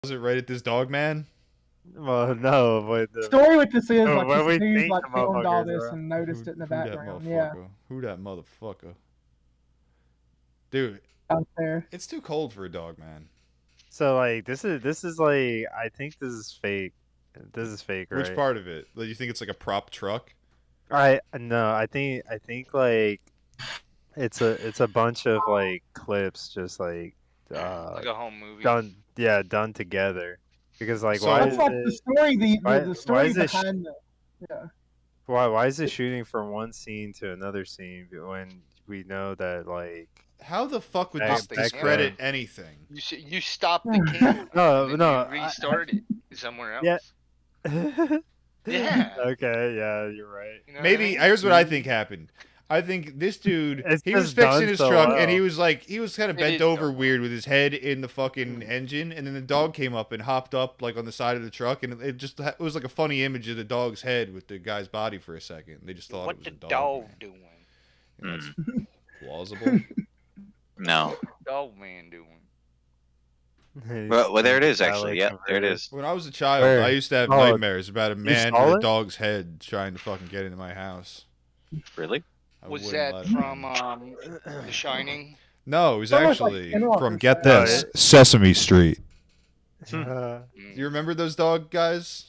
Was it right at this dog man? Well, no, but the Story with this is like what this we dude think like the filmed all motherfuckers this are. and noticed it in the Who that background. Yeah, motherfucker? Who that motherfucker? Dude, out there. it's too cold for a dog man. So like this is like I think this is fake. This is fake, Which right? part of it? Like, you think it's like a prop truck? I think like it's a bunch of like clips just like Like a home movie. done together. Because like So- why That's is like it the story. The why story is it behind the. Yeah. why is it shooting from one scene to another scene when we know that like How the fuck would Back- this back discredit then. anything? You stop the camera. No, and then no, You restart it somewhere else. Yeah. Yeah. Okay, yeah, you're right. You know what I Maybe mean? here's what I think happened. I think this dude, It's he was just fixing done his so truck, well. and he was kind of It bent is over done weird with his head in the fucking engine, and then the dog came up and hopped up like on the side of the truck, and it was like a funny image of the dog's head with the guy's body for a second. They just thought What it was the a dog man. doing? And that's plausible. No. Dog man doing? Well, there it is, actually. Yep, there it is. When I was a child, Where? I used to have Oh, nightmares about a man saw with a it? dog's head trying to fucking get into my house. Really? I Was wouldn't that let him from in. The Shining? No, it was Almost like actually Skinwalker from Get Style. This, Sesame Street. Uh, Mm, Do you remember those dog guys?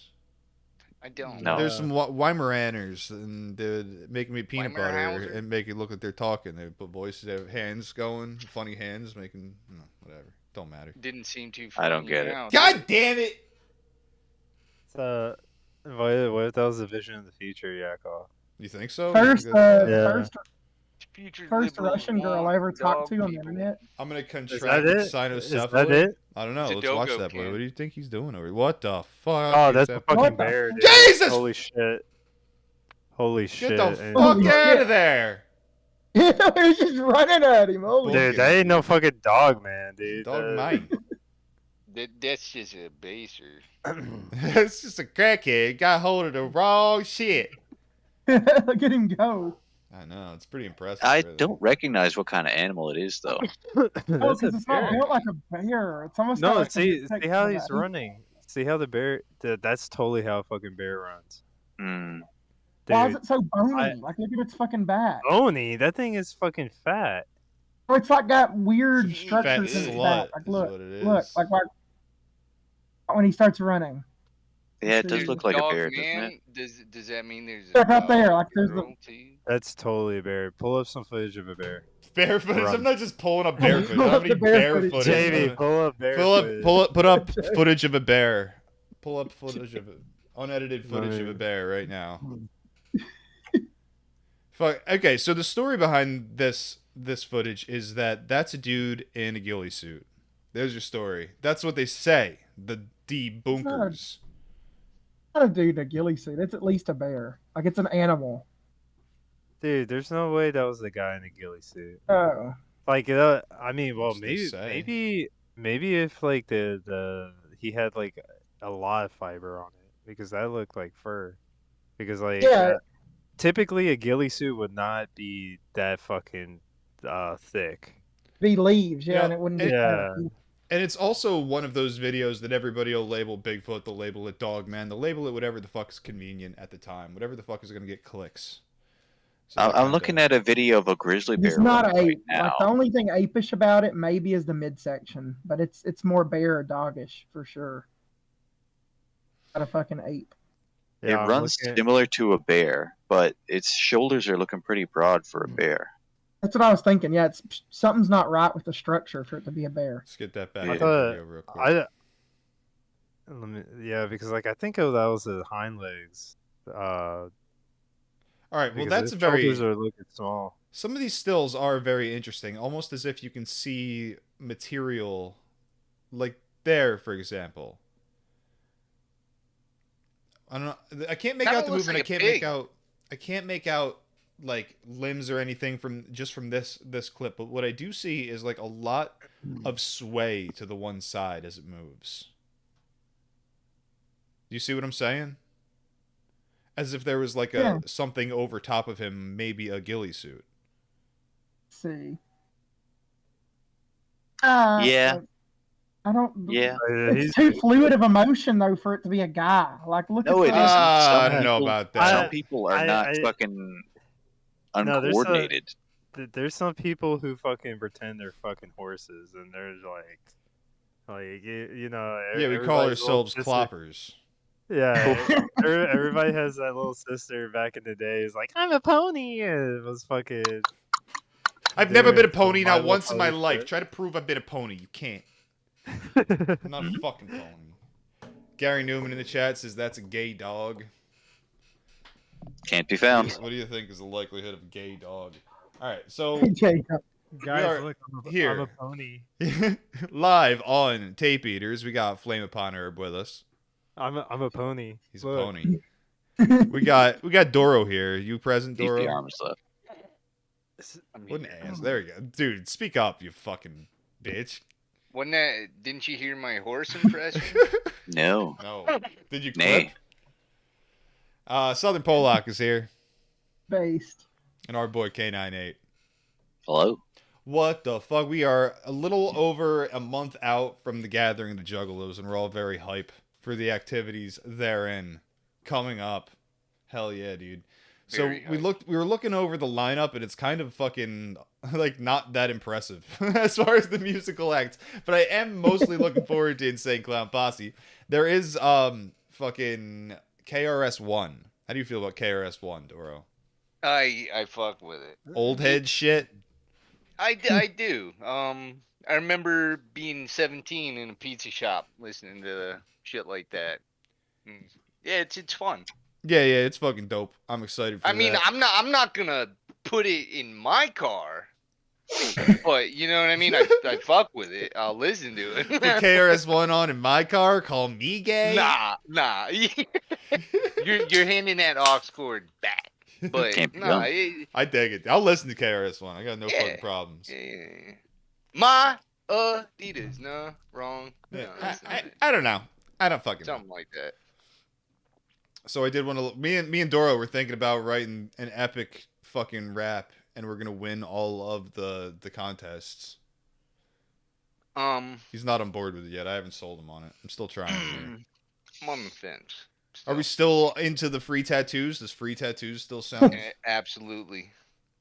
I don't. No. There's some Weimaraners, and they'd make me peanut butter Weimerhauser? and make it look like they're talking. They put voices, they have hands going, funny hands, making whatever. Don't matter. Didn't seem too. I don't get it. out. God damn it! so what if that was a vision of the future, Yakov? You think so? First, You think that's- Yeah. Future first liberals Russian girl want I ever talked dog to on the people. internet. I'm gonna Is that contract it? cyanocephaly. Is that it? I don't know. It's a Let's watch dogo that boy. can. What do you think he's doing over here? What the fuck? Oh, is that's a that? fucking What the- bear, dude. Jesus! Holy shit. Holy Get shit. the And- fuck Holy out shit. of there! He's just running at him. Holy Dude, that ain't no fucking dog, man, dude. Dog That- mine. That's just a baser. It's just a crackhead. Got hold of the wrong shit. Look at him go. I know. It's pretty impressive. I really. don't recognize what kind of animal it is, though. Oh, That's because a it's not bear. built like a bear. It's almost got No, like see how he's running. running. See how the bear. That's totally how a fucking bear runs. Hmm. Why is Dude, it so bony? I- Like, look at its fucking back. Oni, that thing is fucking fat. Or it's like got weird Fat structures in its slut back. is Like, look, what it is. look, like when he starts running. Yeah, it does Dude, look like a Dog bear, doesn't man, it? does that mean there's a Look up there, dog like, there's the- girl, too? That's totally a bear. Pull up some footage of a bear. Bear footage. Run. I'm not just pulling up bear footage. Pull How up many the bear bear footage. footage? Jamie, pull up bear. footage. Put up footage of a bear. Pull up footage of unedited footage of a bear right now. Fuck. Okay, so the story behind this footage is that that's a dude in a ghillie suit. There's your story. That's what they say. The debunkers. Not a dude in a ghillie suit. It's at least a bear. Like, it's an animal. Dude, there's no way that was the guy in the ghillie suit. Oh. Like, I mean, well, That's what they say. maybe if like the he had like a lot of fiber on it because that looked like fur. Because like Yeah. typically a ghillie suit would not be that fucking thick. Be leaves, yeah, Yeah, and it wouldn't be. yeah. And it's also one of those videos that everybody will label Bigfoot, they'll label it Dogman, they'll label it whatever the fuck is convenient at the time, whatever the fuck is going to get clicks. So I'm looking at a video of a grizzly bear It's not running ape. right Like, the now. only thing apish about it maybe is the midsection, but it's more bear or doggish for sure. Not a fucking ape. It Yeah, I'm runs looking at- similar to a bear, but its shoulders are looking pretty broad for a bear. That's what I was thinking. Yeah, it's something's not right with the structure for it to be a bear. Let's get that back I in the thought- video real quick. Yeah, because like I think that was his hind legs. All right, well Because that's his a very... shoulders are looking small. Some of these stills are very interesting, almost as if you can see material, like there, for example. I don't know. I can't make Kinda out the looks movement. like a I pig. can't make out like limbs or anything from this clip. But what I do see is like a lot of sway to the one side as it moves. Do you see what I'm saying? As if there was like Yeah. something over top of him, maybe a ghillie suit. Let's see. Yeah. I don't. Yeah. It's too fluid of emotion though for it to be a guy. Like, look No, at it the, isn't. I Some don't know people, about that. some people are not fucking No, uncoordinated. there's some people who fucking pretend they're fucking horses, and they're you know. Yeah, we call everybody's little ourselves sister- cloppers. Yeah, everybody has that little sister back in the day. Is like, I'm a pony, and it was fucking. I've never been a doing pony, some not My once in my Little Pony life. Try to prove I've been a pony. You can't. shit. I'm not a fucking pony. Gary Newman in the chat says that's a gay dog. Can't be found. What do you think is the likelihood of a gay dog? All right, so Jacob. Guys, are look, I'm here. a pony. live on Tape Eaters, we got Flame Upon Herb with us. I'm a pony. He's Look. a pony. We got Doro here. You present, Keep Doro? the arms up. I mean, What an ass. There you go. Dude, speak up, you fucking bitch. wasn't that? Didn't you hear my horse impression? No. No. Did you clip? Nay. Southern Pollock is here. Based. And our boy K98. Hello. What the fuck? We are a little over a month out from the Gathering of the Juggalos, and we're all very hype for the activities therein coming up. Hell yeah, dude. So Very we hype. were looking over the lineup, and it's kind of fucking like not that impressive as far as the musical acts. But I am mostly looking forward to Insane Clown Posse. There is fucking KRS-One. How do you feel about KRS-One, Doro? I fuck with it. Old head shit. I do. I remember being 17 in a pizza shop listening to shit like that. Yeah, it's fun. Yeah, it's fucking dope. I'm excited for I mean, that. I'm not gonna put it in my car, but you know what I mean. I fuck with it. I'll listen to it. Put KRS-One on in my car, call me gay? Nah. you're handing that aux cord back. But Can't be nah, done. I dig it. I'll listen to KRS-One. I got no Yeah. fucking problems. yeah. My Adidas. No, wrong. Yeah, No, that's not it. I don't know. I don't fucking know. Something like that. So I did want to. Me and Doro were thinking about writing an epic fucking rap, and we're gonna win all of the contests. He's not on board with it yet. I haven't sold him on it. I'm still trying. Here. I'm on the fence. Are we still into the free tattoos? Does free tattoos still sound? Absolutely.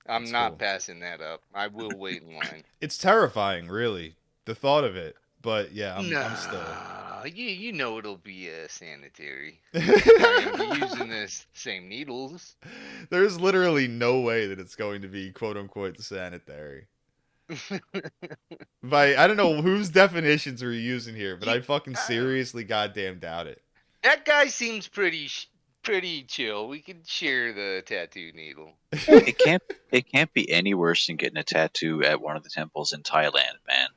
I'm That's not cool. passing that up. I will wait in line. It's terrifying, really, the thought of it. But yeah, I'm still. Nah, you know it'll be sanitary. I'm gonna be using the same needles. There's literally no way that it's going to be quote unquote sanitary. I don't know whose definitions we're using here, but I fucking seriously goddamn doubt it. That guy seems pretty chill. We could share the tattoo needle. It can't be any worse than getting a tattoo at one of the temples in Thailand, man.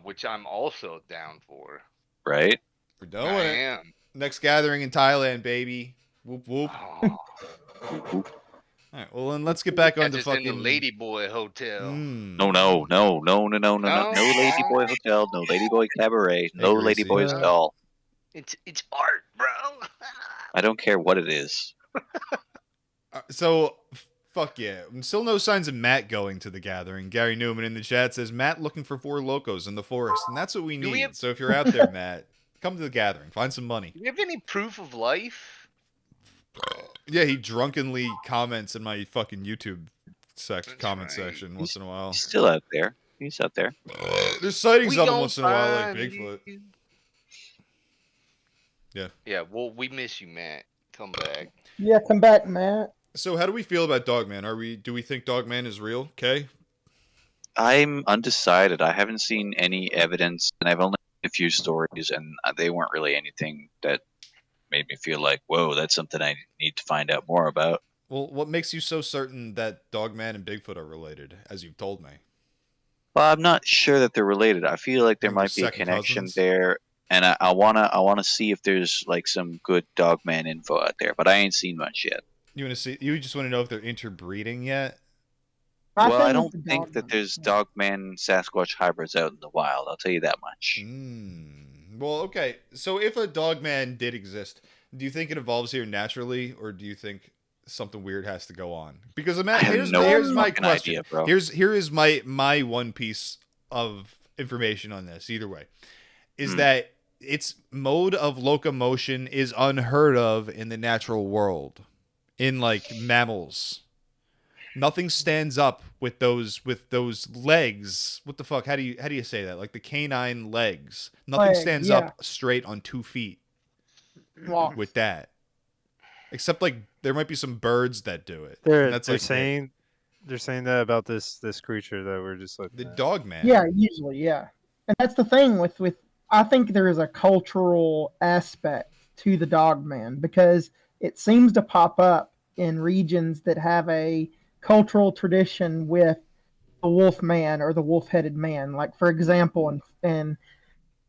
Which I'm also down for. Right? We're doing I it. am. Next gathering in Thailand, baby. Whoop whoop. Oh, All right, well then let's get back on that's to just in the fucking Ladyboy Hotel. Mm. No, no Ladyboy Hotel, no Ladyboy Cabaret, no Gracie. Ladyboy Stall. It's art, bro. I don't care what it is. So, fuck yeah. Still no signs of Matt going to the gathering. Gary Newman in the chat says, Matt looking for 4 locos in the forest. And that's what we Do need. we have- So if you're out there, Matt, come to the gathering. Find some money. Do you have any proof of life? Yeah, he drunkenly comments in my fucking YouTube That's comment right. section once in a while. He's still out there. He's out there. There's sightings We of him gon' once in a while, like find Bigfoot. you. Yeah. Yeah, well, we miss you, Matt. Come back. Yeah, come back, Matt. So how do we feel about Dogman? Do we think Dogman is real? Okay. I'm undecided. I haven't seen any evidence, and I've only seen a few stories, and they weren't really anything that made me feel like, whoa, that's something I need to find out more about. Well, what makes you so certain that Dogman and Bigfoot are related, as you've told me? Well, I'm not sure that they're related. I feel like there Think they're might be a second connection cousins? there, and I wanna see if there's like some good Dogman info out there, but I ain't seen much yet. You want to see? You just want to know if they're interbreeding yet? Well, I think don't it's the think that dog there's man. Dogman Sasquatch hybrids out in the wild. I'll tell you that much. Well, okay. So if a Dogman did exist, do you think it evolves here naturally, or do you think something weird has to go on? Because I have here's no my fucking question. idea, bro. Here is my one piece of information on this either way, is that its mode of locomotion is unheard of in the natural world. In like mammals, nothing stands up with those legs. What the fuck? How do you say that? Like the canine legs. Nothing Legs, stands yeah. up straight on 2 feet Walks. with that. Except like there might be some birds that do it. They're And that's they're like saying they're saying that about this creature that we're just looking the at. dog man. Yeah, usually, yeah. And that's the thing with I think there is a cultural aspect to the dog man because it seems to pop up in regions that have a cultural tradition with the wolf man or the wolf-headed man. Like for example, in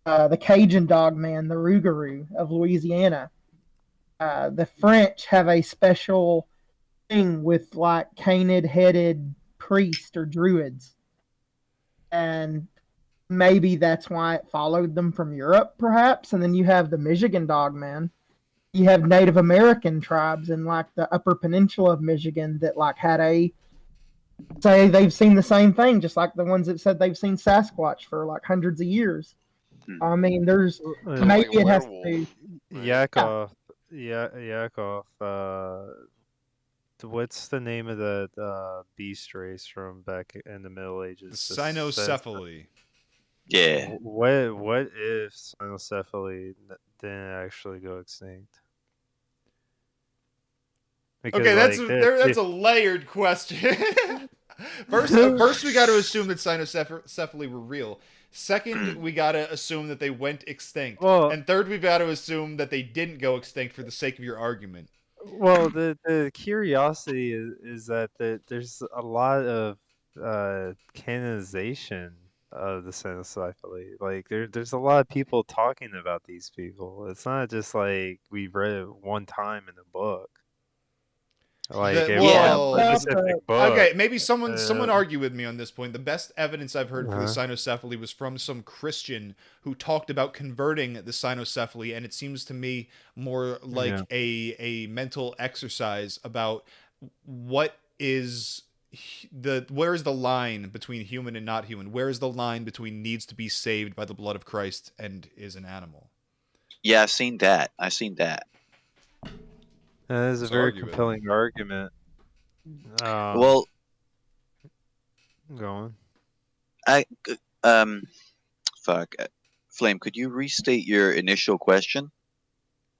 the Cajun dog man, the Rougarou of Louisiana, the French have a special thing with like canid-headed priests or druids, and maybe that's why it followed them from Europe, perhaps. And then you have the Michigan dogman. You have Native American tribes in like the Upper Peninsula of Michigan that like had say they've seen the same thing, just like the ones that said they've seen Sasquatch for like hundreds of years. I mean, there's maybe like a it has to werewolf. do. Yakov. Yakov. What's the name of the beast race from back in the Middle Ages? The cynocephaly. Yeah. What if cynocephaly didn't actually go extinct? Because, Okay, that's like, that's a layered question. First, we got to assume that cynocephaly were real. Second, we got to assume that they went extinct. Well- And third, we've got to assume that they didn't go extinct for the sake of your argument. Well, the curiosity is that there's a lot of canonization of the cynocephaly. Like there's a lot of people talking about these people. It's not just like we read it one time in a book. Like The- it well, was a specific book. Okay, maybe someone argue with me on this point. The best evidence I've heard for the Uh-huh. cynocephaly was from some Christian who talked about converting the cynocephaly, and it seems to me more like Yeah. a mental exercise about what is where is the line between human and not human? Where is the line between needs to be saved by the blood of Christ and is an animal? Yeah, I've seen that. That is a So very argue with me. compelling argument. Well, Go on. fuck. Flame, could you restate your initial question?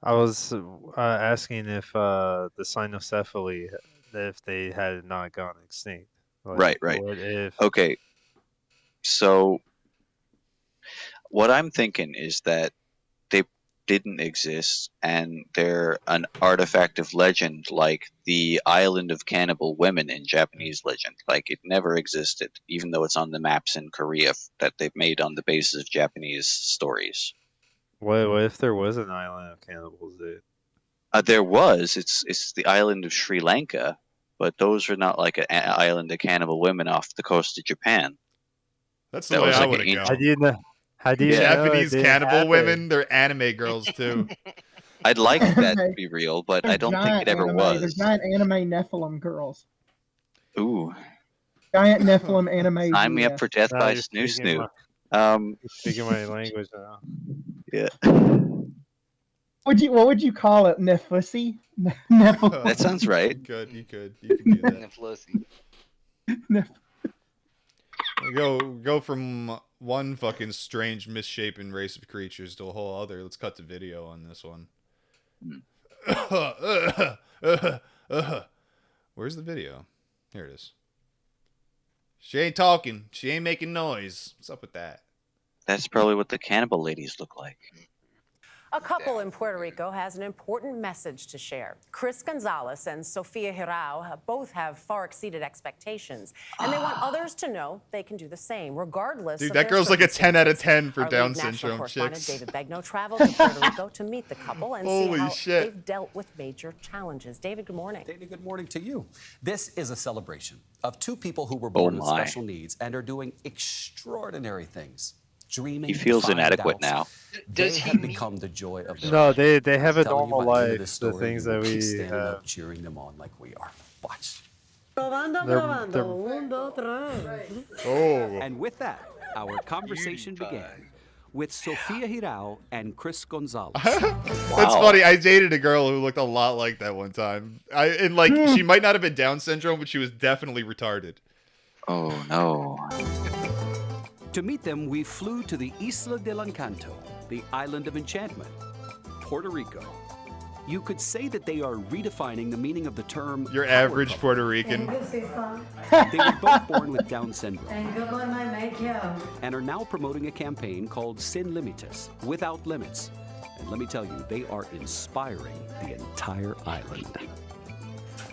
I was asking if the cynocephaly, if they had not gone extinct. Like, Right. What if? Okay. So, what I'm thinking is that they didn't exist and they're an artifact of legend, like the island of cannibal women in Japanese legend. Like, it never existed, even though it's on the maps in Korea that they've made on the basis of Japanese stories. What if there was an island of cannibals, dude? There was. It's the island of Sri Lanka, but those are not like an island of cannibal women off the coast of Japan. That's the That way was I like would an have How gone. do you know? How do you know Japanese it didn't cannibal happen? women, they're anime girls too. I'd like that to be real, but I don't think it ever There's was. giant anime Nephilim girls. Ooh, Giant Nephilim anime. sign me up for Death Now by you're Snoo speaking Snoo. You're speaking my language now. Yeah, What would you call it? Nephussy? Nephilim. that sounds right. You could do that. Nifflusy. Go from one fucking strange, misshapen race of creatures to a whole other. Let's cut to video on this one. Where's the video? Here it is. She ain't talking. She ain't making noise. What's up with that? That's probably what the cannibal ladies look like. A couple in Puerto Rico has an important message to share. Chris Gonzalez and Sofia Hirao both have far exceeded expectations, and they want others to know they can do the same, regardless Dude, of that their girl's like a 10 out of 10 for Our Down lead national syndrome correspondent chicks. David Begnaud traveled to Puerto Rico to meet the couple and see Holy how shit. they've dealt with major challenges. David, good morning. David, good morning to you. This is a celebration of two people who were born with my. special needs and are doing extraordinary things. Dreaming, He feels defying inadequate doubts. now. Does They he have need- become the joy of their No, life. they have a Telling you normal by the end of life. this The story, things you that will keep we standing have. up, cheering them on like we are. Watch. They're- Un, dos, tres. Oh. And with that, our conversation began with Sofia Hirao and Chris Gonzalez. That's funny. I dated a girl who looked a lot like that one time. She might not have been Down syndrome, but she was definitely retarded. Oh no. To meet them, we flew to the Isla del Encanto, the island of enchantment, Puerto Rico. You could say that they are redefining the meaning of the term Your power average couple. Puerto Rican. They were both born with Down syndrome and are now promoting a campaign called Sin Límites, Without Limits. And let me tell you, they are inspiring the entire island.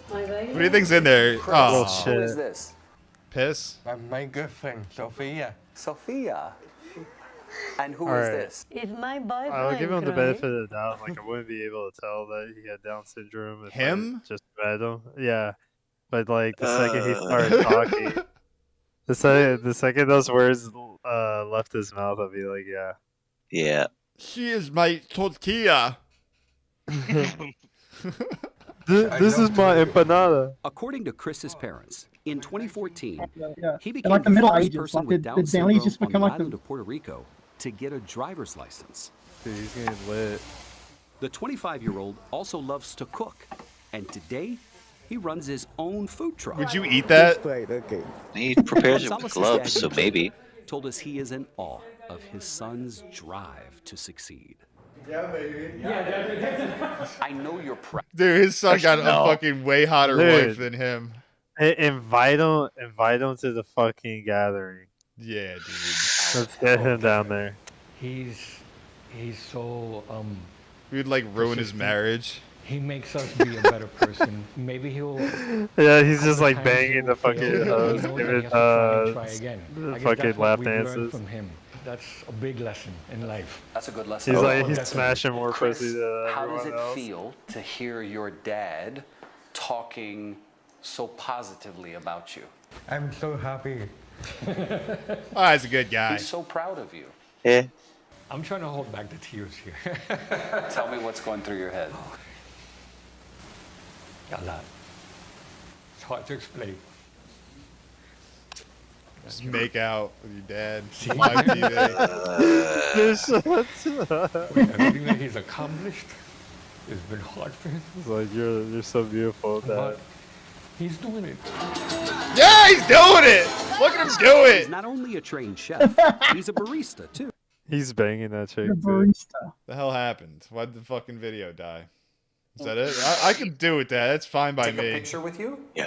What do you think's in there? Oh, shit. Who is this? Piss. My girlfriend, Sophia. Sophia. And who All is right. this? It's my boyfriend. I'll give him the Chloe. benefit of the doubt. Like I wouldn't be able to tell that he had Down syndrome if Him? I just read him. Yeah, but like the second he started talking, the second those words left his mouth, I'd be like, yeah. Yeah. She is my tortilla. This is my empanada. According to Chris's parents, in 2014, Yeah. he In became like the the Middle first Ages, person like with the Down Downies syndrome just on become the like the island of Puerto Rico to get a driver's license. Dude, he's getting lit. The 25-year-old also loves to cook, and today he runs his own food truck. Would you eat that? Okay. He prepares it with Gonzalez's gloves, dad, so maybe. told us he is in awe of his son's drive to succeed. I know you're proud. Dude, his son got a No. fucking way hotter Dude. wife than him. Invite him to the fucking gathering. Yeah, dude. Let's get him down there. He's so We'd like ruin his marriage. he makes us be a better person. Maybe he'll Yeah, he's just like sometimes banging he'll the fucking fail, but he hose, knows that he giving has to try and try again. the I guess fucking that's what lap we've learned dances. from him. That's a big lesson in life. That's a good lesson. He's like Oh, he's definitely. smashing more Chris, pussy than how does everyone it else. feel to hear your dad talking so positively about you? I'm so happy. Oh, he's a good guy. He's so proud of you. Yeah. I'm trying to hold back the tears here. Tell me what's going through your head. A lot. It's hard to explain. Just make out with your dad. Live TV. Everything that he's accomplished has been hard for him, It's like you're so beautiful, Dad. but he's doing it. Yeah, he's doing it. Look at him do He's it. not only a trained chef, he's a barista too. He's banging that chick The too. barista. The hell happened? Why'd the fucking video die? Is that it? I could do with that. That's fine by Take a me. picture with you? Yeah.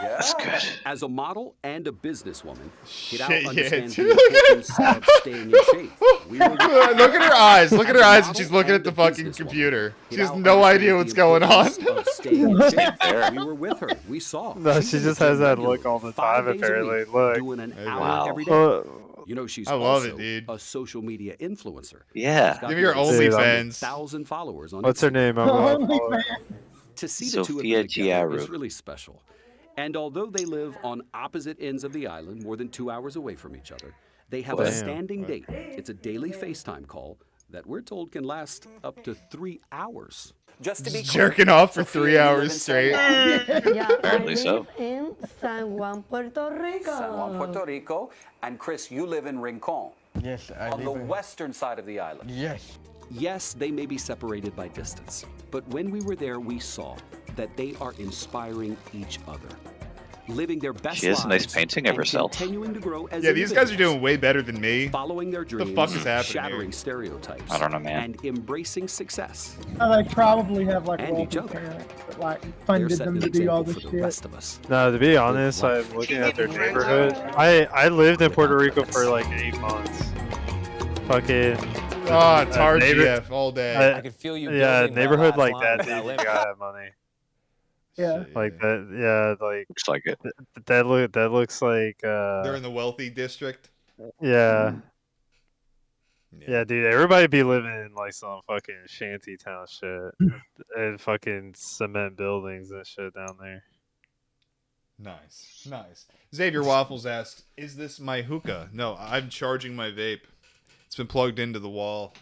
That's good. As a model and a businesswoman, Shit, Hirao yeah, understands dude. the importance of staying in shape. We were Look at her eyes. Look at her As a eyes when model she's looking at and the a fucking businesswoman, computer. She Hirao has no idea what's understands going the on. importance of staying in shape. We were with her. We saw. No, She's she in the just has gym that look regularly, all the 5 time, days a apparently. week, Look. doing an hour Wow. every day. You know, she's I love it, also dude. a social media influencer. Yeah. She's got Give me your more than Dude, 600,000 followers on What's her Instagram. name? I'm gonna follow her. To see the two of Sophia them together Giaru. is really special. And although they live on opposite ends of the island, more than 2 hours away from each other, they have a Damn. standing date. It's a daily FaceTime call that we're told can last up to 3 hours. Just to be Jerking off for Sophia, 3 you live hours in straight. Yeah, Apparently I so. live in San Juan, Puerto Rico. San Juan, Puerto Rico. And Chris, you live in Rincon, Yes, I on the live in... western side of the island. Yes. Yes, they may be separated by distance, but when we were there, we saw that they are inspiring each other, living their best She has a nice lives painting of and herself. continuing to grow as Yeah, these guys are individuals. doing way better than me. Following their dreams, fuck is happening shattering here? stereotypes, I don't know, man. and embracing success. They probably have like And each wealthy other. parents that like They're funded setting them an to do all example this for the shit. rest of us. No, to be honest, I'm looking at their neighborhood. I lived in Puerto Rico for like 8 months. Fucking Ah, tar neighbor- GF all day. I- I could feel you. yeah, building that neighborhood last like line that, with dude. You limit. gotta have money. Yeah. Shit, Like that. Yeah, like Looks like it. that. That looks like. They're in the wealthy district. Yeah. Yeah, dude. Everybody be living in like some fucking shanty town shit and fucking cement buildings and shit down there. Nice, nice. Xavier Waffles asks, "Is this my hookah?" No, I'm charging my vape. It's been plugged into the wall.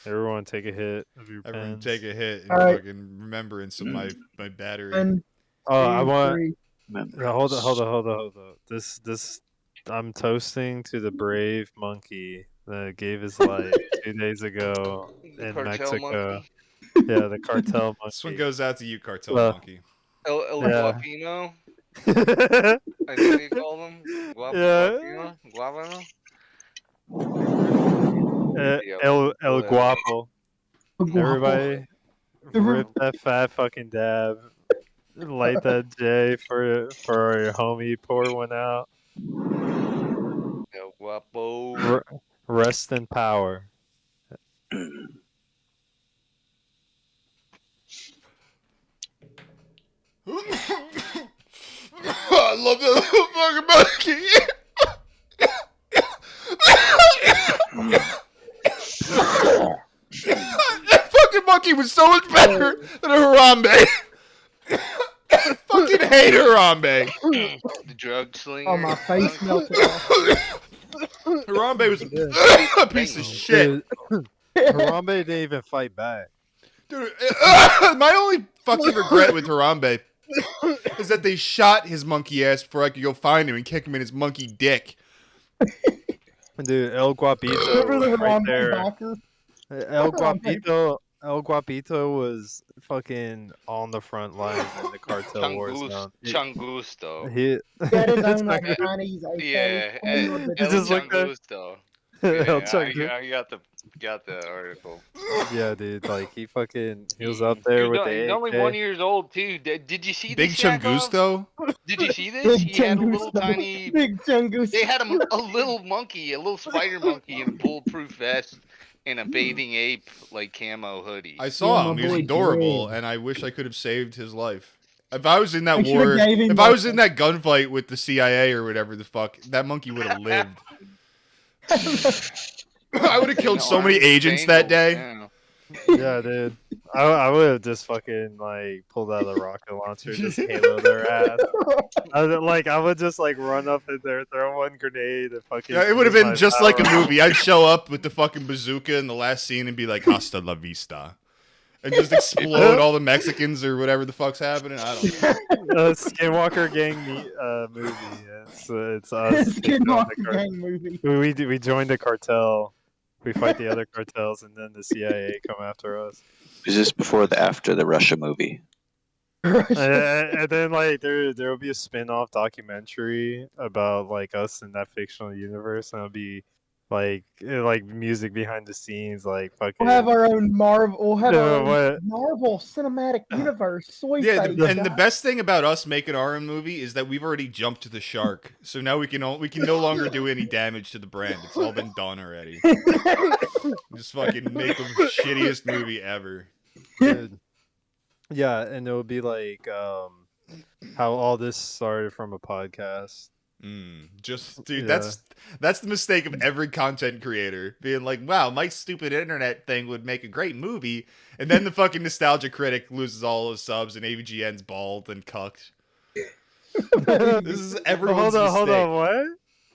Everyone take a hit of your Everyone pens. take a hit in All right. fucking remembrance of my battery. And Oh, I want. three. No, hold on. This I'm toasting to the brave monkey that gave his life 2 days ago The in cartel Mexico. monkey. Yeah, the cartel This one monkey. goes out to you, cartel Well, monkey. El Yeah. Guapino. I think they call them Yeah. Guapino. Guapino. El Guapo. Everybody, rip that fat fucking dab. Light that J for your homie. Pour one out. El Guapo. Rest in power. I love that fucking monkey. That fucking monkey was so much better than a Harambe. I fucking hate Harambe. The drug slinger. Oh, my face melted off. Harambe was a piece of shit. Harambe didn't even fight back. Dude, my only fucking regret with Harambe is that they shot his monkey ass before I could go find him and kick him in his monkey dick. Dude, El Guapito Remember the was right Harambe there. backer? El Guapito was fucking on the front lines in the cartel war zone. Changusto. He That is own like Chinese AK. Yeah, El just looked at- Changusto. El Yeah, I got the article. Yeah, dude, like he was up there with the He's only AK. 1 year old too. Did you see Big this, Yakov? Changusto? Did you see this? Big He had a little Changusto. tiny. Big Changusto. They had a little monkey, a little spider monkey in a bulletproof vest and a bathing ape like camo hoodie. I saw Yeah, him. my He was boy adorable, Dre. and I wish I could have saved his life. If I was in that We should've war, gave him if I was like in that gunfight with the CIA or whatever the fuck, that monkey would have lived. I would have killed so many agents that day. Yeah. Yeah, dude. I would have just fucking like pulled out the rocket launcher, just halo their ass. I would just like run up in there, throw one grenade, and fucking. Yeah, it would have use been my just like a power. movie. I'd show up with the fucking bazooka in the last scene and be like, "Hasta la vista," and just explode all the Mexicans or whatever the fuck's happening. I don't know. Skinwalker gang movie. It's us. taking on the Skinwalker car- gang movie. We joined the cartel. We fight the other cartels, and then the CIA come after us. Is this before the after the Russia movie? And then like there will be a spin-off documentary about like us in that fictional universe, and it'll be like music behind the scenes, like fucking. We'll have our own Marvel. We'll have our own what? Marvel Cinematic Universe. Soy Yeah, face, and the guys. best thing about us making our own movie is that we've already jumped to the shark. So now we can no longer do any damage to the brand. It's all been done already. Just fucking make the shittiest movie ever. Dude. Yeah, and it would be like how all this started from a podcast. Dude, Yeah. that's the mistake of every content creator being like, "Wow, my stupid internet thing would make a great movie," and then the fucking nostalgia critic loses all his subs and AVGN's bald and cucked. This is everyone's mistake. Hold on, what?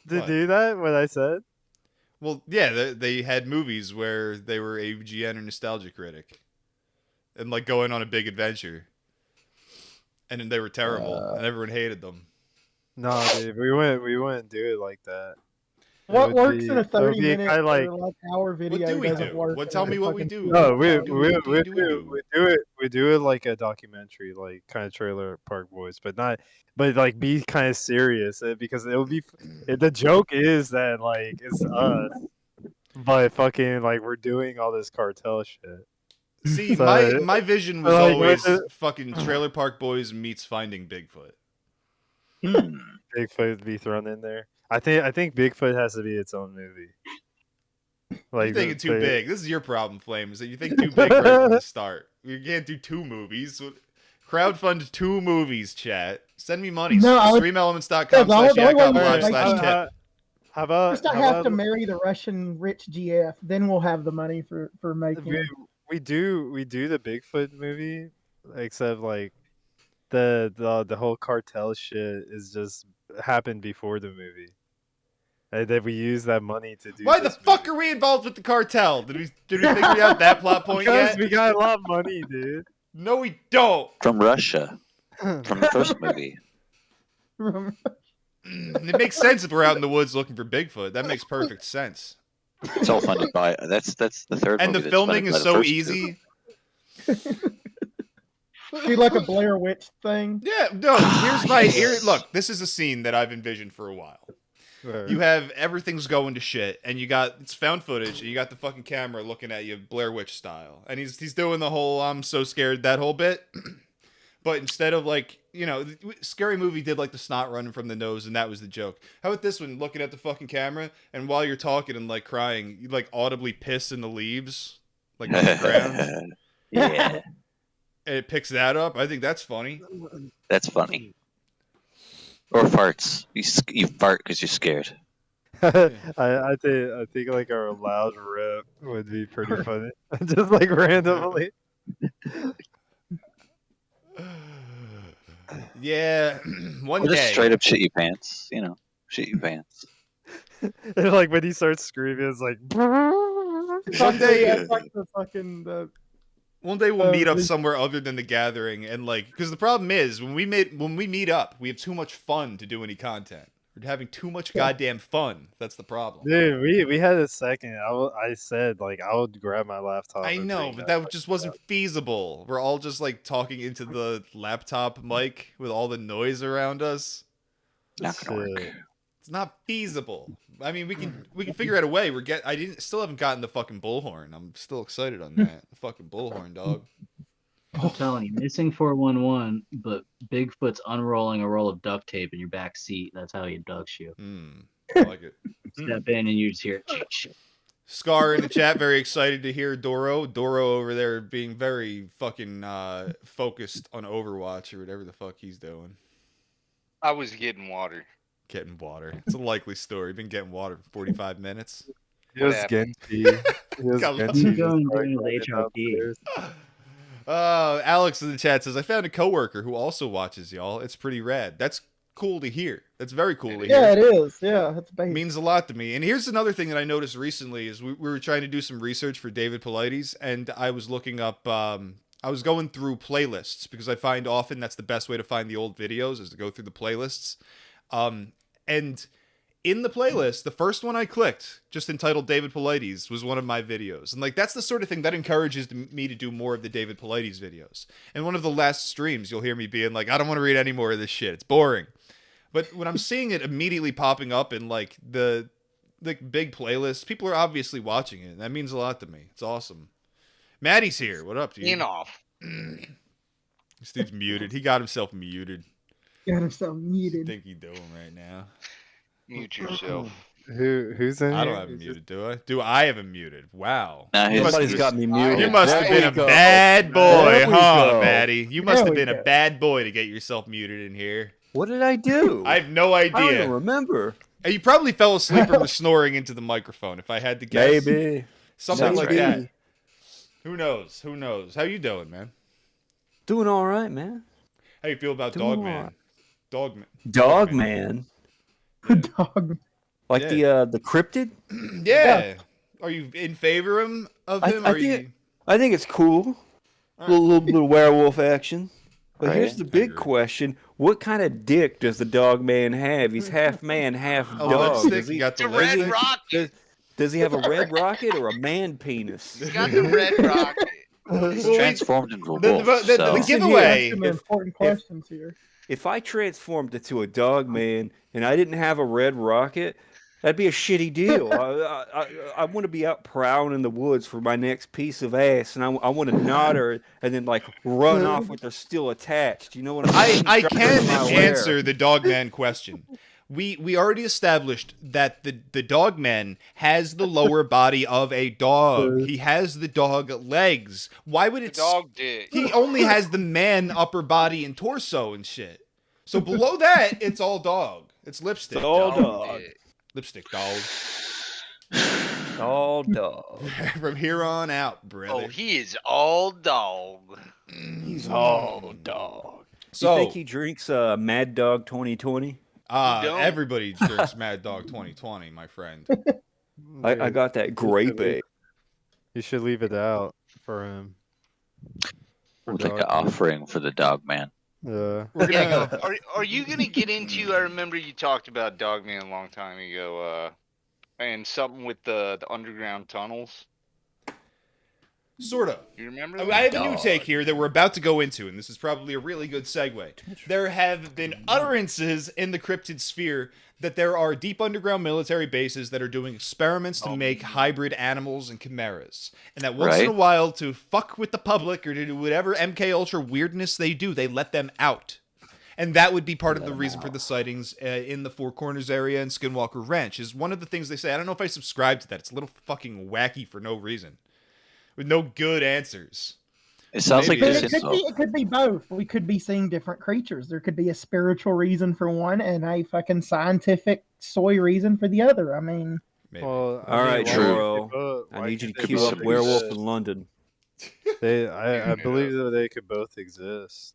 Did What? do that? What I said? Well, yeah, they had movies where they were AVGN or nostalgia critic, and like going on a big adventure, and then they were terrible, and everyone hated them. No, dude, we wouldn't do it like that. It What would works be- in a it would 30 be minute kinda or like hour video do we doesn't do? work. What? Tell in a me what we fucking do. No, we do it like a documentary, like kind of Trailer Park Boys, but like be kind of serious because it'll be. The joke is that like it's us, but fucking like we're doing all this cartel shit. See, So- my vision was like, always what the- fucking Trailer Park Boys meets Finding Bigfoot. Bigfoot be thrown in there. I think Bigfoot has to be its own movie. Like You're thinking too they- big. This is your problem, Flame. Is that you think too big right from the start. You can't do 2 movies. Crowdfund 2 movies, chat. Send me money. No, I would- Streamelements.com/yakov/tip. How about? First, I have to marry the Russian rich GF. Then we'll have the money for making. We do the Bigfoot movie, except like the whole cartel shit is just happened before the movie. And then we use that money to do. Why the this fuck are we involved with the cartel? Did we figure out that plot point because yet? we got a lot of money, dude. No, we don't. From Russia. From the first movie. It makes sense if we're out in the woods looking for Bigfoot. That makes perfect sense. It's all funded by. That's the third. And the movie that's filming funded by is the so first two. easy. Do like a Blair Witch thing. Yeah, no, here's my look, this is a scene that I've envisioned for a while. You have everything's going to shit, and it's found footage, and you got the fucking camera looking at you Blair Witch style. And he's doing the whole I'm so scared that whole bit. But instead of like, Scary Movie did like the snot running from the nose, and that was the joke. How about this one, looking at the fucking camera, and while you're talking and like crying, you like audibly piss in the leaves, like on the ground. Yeah. And it picks that up. I think that's funny. That's funny. Or farts. You fart because you're scared. I think like our loud rip would be pretty funny. Just like randomly. Yeah, one Or just day. straight up shit your pants. Shit your pants. And like when he starts screaming, it's like. One day, It's like the fucking. One day we'll meet up somewhere other than the gathering, and like, because the problem is when we meet up, we have too much fun to do any content. We're having too much goddamn fun. That's the problem. Dude, we had a second. I said like I would grab my laptop. I know, but that just wasn't feasible. We're all just like talking into the laptop mic with all the noise around us. Not gonna work. It's not feasible. I mean, we can figure out a way. Still haven't gotten the fucking bullhorn. I'm still excited on that. The fucking bullhorn, dog. I'm telling you, missing 411, but Bigfoot's unrolling a roll of duct tape in your back seat. That's how he abducts you. I like it. Step in and you just hear Scar in the chat, very excited to hear Doro. Doro over there being very fucking focused on Overwatch or whatever the fuck he's doing. I was getting water. Getting water. It's a likely story. Been getting water for 45 minutes. He was Genji. Alex in the chat says, I found a coworker who also watches y'all. It's pretty rad. That's cool to hear. That's very cool to hear. Yeah, it is. Yeah, it's basic. Means a lot to me. And here's another thing that I noticed recently is we were trying to do some research for David Paulides, and I was looking up I was going through playlists because I find often that's the best way to find the old videos is to go through the playlists. And in the playlist, the first one I clicked, just entitled David Paulides, was one of my videos. And like that's the sort of thing that encourages me to do more of the David Paulides videos. And one of the last streams, you'll hear me being like, I don't want to read any more of this shit. It's boring. But when I'm seeing it immediately popping up in like the big playlist, people are obviously watching it. That means a lot to me. It's awesome. Maddie's here. What up, dude? Off. This dude's muted. He got himself muted. Got himself muted. What do you think he's doing right now? Mute yourself. Who's in I here? don't have him muted, do I? Do I have him muted? Wow. Nah, Somebody's got me muted. You must have There been a we go. bad boy, There we huh, go. Maddie? You must There have we been a go. bad boy to get yourself muted in here. What did I do? I have no I don't idea. even remember. You probably fell asleep or was snoring into the microphone, if I had to guess. Maybe. Something like Maybe. that. Who knows? Who knows? How you doing, man? Doing all right, man. How you feel about Doing Dogman? alright. Dogman. Dog man. Dog. Like the cryptid? Yeah. Are you in favor of him? I think it's cool. Little werewolf action. But Right. here's the big question: what kind of dick does the dog man have? He's half man, half dog. lipstick, Does he, you got the The red lipstick. rocket. does he have a red rocket or a man penis? He's got the red rocket. He's transformed into a The- wolf. the- the- so. the giveaway. Some important questions here. If I transformed into a dog man and I didn't have a red rocket, that'd be a shitty deal. I want to be out prowling in the woods for my next piece of ass, and I want to nod her and then like run off with her still attached. You know what I mean? I Drop her can in my lair. answer the Dogman question. We already established that the Dogman has the lower body of a dog. He has the dog legs. Why would it? Dog dick. He only has the man upper body and torso and shit. So below that, it's all dog. It's lipstick. It's all dog. dog. dick. Lipstick dog. All dog. From here on out, brother. Oh, he is all dog. He's all dog. So- you think he drinks Mad Dog 2020? don't. Everybody drinks Mad Dog 2020, my friend. I got that grape egg. You should leave it out for him. We'll take an offering for the dog man. Yeah. We're Yeah, gonna. are you gonna get into? I remember you talked about Dogman a long time ago, and something with the underground tunnels. Sort of. You remember I that? have a new take here that we're about to go into, and this is probably a really good segue. There have been utterances in the cryptid sphere that there are deep underground military bases that are doing experiments to make hybrid animals and chimeras. And that once in a while, to fuck with the public or to do whatever MK Ultra weirdness they do, they let them out. And that would be part of the reason for the sightings in the Four Corners area and Skinwalker Ranch, is one of the things they say. I don't know if I subscribe to that. It's a little fucking wacky for no reason. With no good answers. It sounds like this it could be both. We could be seeing different creatures. There could be a spiritual reason for one and a fucking scientific soy reason for the other. I mean, well, all right, Joro. I need you to queue up Werewolf in London. I believe that they could both exist.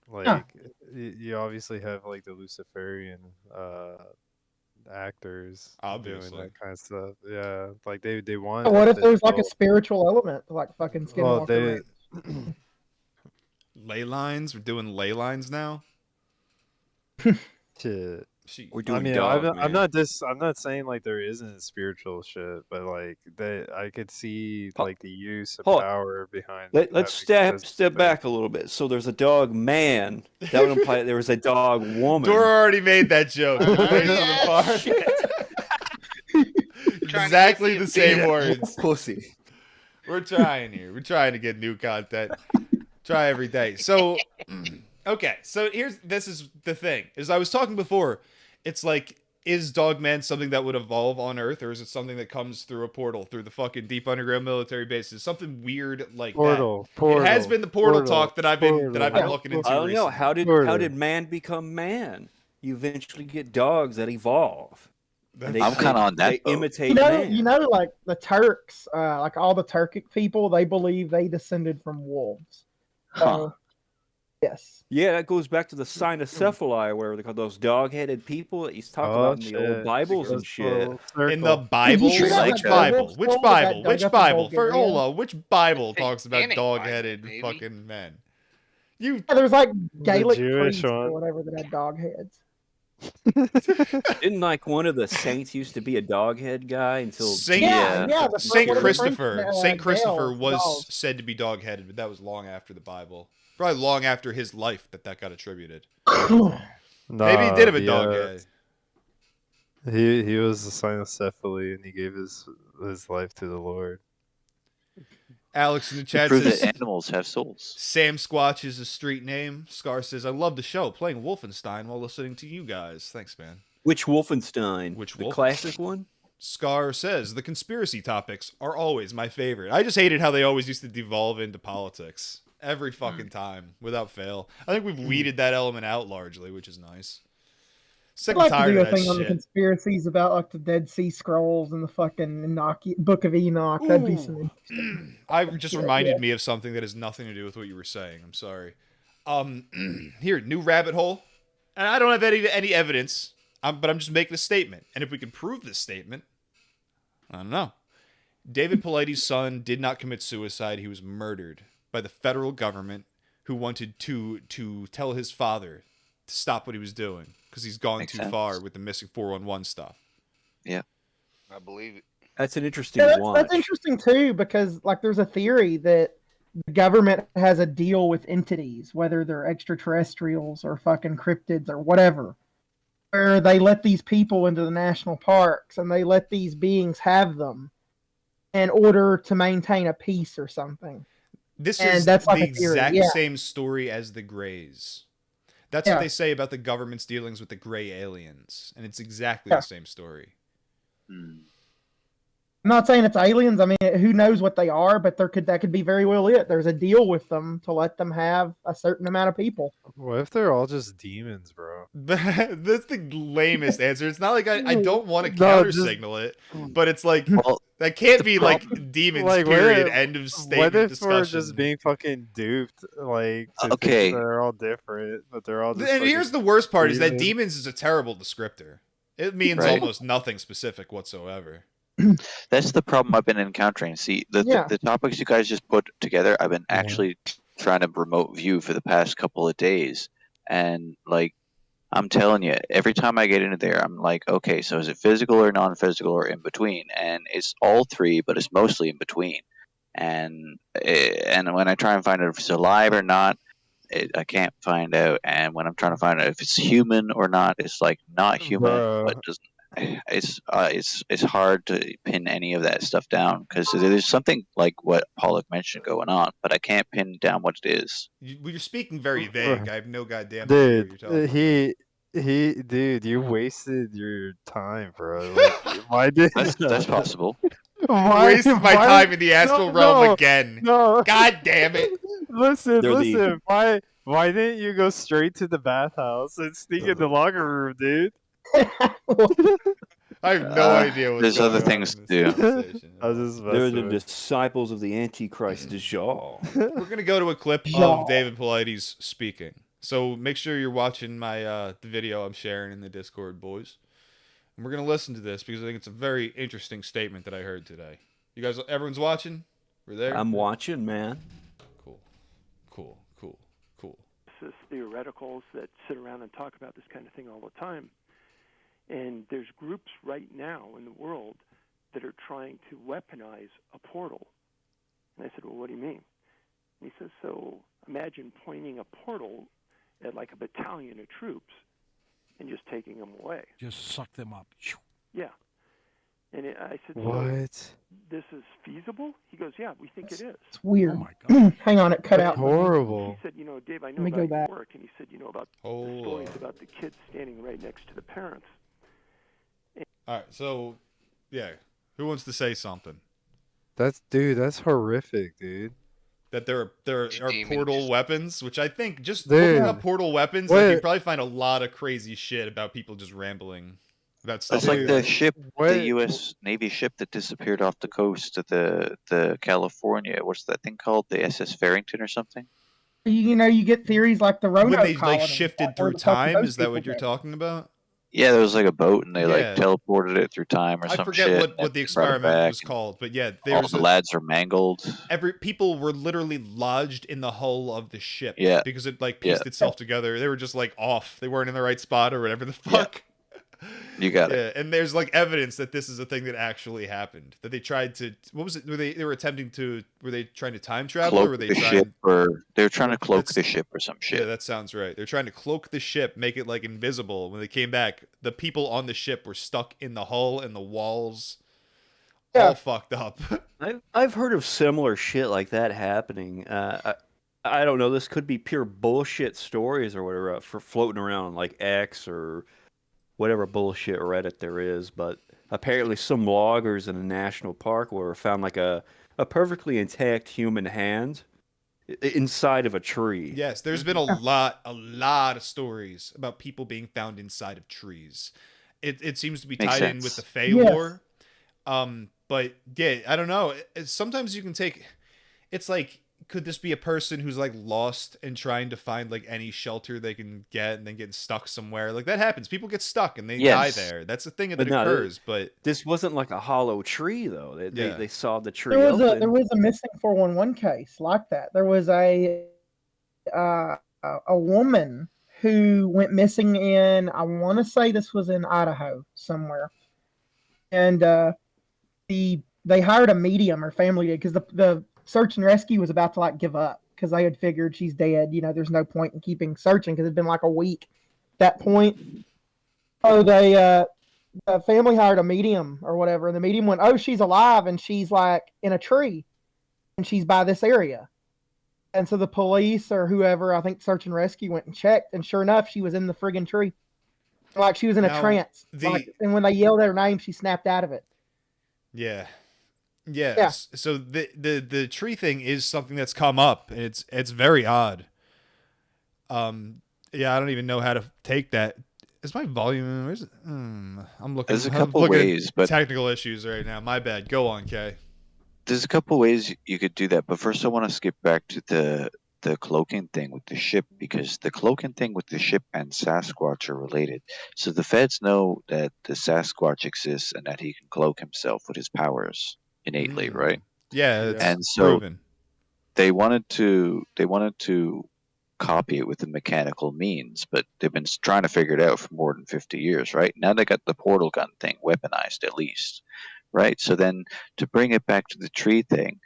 Like you obviously have like the Luciferian actors obviously doing that kind of stuff. Yeah, like they want. What if there's like a spiritual element, like fucking Skinwalker? Ley lines? We're doing ley lines now. Shit. We're doing. I'm not saying like there isn't spiritual shit, but like I could see like the use of power behind. Let's step back a little bit. So there's a dog man. That would imply that there was a dog woman. Dora already made that joke. Exactly the same words. Pussy. We're trying here. We're trying to get new content. Try every day. So, okay. So this is the thing. As I was talking before, it's like, is Dogman something that would evolve on Earth, or is it something that comes through a portal, through the fucking deep underground military bases? Something weird like that. It has been the portal talk that I've been looking into. I don't know. Recently. How did man become man? You eventually get dogs that evolve. I'm kind of on that. They imitate man. You know, like the Turks, like all the Turkic people, they believe they descended from wolves. So, yes. Yeah, that goes back to the cynocephali, where they call those dog-headed people that he's talking about in the old Bibles and shit. In the Bible? Which Bible? Which Bible? Which Bible? For Ola, which Bible talks about dog-headed fucking men? Yeah, there's like Gaelic priests or whatever that had dog heads. Didn't like one of the saints used to be a dog head guy until Saint Christopher. Saint Christopher was said to be dog headed, but that was long after the Bible. Probably long after his life that got attributed. Maybe he did have a dog head. He was a cynocephaly and he gave his life to the Lord. Alex in the chat prove says that animals have souls. Sam Squatch is a street name. Scar says, I love the show, playing Wolfenstein while listening to you guys. Thanks, man. Which Wolfenstein? The classic one? Scar says, the conspiracy topics are always my favorite. I just hated how they always used to devolve into politics. Every fucking time, without fail. I think we've weeded that element out largely, which is nice. Sick and tired of that shit. On the conspiracies about like the Dead Sea Scrolls and the fucking Book of Enoch. That'd be some. I just reminded me of something that has nothing to do with what you were saying. I'm sorry. Here, new rabbit hole, and I don't have any evidence, but I'm just making a statement. And if we can prove this statement, I don't know. David Paulides' son did not commit suicide. He was murdered by the federal government, who wanted to tell his father to stop what he was doing. Because he's gone too far with the missing 411 stuff. Yeah. I believe it. That's an interesting one. That's interesting, too, because like there's a theory that the government has a deal with entities, whether they're extraterrestrials or fucking cryptids or whatever, where they let these people into the national parks and they let these beings have them in order to maintain a peace or something. This is the exact same story as the Greys. That's what they say about the government's dealings with the gray aliens. And it's exactly the same story. I'm not saying it's aliens. I mean, who knows what they are, but that could be very well it. There's a deal with them to let them have a certain amount of people. What if they're all just demons, bro? That's the lamest answer. It's not like I don't want to counter signal it, but it's like, that can't be like demons, like, period, end of statement. What if discussion. we're just being fucking duped? Like, okay, they're all different, but they're all just. And here's the worst part: is that demons is a terrible descriptor. It means almost nothing specific whatsoever. That's the problem I've been encountering. See, the topics you guys just put together, I've been actually trying to remote view for the past couple of days. And like I'm telling you, every time I get into there, I'm like, okay, so is it physical or non-physical or in between? And it's all three, but it's mostly in between. And when I try and find out if it's alive or not, I can't find out. And when I'm trying to find out if it's human or not, it's like not human, but Bro. doesn't. It's hard to pin any of that stuff down because there's something like what Pollock mentioned going on, but I can't pin down what it is. You're speaking very vague. I have no goddamn idea what Dude, you're talking dude, you wasted your time, bro. Like, why did That's possible. Waste my time in the astral realm again. No, God damn it! Listen. Why didn't you go straight to the bathhouse and sneak in the locker room, dude? I have no idea what's There's going other on things in to do. this conversation. I was just They're messing the with disciples of the Antichrist de Jaw. We're gonna go to a clip of David Paulides speaking. So make sure you're watching my the video I'm sharing in the Discord, boys. And we're gonna listen to this because I think it's a very interesting statement that I heard today. You guys, everyone's watching? We're there. I'm watching, man. Cool. This theoreticals that sit around and talk about this kind of thing all the time. And there's groups right now in the world that are trying to weaponize a portal. And I said, well, what do you mean? And he says, so imagine pointing a portal at like a battalion of troops and just taking them away. Just suck them up. Yeah. And I said, What? so this is feasible? He goes, yeah, we think it is. It's weird. Hang on, it cut out. Horrible. He said, you know, Dave, I know Let me about go your back. work. And he said, you know, about the stories about the kids standing right next to the parents. All right, so yeah, who wants to say something? That's horrific, dude. That there are portal weapons, which I think just Dude. looking up portal weapons, like, you probably find a lot of crazy shit about people just rambling about stuff. It's like the that. ship, the U.S. Navy ship that disappeared off the coast of the California. What's that thing called? The SS Farrington or something? You know, you get theories like the Roanoke When they colony. shifted Where through the fuck did time, those is that what people you're go? talking about? Yeah, there was like a boat, and they Yeah. like teleported it through time or I some forget shit. what the and brought it experiment back, was called, but yeah, all there's the lads are mangled. people were literally lodged in the hull of the ship. Yeah. Because it like Yeah. pieced itself together. They were just like off. They weren't in the right spot or whatever the fuck. You got Yeah, it. and there's like evidence that this is a thing that actually happened. That they tried to what was it? Were they attempting to were they trying to time travel or Cloak were they the trying ship, or they were trying to cloak That's- the ship or some shit. Yeah, that sounds right. They're trying to cloak the ship, make it like invisible. When they came back, the people on the ship were stuck in the hull and the walls all fucked up. I've heard of similar shit like that happening. I don't know. This could be pure bullshit stories or whatever for floating around like X or whatever bullshit Reddit there is. But apparently, some loggers in a national park were found like a perfectly intact human hand inside of a tree. Yes, there's been a lot of stories about people being found inside of trees. It seems to be Makes tied in with sense. the Fey Yes. lore. But yeah, I don't know. Sometimes you can take. It's like, could this be a person who's like lost and trying to find like any shelter they can get and then getting stuck somewhere? Like that happens. People get stuck and they die Yes. there. That's a thing that But no, occurs. But this wasn't like a hollow tree though. Yeah. They saw the tree There was open. there was a missing 411 case like that. There was a woman who went missing in, I want to say this was in Idaho somewhere, and they hired a medium, or family did, because the search and rescue was about to like give up because they had figured she's dead. You know, there's no point in keeping searching because it'd been like a week at that point. So they the family hired a medium or whatever, and the medium went, "Oh, she's alive, and she's like in a tree, and she's by this area." And so the police or whoever, I think search and rescue, went and checked, and sure enough, she was in the friggin' tree, like she was in a Now, trance. And when they yelled her name, she snapped out of it. yeah. Yes. So the tree thing is something that's come up, and it's very odd. Yeah, I don't even know how to take that. Is my volume? Where's it? I'm looking. There's a I'm couple looking at ways, but technical issues right now. My bad. Go on, Kay. There's a couple ways you could do that, but first I want to skip back to the cloaking thing with the ship, because the cloaking thing with the ship and Sasquatch are related. So the feds know that the Sasquatch exists and that he can cloak himself with his powers innately, right? Yeah, it's And so proven. they wanted to copy it with a mechanical means, but they've been trying to figure it out for more than 50 years, right? Now they got the portal gun thing weaponized, at least, right? So then to bring it back to the tree thing,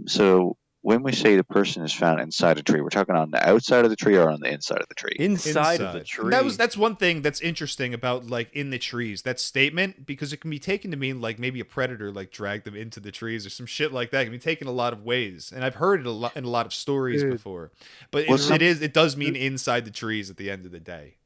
so when we say the person is found inside a tree, we're talking on the outside of the tree or on the inside of the tree? Inside of the And tree. that's one thing that's interesting about like in the trees, that statement, because it can be taken to mean like maybe a predator like dragged them into the trees or some shit like that. It can be taken a lot of ways, and I've heard it a lot in a lot of stories Dude. before. But Well, it does mean inside the trees at the end of the day.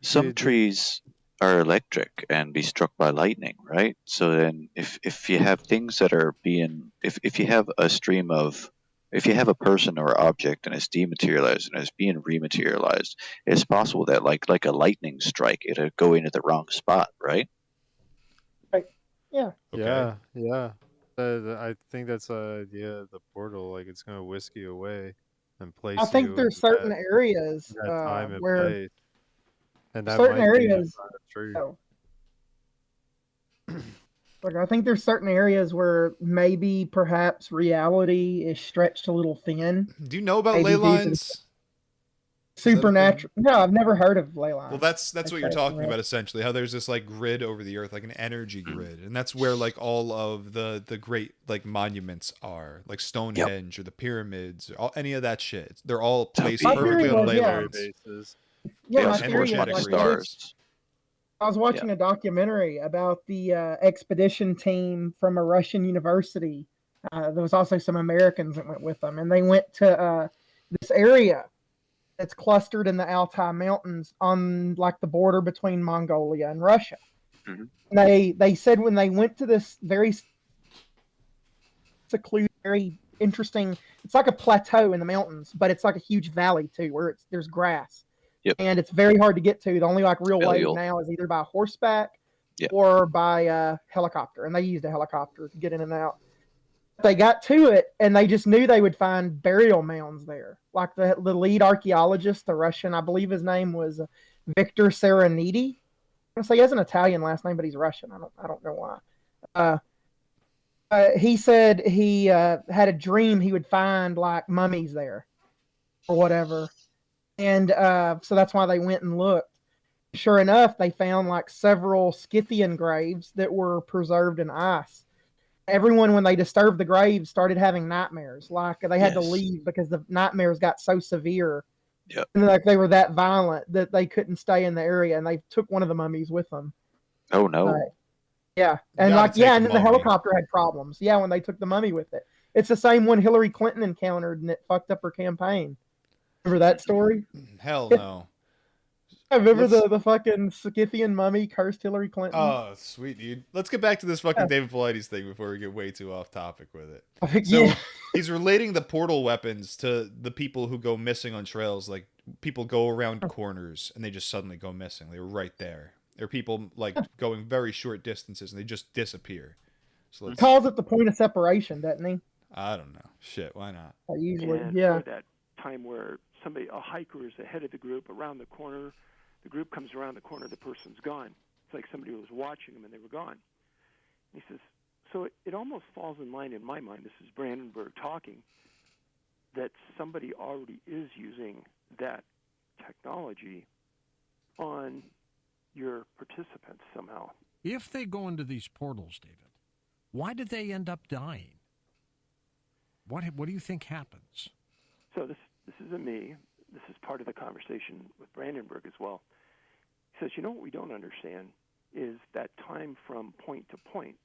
Some trees are electric and be struck by lightning, right? So then if you have things that are being, if you have a stream of, if you have a person or object and it's dematerialized and it's being rematerialized, it's possible that like a lightning strike, it'll go into the wrong spot, right? Right. Yeah. Yeah, yeah. I think that's the idea of the portal. Like it's gonna whisk you away and place I think you there's in certain that, areas in that time and where place, and that certain might be areas. inside a tree. Oh. Like I think there's certain areas where maybe perhaps reality is stretched a little thin. Do you know about Maybe ley due to the lines? supernatural. No, I've never heard of ley lines. Well, that's what you're Okay, talking right. about essentially. How there's this like grid over the earth, like an energy grid, and that's where like all of the great like monuments are, like Stonehenge or the pyramids, or any of that shit. They're all placed My perfectly theory on was, ley yeah. lines. Yeah, my and theory was energetic like grids. I was watching a documentary about the expedition team from a Russian university. There was also some Americans that went with them, and they went to this area that's clustered in the Altai Mountains on like the border between Mongolia and Russia. And they said when they went to this very secluded, very interesting, it's like a plateau in the mountains, but it's like a huge valley too, where there's grass. Yep. And it's very hard to get to. The only like real way Illegal. now is either by horseback Yep. or by helicopter, and they used a helicopter to get in and out. They got to it, and they just knew they would find burial mounds there. Like the lead archaeologist, the Russian, I believe his name was Victor Serenity. I say he has an Italian last name, but he's Russian. I don't know why. He said he had a dream he would find like mummies there or whatever. And so that's why they went and looked. Sure enough, they found like several Scythian graves that were preserved in ice. Everyone, when they disturbed the graves, started having nightmares. Like they had to leave because the nightmares got so severe. Yep. And like they were that violent that they couldn't stay in the area, and they took one of the mummies with them. Oh no. Yeah, and gotta like take yeah, a and then the mummy. helicopter had problems. Yeah, when they took the mummy with it, it's the same one Hillary Clinton encountered, and it fucked up her campaign. Remember that story? Hell no. I remember Let's- the fucking Scythian mummy cursed Hillary Clinton. Oh, sweet dude. Let's get back to this fucking David Paulides thing before we get way too off topic with it. So Yeah. he's relating the portal weapons to the people who go missing on trails. Like people go around corners and they just suddenly go missing. They were right there. There are people like going very short distances and they just disappear. So He let's. calls it the point of separation, doesn't he? I don't know. Shit, why not? Usually, And yeah. or that time where a hiker is ahead of the group around the corner, the group comes around the corner, the person's gone. It's like somebody was watching them and they were gone. And he says, so it almost falls in line in my mind, this is Brandenburg talking, that somebody already is using that technology on your participants somehow. If they go into these portals, David, why did they end up dying? What do you think happens? So this isn't me. This is part of the conversation with Brandenburg as well. He says, you know what we don't understand is that time from point to point.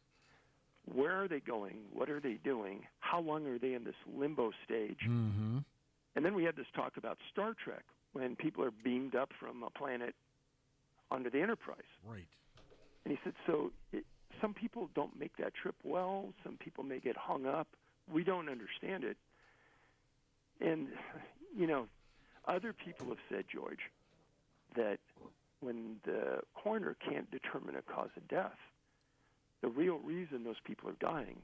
Where are they going? What are they doing? How long are they in this limbo stage? Mm-hmm. And then we had this talk about Star Trek, when people are beamed up from a planet onto the Enterprise. Right. And he said, so some people don't make that trip well. Some people may get hung up. We don't understand it. And, you know, other people have said, George, that when the coroner can't determine a cause of death, the real reason those people are dying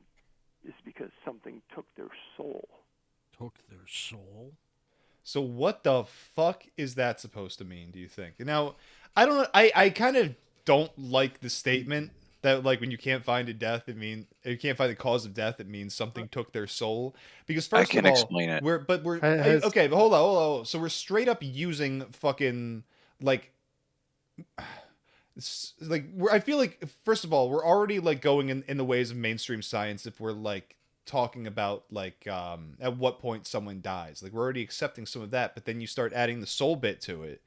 is because something took their soul. Took their soul? So what the fuck is that supposed to mean, do you think? Now, I don't know. I kind of don't like the statement That like when you can't find a death, you can't find the cause of death, it means something took their soul. Because I first can of all, explain it. okay, but hold on. So we're straight up using fucking like I feel like first of all, we're already like going in the ways of mainstream science if we're like talking about like at what point someone dies. Like we're already accepting some of that, but then you start adding the soul bit to it.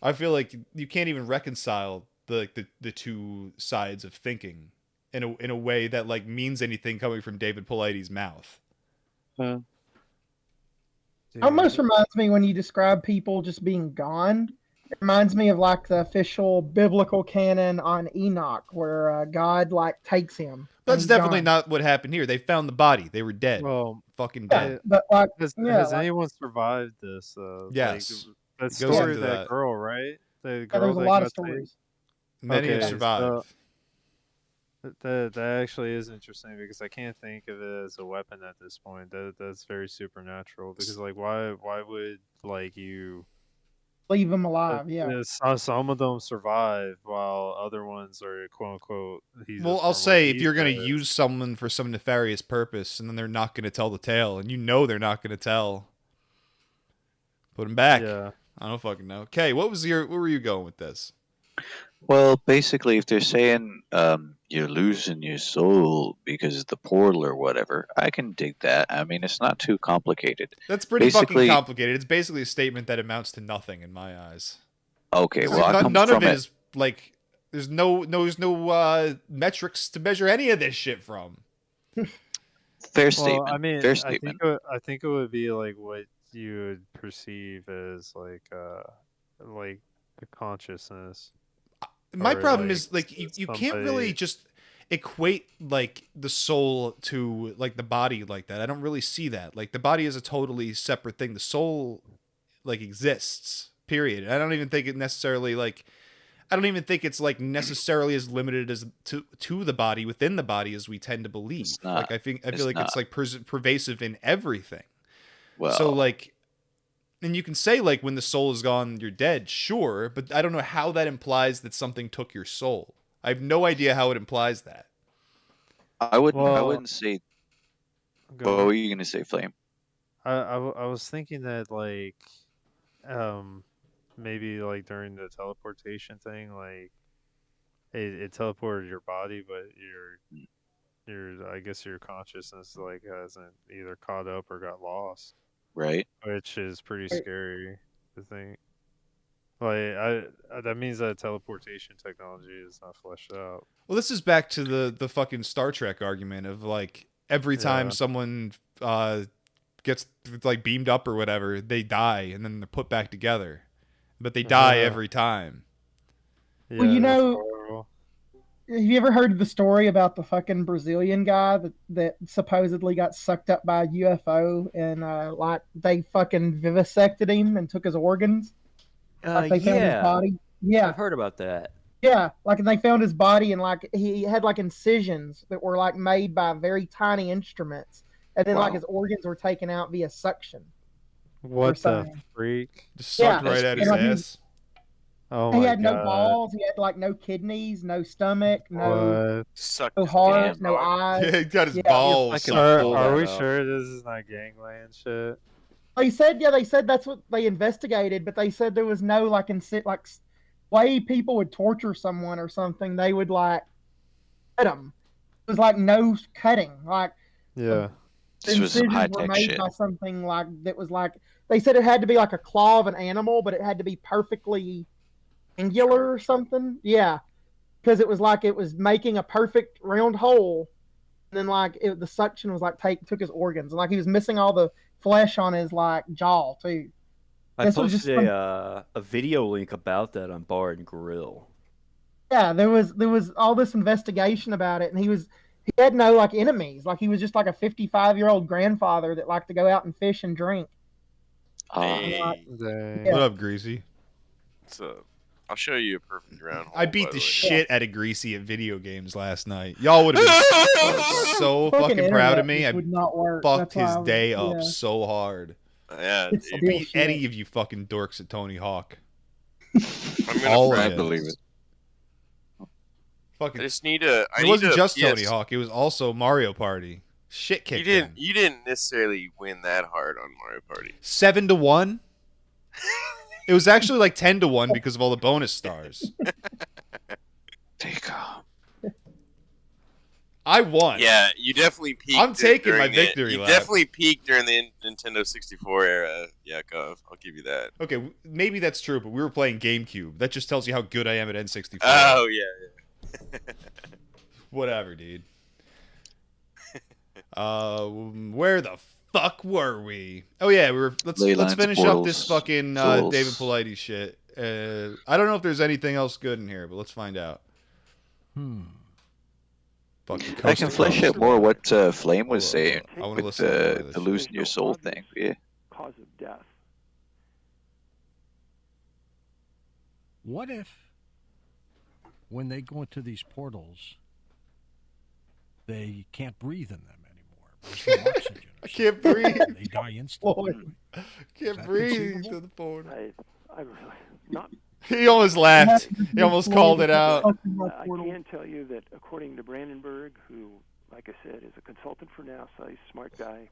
I feel like you can't even reconcile the two sides of thinking in a way that like means anything coming from David Paulides' mouth. It almost reminds me when you describe people just being gone. It reminds me of like the official biblical canon on Enoch, where God like takes him. That's definitely not what happened here. They found the body. They were dead. Well, fucking dead. But like, has anyone survived this? Yes. Like, that It goes story, into that that. girl, right? The Yeah, girl there's a that lot got of stories. taken? Many have survived. That actually is interesting because I can't think of it as a weapon at this point. That's very supernatural. Because like, why would like you Leave them alive? Yeah. Some of them survive while other ones are quote unquote. Well, I'll say if you're going to use someone for some nefarious purpose and then they're not going to tell the tale and you know they're not going to tell, put them back. Yeah. I don't fucking know. Okay, where were you going with this? Well, basically, if they're saying you're losing your soul because of the portal or whatever, I can dig that. I mean, it's not too complicated. That's pretty fucking complicated. It's basically a statement that amounts to nothing in my eyes. Okay, well, none of it is like there's no metrics to measure any of this shit from. Fair statement. I mean, fair statement. I think it would be like what you would perceive as like the consciousness. My Or, problem like, is like you can't really just equate like the soul to like the body like that. I don't really see that. Like the body is a totally separate thing. The soul like exists. Period. I don't even think it necessarily like I don't even think it's like necessarily as limited as to the body within the body as we tend to believe. Like I feel like it's like pervasive in everything. Well, so like and you can say like when the soul is gone you're dead, sure, but I don't know how that implies that something took your soul. I have no idea how it implies that. I wouldn't say. What were you going to say, Flame? I was thinking that like maybe like during the teleportation thing, like it teleported your body, but your I guess your consciousness like hasn't either caught up or got lost. Right. Which is pretty scary to think. Like that means that teleportation technology is not fleshed out. Well, this is back to the fucking Star Trek argument of like every time someone gets like beamed up or whatever, they die and then they're put back together. But they die every time. Yeah, well, you know, have you ever heard the story about the fucking Brazilian guy that supposedly got sucked up by a UFO and like they fucking vivisected him and took his organs? Like they found his body. Yeah, I've heard about that. Yeah, like and they found his body and like he had like incisions that were like made by very tiny instruments, and then like his organs were taken out via suction. What the freak? Just sucked right out his ass. Oh he my had god. no balls. He had like no kidneys, no stomach, no Sucked no heart, no eyes. Yeah, he got his balls. Are we sure this is not gangland shit? They said that's what they investigated, but they said there was no like way people would torture someone or something. They would like cut them. It was like no cutting. Like yeah, this was some high were tech made shit. by something like that was like they said it had to be like a claw of an animal, but it had to be perfectly angular or something. Yeah, because it was like it was making a perfect round hole, and then like the suction was like took his organs, and like he was missing all the flesh on his like jaw too. I posted a video link about that on Bar and Grill. Yeah, there was all this investigation about it, and he had no like enemies. Like he was just like a 55-year-old grandfather that liked to go out and fish and drink. What up, Greasy? So I'll show you a perfect round hole. I beat the shit out of Greasy at video games last night. Y'all would have been so fucking proud of me. I would not work. fucked That's his why day up so hard. Yeah, I beat any of you fucking dorks at Tony Hawk. I'm gonna All I of you. believe it. Fucking. I just need a. It wasn't just Tony Hawk. It was also Mario Party. Shit kicked in. You didn't necessarily win that hard on Mario Party. 7-1. It was actually like 10-1 because of all the bonus stars. Take off. I won. Yeah, you definitely peaked. I'm taking my during victory You lap. definitely peaked during the Nintendo 64 era. Yeah, I'll give you that. Okay, maybe that's true, but we were playing GameCube. That just tells you how good I am at N64. Oh yeah. Whatever, dude. Where the fuck were we? Oh yeah, let's finish up this fucking David Polite shit. I don't know if there's anything else good in here, but let's find out. I can flesh out more what Flame was saying I wanna with listen the losing your soul thing. Yeah. Cause of death. What if, when they go into these portals, they can't breathe in them anymore? There's no oxygen. I can't breathe. They die instantly. Can't breathe to the portal. I really not. He almost laughed. He almost called it out. I can tell you that according to Brandenburg, who, like I said, is a consultant for NASA, he's a smart guy,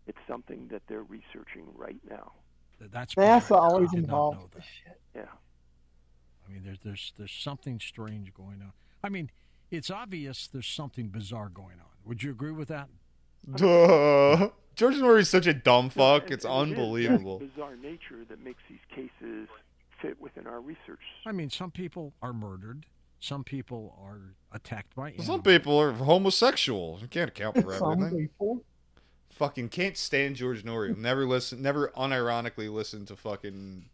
it's something that they're researching right now. That's NASA bizarre. always I did not involved know with this shit. Yeah. I mean, there's something strange going on. I mean, it's obvious there's something bizarre going on. Would you agree with that? Duh. George Norrie's such a dumb fuck. It's It is unbelievable. that bizarre nature that makes these cases fit within our research. I mean, some people are murdered. Some people are attacked by animals. Some people are homosexual. You can't account for Some everything. people. Fucking can't stand George Norrie. Never unironically listen to fucking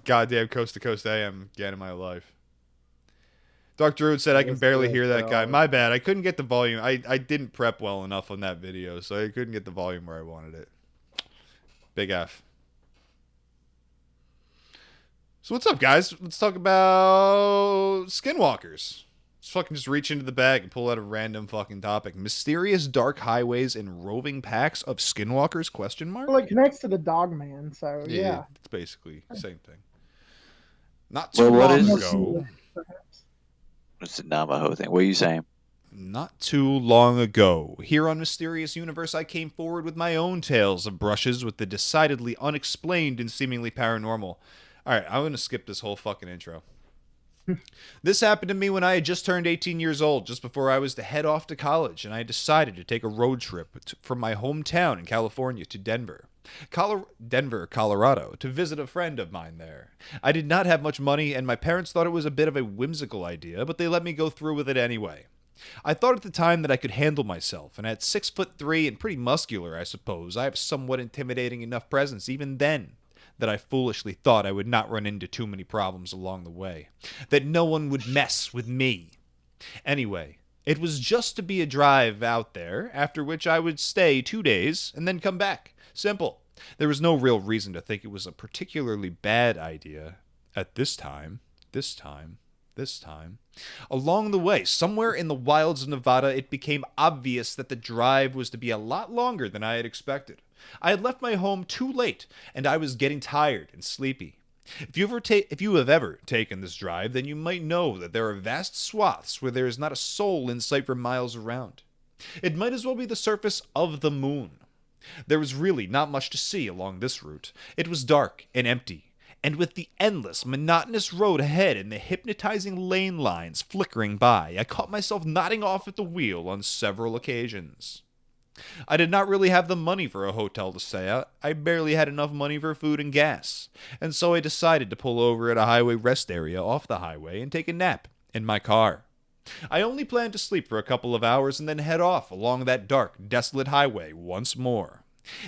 goddamn Coast to Coast AM again in my life. Dr. Druid said, I can That's barely good, hear that guy. dog. My bad. I couldn't get the volume. I didn't prep well enough on that video, so I couldn't get the volume where I wanted it. Big F. So what's up, guys? Let's talk about skinwalkers. Let's fucking just reach into the bag and pull out a random fucking topic. Mysterious dark highways and roving packs of skinwalkers? Question mark? Well, it connects to the dog man, so yeah. It's basically the same thing. Not too Well, what long is- ago. It's the Navajo thing. What are you saying? Not too long ago, here on Mysterious Universe, I came forward with my own tales of brushes with the decidedly unexplained and seemingly paranormal. Alright, I'm going to skip this whole fucking intro. This happened to me when I had just turned 18 years old, just before I was to head off to college, and I decided to take a road trip from my hometown in California to Denver, Colorado, to visit a friend of mine there. I did not have much money, and my parents thought it was a bit of a whimsical idea, but they let me go through with it anyway. I thought at the time that I could handle myself, and at 6'3" and pretty muscular, I suppose, I have somewhat intimidating enough presence even then, that I foolishly thought I would not run into too many problems along the way, that no one would mess with me. Anyway, it was just to be a drive out there, after which I would stay 2 days and then come back. Simple. There was no real reason to think it was a particularly bad idea at this time. Along the way, somewhere in the wilds of Nevada, it became obvious that the drive was to be a lot longer than I had expected. I had left my home too late, and I was getting tired and sleepy. If you have ever taken this drive, then you might know that there are vast swaths where there is not a soul in sight for miles around. It might as well be the surface of the moon. There was really not much to see along this route. It was dark and empty, and with the endless, monotonous road ahead and the hypnotizing lane lines flickering by, I caught myself nodding off at the wheel on several occasions. I did not really have the money for a hotel to stay at. I barely had enough money for food and gas, and so I decided to pull over at a highway rest area off the highway and take a nap in my car. I only planned to sleep for a couple of hours and then head off along that dark, desolate highway once more.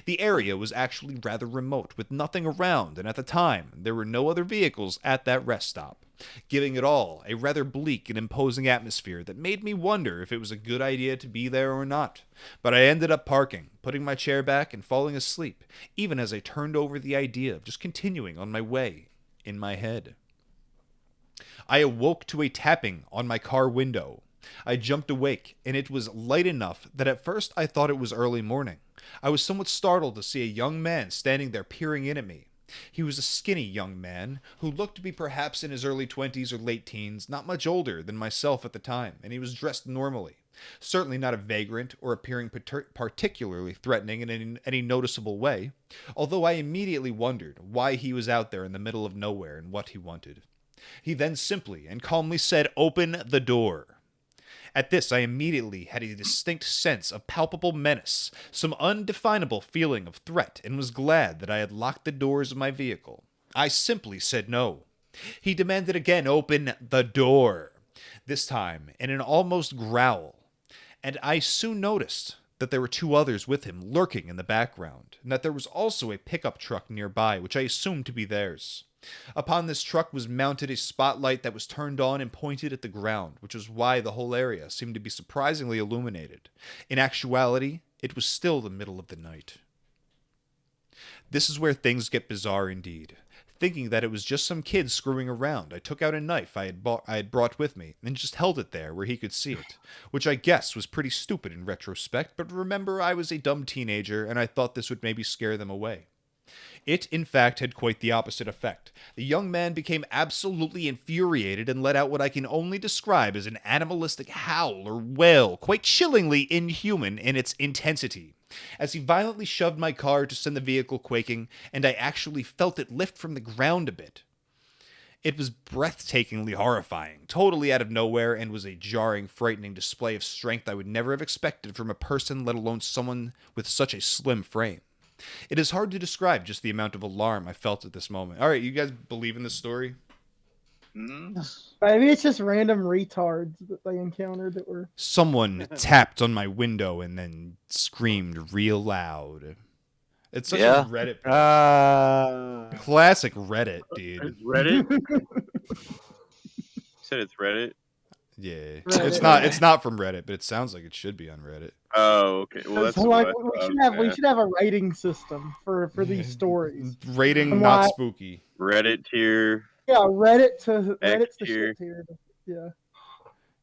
The area was actually rather remote, with nothing around, and at the time, there were no other vehicles at that rest stop, giving it all a rather bleak and imposing atmosphere that made me wonder if it was a good idea to be there or not. But I ended up parking, putting my chair back, and falling asleep, even as I turned over the idea of just continuing on my way in my head. I awoke to a tapping on my car window. I jumped awake, and it was light enough that at first I thought it was early morning. I was somewhat startled to see a young man standing there peering in at me. He was a skinny young man who looked to be perhaps in his early 20s or late teens, not much older than myself at the time, and he was dressed normally. Certainly not a vagrant or appearing particularly threatening in any noticeable way, although I immediately wondered why he was out there in the middle of nowhere and what he wanted. He then simply and calmly said, "Open the door." At this, I immediately had a distinct sense of palpable menace, some undefinable feeling of threat, and was glad that I had locked the doors of my vehicle. I simply said no. He demanded again, "Open the door," this time in an almost growl, and I soon noticed that there were two others with him lurking in the background, and that there was also a pickup truck nearby, which I assumed to be theirs. Upon this truck was mounted a spotlight that was turned on and pointed at the ground, which was why the whole area seemed to be surprisingly illuminated. In actuality, it was still the middle of the night. This is where things get bizarre indeed. Thinking that it was just some kid screwing around, I took out a knife I had brought with me and just held it there where he could see it, which I guess was pretty stupid in retrospect, but remember I was a dumb teenager and I thought this would maybe scare them away. It, in fact, had quite the opposite effect. The young man became absolutely infuriated and let out what I can only describe as an animalistic howl or wail, quite chillingly inhuman in its intensity, as he violently shoved my car to send the vehicle quaking, and I actually felt it lift from the ground a bit. It was breathtakingly horrifying, totally out of nowhere, and was a jarring, frightening display of strength I would never have expected from a person, let alone someone with such a slim frame. It is hard to describe just the amount of alarm I felt at this moment. All right, you guys believe in this story? Maybe it's just random retards that they encountered that were... Someone tapped on my window and then screamed real loud. It's such Yeah. a Reddit post. Classic Reddit, dude. Reddit? You said it's Reddit? Yeah. Reddit. It's not from Reddit, but it sounds like it should be on Reddit. Oh, okay. Well, that's So, like, what I thought, we yeah. should have a rating system for these stories. Rating And not why- spooky. Reddit tier. Yeah, Reddit's the tier. shit tier. Yeah.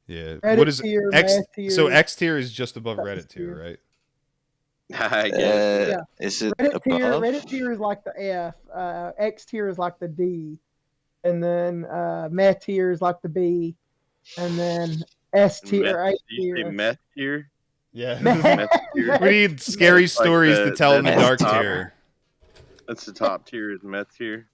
Yeah. Reddit What is tier, X? math tier, So X tier is just above X Reddit tier, right? I guess. Yeah. Is it Reddit tier is like the F. X tier is like the D, and then math tier is like the B, and then S tier, A Did you say tier. meth tier? Yeah. Meth tier? We need scary That's like stories to tell in the that's dark top. tier. That's the top tier is meth tier.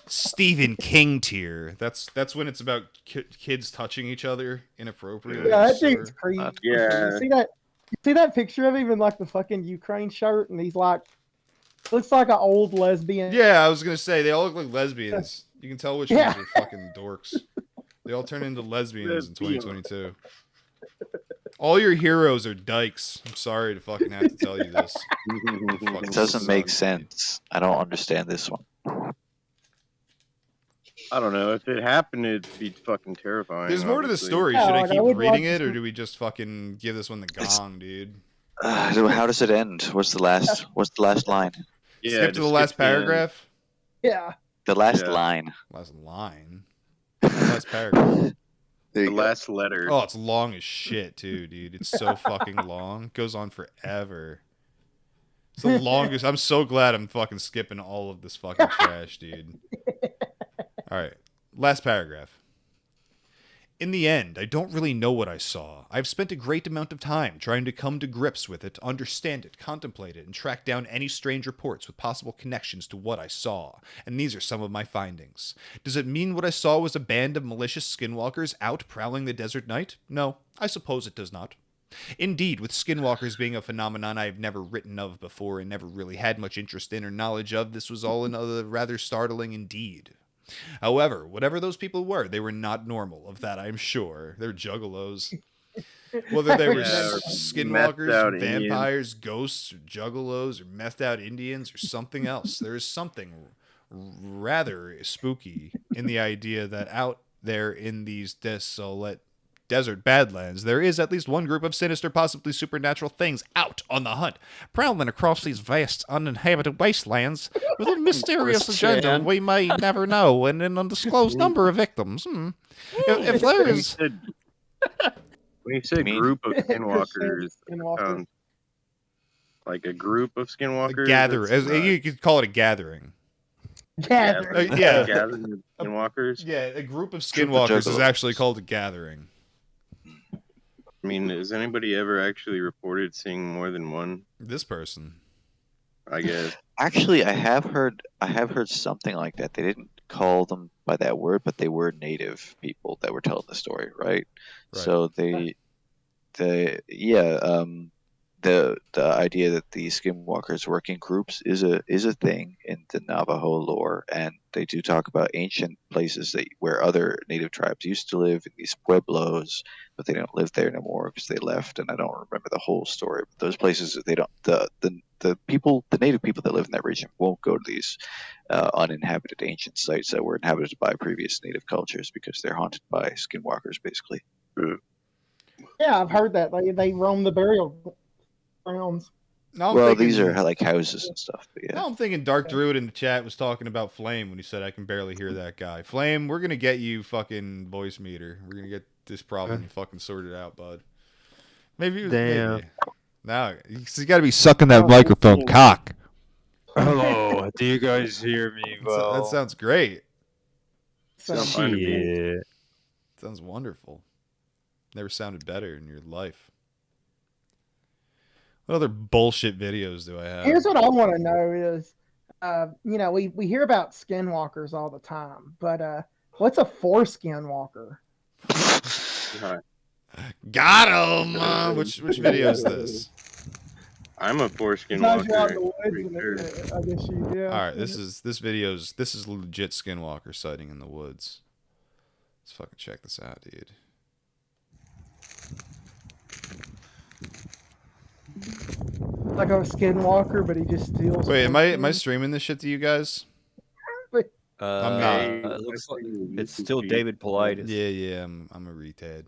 Stephen King tier. That's when it's about kids touching each other inappropriately. Yeah, that sure. dude's creepy. Yeah. You see that picture of him in like the fucking Ukraine shirt, and he's like, looks like an old lesbian. Yeah, I was gonna say they all look like lesbians. You can tell which Yeah. ones are fucking dorks. They all turn into lesbians in 2022. All your heroes are dykes. I'm sorry to fucking have to tell you this. It doesn't make sense. I don't understand this one. I don't know. If it happened, it'd be fucking terrifying. There's more to the obviously. story. Yeah, Should I like, I keep would reading like it, to or do we just fucking give this one the gong, dude? How does it end? What's the last line? Yeah, Skip to the last paragraph. Yeah. The last Yeah. line. Last line. Last paragraph. The last letter. Oh, it's long as shit too, dude. It's so fucking long. It goes on forever. It's the longest. I'm so glad I'm fucking skipping all of this fucking trash, dude. All right. Last paragraph. In the end, I don't really know what I saw. I've spent a great amount of time trying to come to grips with it, understand it, contemplate it, and track down any strange reports with possible connections to what I saw. And these are some of my findings. Does it mean what I saw was a band of malicious skinwalkers out prowling the desert night? No, I suppose it does not. Indeed, with skinwalkers being a phenomenon I have never written of before and never really had much interest in or knowledge of, this was all another rather startling indeed. However, whatever those people were, they were not normal, of that I'm sure. They're juggalos. Whether they were Yeah, or skinwalkers, methed out Indians. vampires, ghosts, or juggalos, or methed out Indians, or something else, there is something rather spooky in the idea that out there in these desolate desert badlands, there is at least one group of sinister, possibly supernatural things out on the hunt, prowling across these vast, uninhabited wastelands with a mysterious agenda we may never know and an undisclosed number of victims. If there is... When you said group of skinwalkers, Skinwalker. like a group of skinwalkers? Gather, that's not- you could call it a gathering. Gathering. Yeah. Gathering of skinwalkers. Yeah, a group of Troop of skinwalkers is juggalos. actually called a gathering. I mean, has anybody ever actually reported seeing more than one? This person. I guess. Actually, I have heard something like that. They didn't call them by that word, but they were native people that were telling the story, right? So the idea that the skinwalkers work in groups is a thing in the Navajo lore, and they do talk about ancient places where other native tribes used to live in these pueblos, but they don't live there anymore because they left, and I don't remember the whole story. But those places, they don't the native people that live in that region won't go to these uninhabited ancient sites that were inhabited by previous native cultures because they're haunted by skinwalkers, basically. Yeah, I've heard that. They roam the burial grounds. No, I'm Well, thinking, these are like houses and stuff. But yeah. No, I'm thinking Dark Druid in the chat was talking about Flame when he said, I can barely hear that guy. Flame, we're going to get you fucking voice meter. We're going to get this problem fucking sorted out, bud. Maybe it was Damn. maybe. Now, you got to be sucking that microphone cock. Hello, do you guys hear me well? That sounds great. Sounds fine to me. Yeah. Sounds wonderful. Never sounded better in your life. What other bullshit videos do I have? Here's what I want to know is, we hear about skinwalkers all the time, but what's a foreskin walker? Got him! Which video is this? I'm a foreskin Sometimes you're out walker. in the woods and I guess you, yeah. All right, this is legit skinwalker sighting in the woods. Let's fucking check this out, dude. Like a skinwalker, but he just steals. Wait, am I streaming this shit to you guys? I'm not. It looks like it's still David Politis. Yeah, I'm a retard.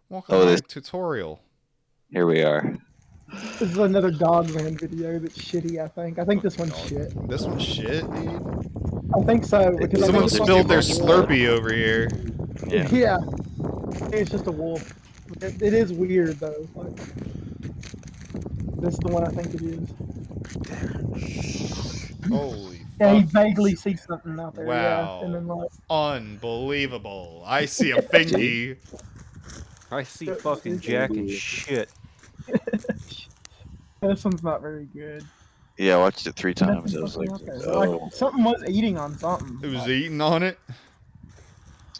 Welcome to the tutorial. Here we are. This is another Dogman video that's shitty, I think. I think this one's shit. This one's shit, dude? I think so. Because Someone spilled their Slurpee over here. Yeah. It's just a wolf. It is weird, though. Like, this is the one I think it is. Holy Yeah, he fuck. vaguely sees something out there. Wow. Yeah, and then like, Unbelievable. I see a fingy. I see fucking Jack and shit. this one's not very good. Yeah, I watched it 3 times. I was like, oh. Like, something was eating on something. It was eating on it?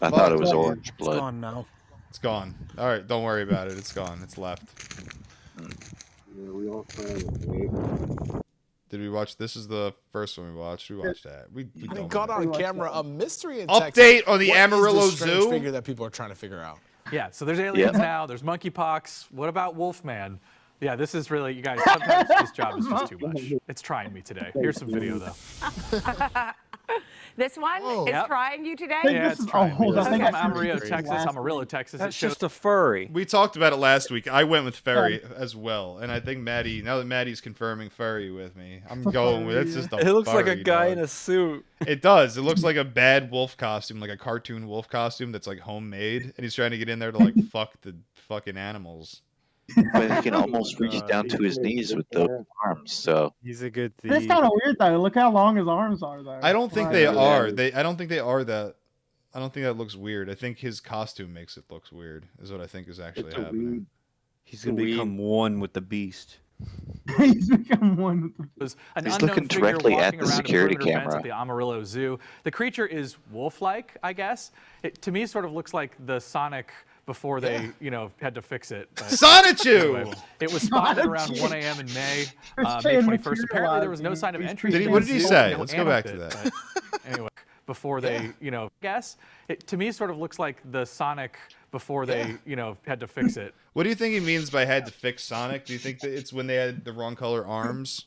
I thought it was orange blood. It's gone now. It's gone. All right, don't worry about it. It's gone. It's left. Did we watch? This is the first one we watched. We watched that. We don't got on camera a mystery in Update Texas. on the What is Amarillo this strange Zoo? figure that people are trying to figure out. Yeah, so there's aliens Yeah. now. There's monkeypox. What about Wolfman? Yeah, this is really, you guys, sometimes this job is just too much. It's trying me today. Here's some video, though. This one is Yep. trying you today? Yeah, it's trying me. This is from Amarillo, Texas. That's It shows just a furry. We talked about it last week. I went with furry as well, and I think Maddie. Now that Maddie's confirming furry with me, I'm going with it's just a. It looks like a furry, guy dog. in a suit. It does. It looks like a bad wolf costume, like a cartoon wolf costume that's like homemade, and he's trying to get in there to like fuck the fucking animals. But he can almost reach down to his knees with those arms. So he's a good thief. That's kind of weird though. Look how long his arms are though. I don't think Like- they are. I don't think they are that. I don't think that looks weird. I think his costume makes it looks weird. Is what I think is actually happening. He's gonna become one with the beast. He's become one with the. was an He's unknown looking figure directly at walking the around a security perimeter fence camera. at the Amarillo Zoo. The creature is wolf-like, I guess. It to me sort of looks like the Sonic before they, had to fix it. But Sonichu! anyway, it was spotted around 1 a.m. in May, May saying 21st. Apparently, there was no sign of entry. Did he- into what the did he zoo, say? no Let's go back to animal that. pit, but anyway, before they, guess it to me sort of looks like the Sonic before they, had to fix it. What do you think he means by had to fix Sonic? Do you think that it's when they had the wrong color arms?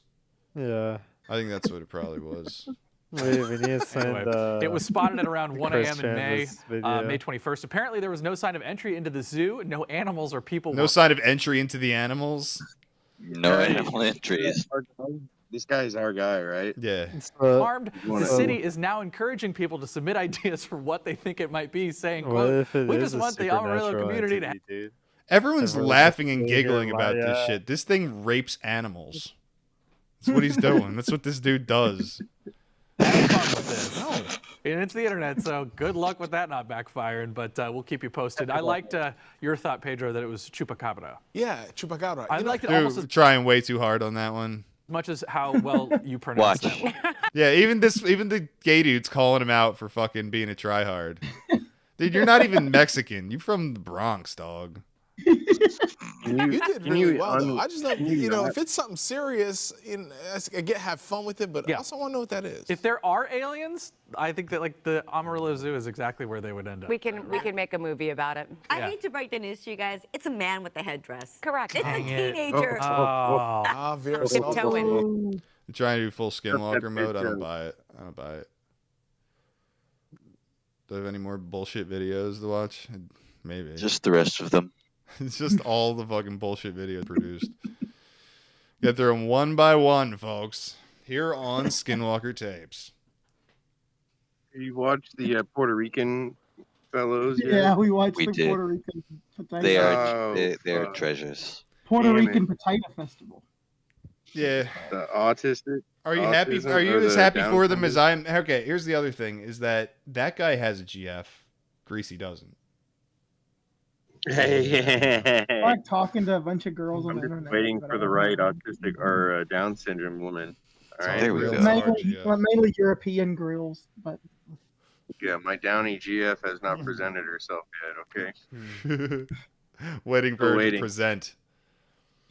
Yeah. I think that's what it probably was. Wait, we need to send, Anyway, it was spotted at around 1 Chris a.m. in May, Chandler's video. May 21st. Apparently, there was no sign of entry into the zoo. No animals or people. No sign of entry into the animals. no animal entries. This guy's our guy, right? Yeah. harmed. The wanna- city is now encouraging people to submit ideas for what they think it might be, saying, What quote, if it we is just a want the Amarillo supernatural community to entity, dude? Everyone's Everyone's laughing and just giggling figuring about it this out. shit. This thing rapes animals. That's what he's doing. That's what this dude does. Have fun with this. And it's the internet, so good luck with that not backfiring, but we'll keep you posted. I liked your thought, Pedro, that it was chupacabra. Yeah, chupacabra. I liked it Dude, almost as trying way too hard on that one. much as how well you pronounced that one. Yeah, even the gay dude's calling him out for fucking being a tryhard. Dude, you're not even Mexican. You're from the Bronx, dog. You did really well, though. I just don't, if it's something serious, have fun with it, but I also want to know what that is. If there are aliens, I think that like the Amarillo Zoo is exactly where they would end up. We can make a movie about it. I hate to break the news to you guys. It's a man with a headdress. Correct. It's Dang a it. teenager. Vera Tiptoeing. You're trying to do full skinwalker mode? I don't buy it. I don't buy it. Do I have any more bullshit videos to watch? Maybe. Just the rest of them. It's just all the fucking bullshit videos produced. Get through them one by one, folks. Here on Skinwalker Tapes. You watched the Puerto Rican fellows? Yeah, we watched We the did. Puerto Rican potato. They are treasures. Puerto Damn Rican it. Potato Festival. Yeah. The autistic. Are you happy? autism Are you or as the happy Down for them as syndrome? I'm? Okay. Here's the other thing: is that guy has a GF, Greasy doesn't. I like talking to a bunch of girls on I'm the just internet. waiting but for I the don't right know. autistic or Down syndrome woman. All right. There we go. Mainly European girls, but Yeah, my Downy GF has not presented herself yet. Okay. Waiting for Still her to waiting. present.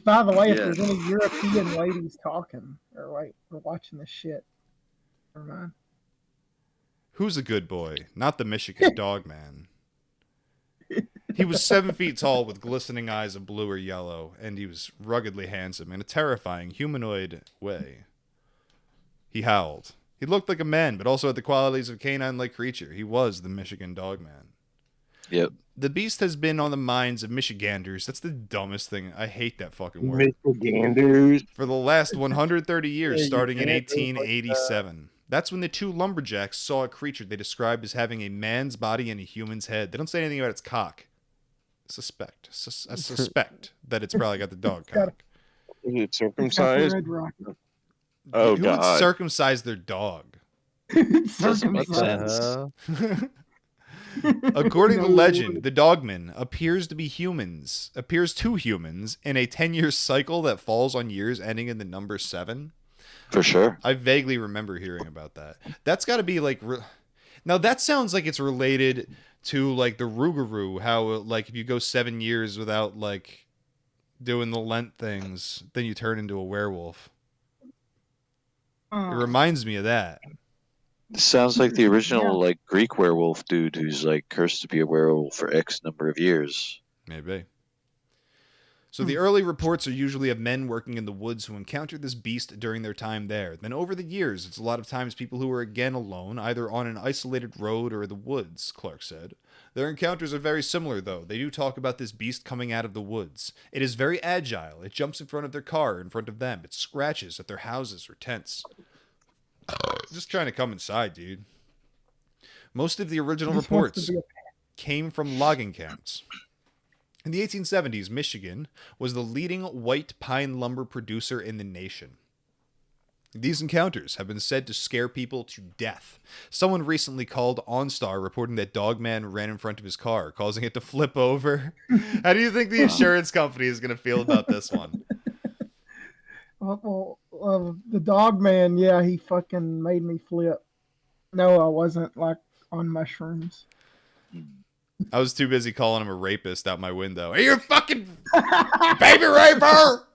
by the way, if Yeah. there's any European ladies talking, or wait, we're watching this shit. Never mind. Who's a good boy? Not the Michigan dog man. He was 7 feet tall with glistening eyes of blue or yellow, and he was ruggedly handsome in a terrifying humanoid way. He howled. He looked like a man, but also had the qualities of a canine-like creature. He was the Michigan dog man. Yep. The beast has been on the minds of Michiganders. That's the dumbest thing. I hate that fucking word. Michiganders. For the last 130 years, Yeah, you starting in can't think like 1887. That's when the two lumberjacks saw a creature they described as having a man's body and a human's head. They don't say anything about its cock. I suspect that it's probably got the dog cock. Is it It's got the circumcised? red rocket. Oh, Who God. would circumcise their dog? Doesn't make Circumcised. sense. According to No. legend, the dogman appears to humans in a 10-year cycle that falls on years ending in the number 7. For sure. I vaguely remember hearing about that. That's got to be like now that sounds like it's related to like the Rougarou, how like if you go 7 years without like doing the Lent things, then you turn into a werewolf. It reminds me of that. Sounds like the original like Greek werewolf dude who's like cursed to be a werewolf for X number of years. Maybe. So the early reports are usually of men working in the woods who encountered this beast during their time there. Then over the years, it's a lot of times people who are again alone, either on an isolated road or the woods, Clark said. Their encounters are very similar, though. They do talk about this beast coming out of the woods. It is very agile. It jumps in front of their car, in front of them. It scratches at their houses or tents. Just trying to come inside, dude. Most of the original Just wants to reports be a came from logging camps. In the 1870s, Michigan was the leading white pine lumber producer in the nation. These encounters have been said to scare people to death. Someone recently called OnStar reporting that Dogman ran in front of his car, causing it to flip over. How do you think the insurance company is going to feel about this one? Well, the dog man, yeah, he fucking made me flip. No, I wasn't like on mushrooms. I was too busy calling him a rapist out my window. Are you a fucking baby raper?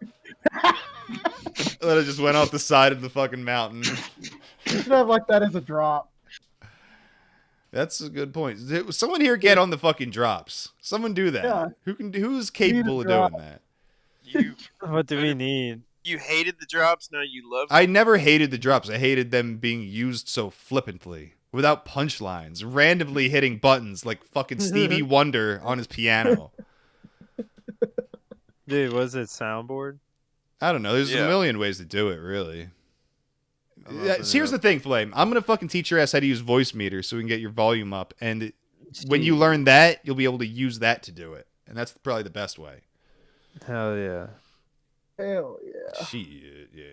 And then I just went off the side of the fucking mountain. You should have like that as a drop. That's a good point. Someone here get on the fucking drops. Someone do that. Yeah. Who's capable of doing that? You. What do we need? You hated the drops, now you love I never hated the drops. I hated them being used so flippantly, without punchlines, randomly hitting buttons like fucking Stevie Wonder on his piano. Dude, was it soundboard? I don't know. There's a Yeah. million ways to do it, really. I'm Yeah, opening here's it the thing, Flame. I'm gonna fucking teach your ass how to use voice meters so we can get your volume up. And when you learn that, you'll be able to use that to do it, and that's probably the best way. Hell yeah. Hell yeah. Shit, yeah.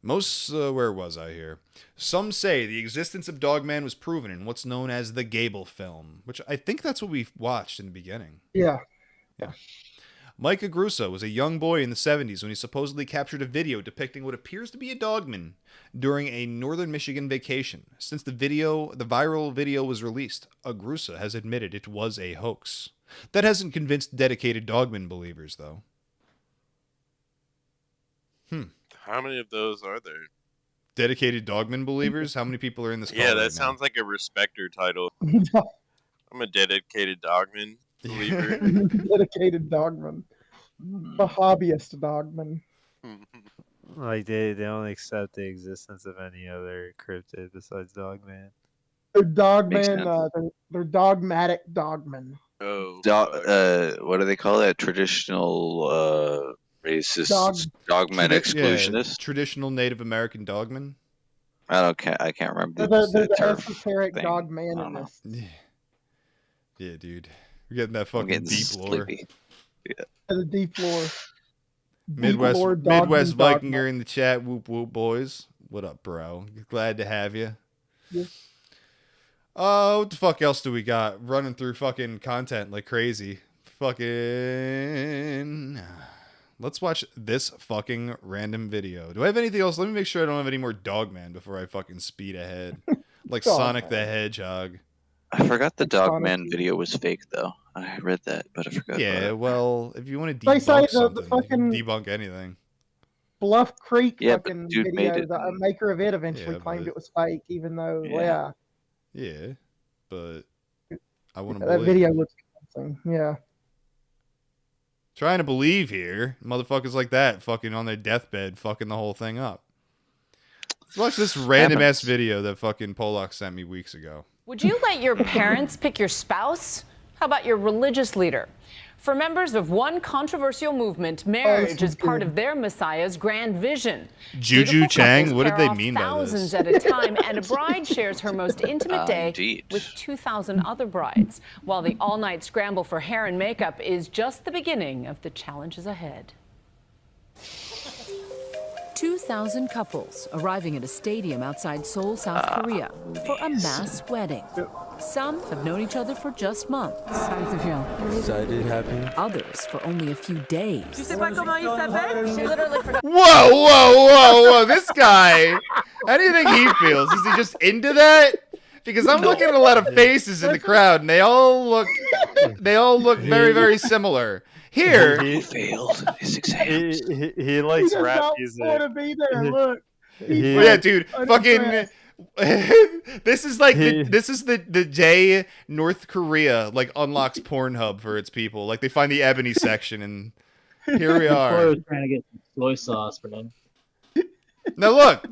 Where was I here? Some say the existence of Dogman was proven in what's known as the Gable film, which I think that's what we watched in the beginning. Yeah. Mike Agrusa was a young boy in the 70s when he supposedly captured a video depicting what appears to be a dogman during a northern Michigan vacation. Since the viral video was released, Agrusa has admitted it was a hoax. That hasn't convinced dedicated dogman believers, though. How many of those are there? Dedicated dogman believers? How many people are in this call Yeah, that right now? sounds like a respecter title. I'm a dedicated dogman believer. Dedicated dogman. A hobbyist dogman. Like they don't accept the existence of any other cryptid besides Dogman. They're dogman. They're dogmatic dogmen. Oh. What do they call that? Traditional racist dogman exclusionist. Traditional Native American dogman. I can't remember They're the the term esoteric thing. dogmanists. Yeah, dude. We're getting that fucking deep lore. Yeah. The deep lore. Midwest lore dogman Vikinger in the chat. Whoop whoop boys. What up, bro? Glad to have you. Yes. What the fuck else do we got? Running through fucking content like crazy. Fucking. Let's watch this fucking random video. Do I have anything else? Let me make sure I don't have any more Dogman before I fucking speed ahead. Like Sonic the Hedgehog. I forgot the Dogman video was fake, though. I read that, but I forgot. Yeah, about it. well, if you want to They say debunk the something, you fucking- can debunk anything. Bluff Creek Yeah, but fucking dude made video. it The maker of it eventually Yeah, claimed but- it was fake, even though, Yeah. Yeah, but I want to that believe. video looks convincing. Yeah. Trying to believe here. Motherfuckers like that fucking on their deathbed fucking the whole thing up. Let's watch this random ass video that fucking Polak sent me weeks ago. Would you let your parents pick your spouse? How about your religious leader? For members of one controversial movement, marriage is part of their Messiah's grand vision. Juju Beautiful Chang? couples What did pair they off mean by thousands this? at a time, and a bride shares her most intimate day Indeed. with 2,000 other brides. While the all-night scramble for hair and makeup is just the beginning of the challenges ahead. 2,000 couples arriving at a stadium outside Seoul, South Korea for a mass wedding. Some have known each other for just months. How does it feel? Excited, happy. Others for only a few days. She literally forgot. Whoa, whoa, whoa, whoa! This guy. How do you think he feels? Is he just into that? Because I'm looking at a lot of faces in the crowd, and they all look very, very similar. Here, He failed his exam. He likes does rap not music. want to be there. Look. He- oh, yeah, dude, fucking. Unimpressed. This is like the day North Korea like unlocks Pornhub for its people. Like they find the ebony section, and here we I are. was trying to get some soy sauce for them. Now look,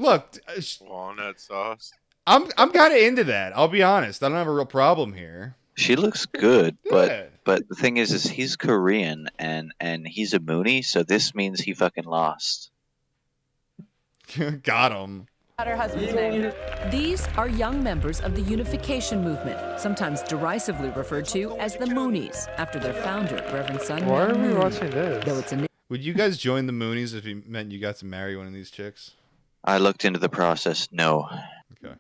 Walnut sauce. I'm kind of into that. I'll be honest. I don't have a real problem here. She looks good, Yeah. but the thing is he's Korean and he's a Moonie, so this means he fucking lost. Got him. Her husband's name. These are young members of the unification movement, sometimes derisively referred to as the Moonies, after their founder, Reverend Sun Why are we Moon. watching this? Though it's a Would you guys join the Moonies if it meant you got to marry one of these chicks? I looked into the process. No. Okay.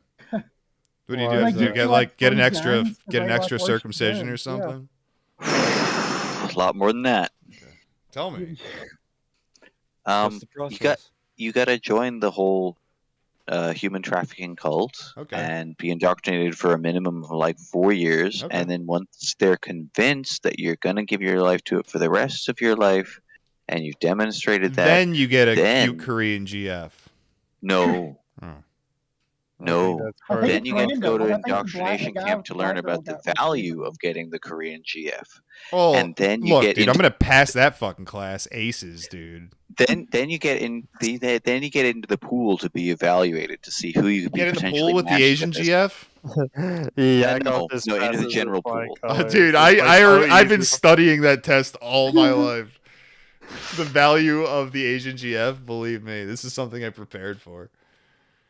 What do you Why do? is Have to do? that? Get like get an Like extra guns? get an Like extra worship circumcision or guns, yeah. something? A lot more than that. Tell me. What's the process? You got to join the whole human trafficking cult Okay. and be indoctrinated for a minimum of like 4 years, Okay. and then once they're convinced that you're gonna give your life to it for the rest of your life, and you've demonstrated that, Then you get a then- cute Korean GF. no, Oh. no. that's I part think Then you get to Brandon go to does. I think indoctrination the guy camp with to the learn black girl about the got one. value of getting the Korean GF. Oh, And then you look, get dude, I'm into- gonna pass that fucking class. Aces, dude. Then you get in then you get into the pool to be evaluated to see who you could be Get in the potentially pool with the matched Asian with. GF. Yeah, No, into the general pool. Dude, I've been studying that test all my life. The value of the Asian GF, believe me, this is something I prepared for.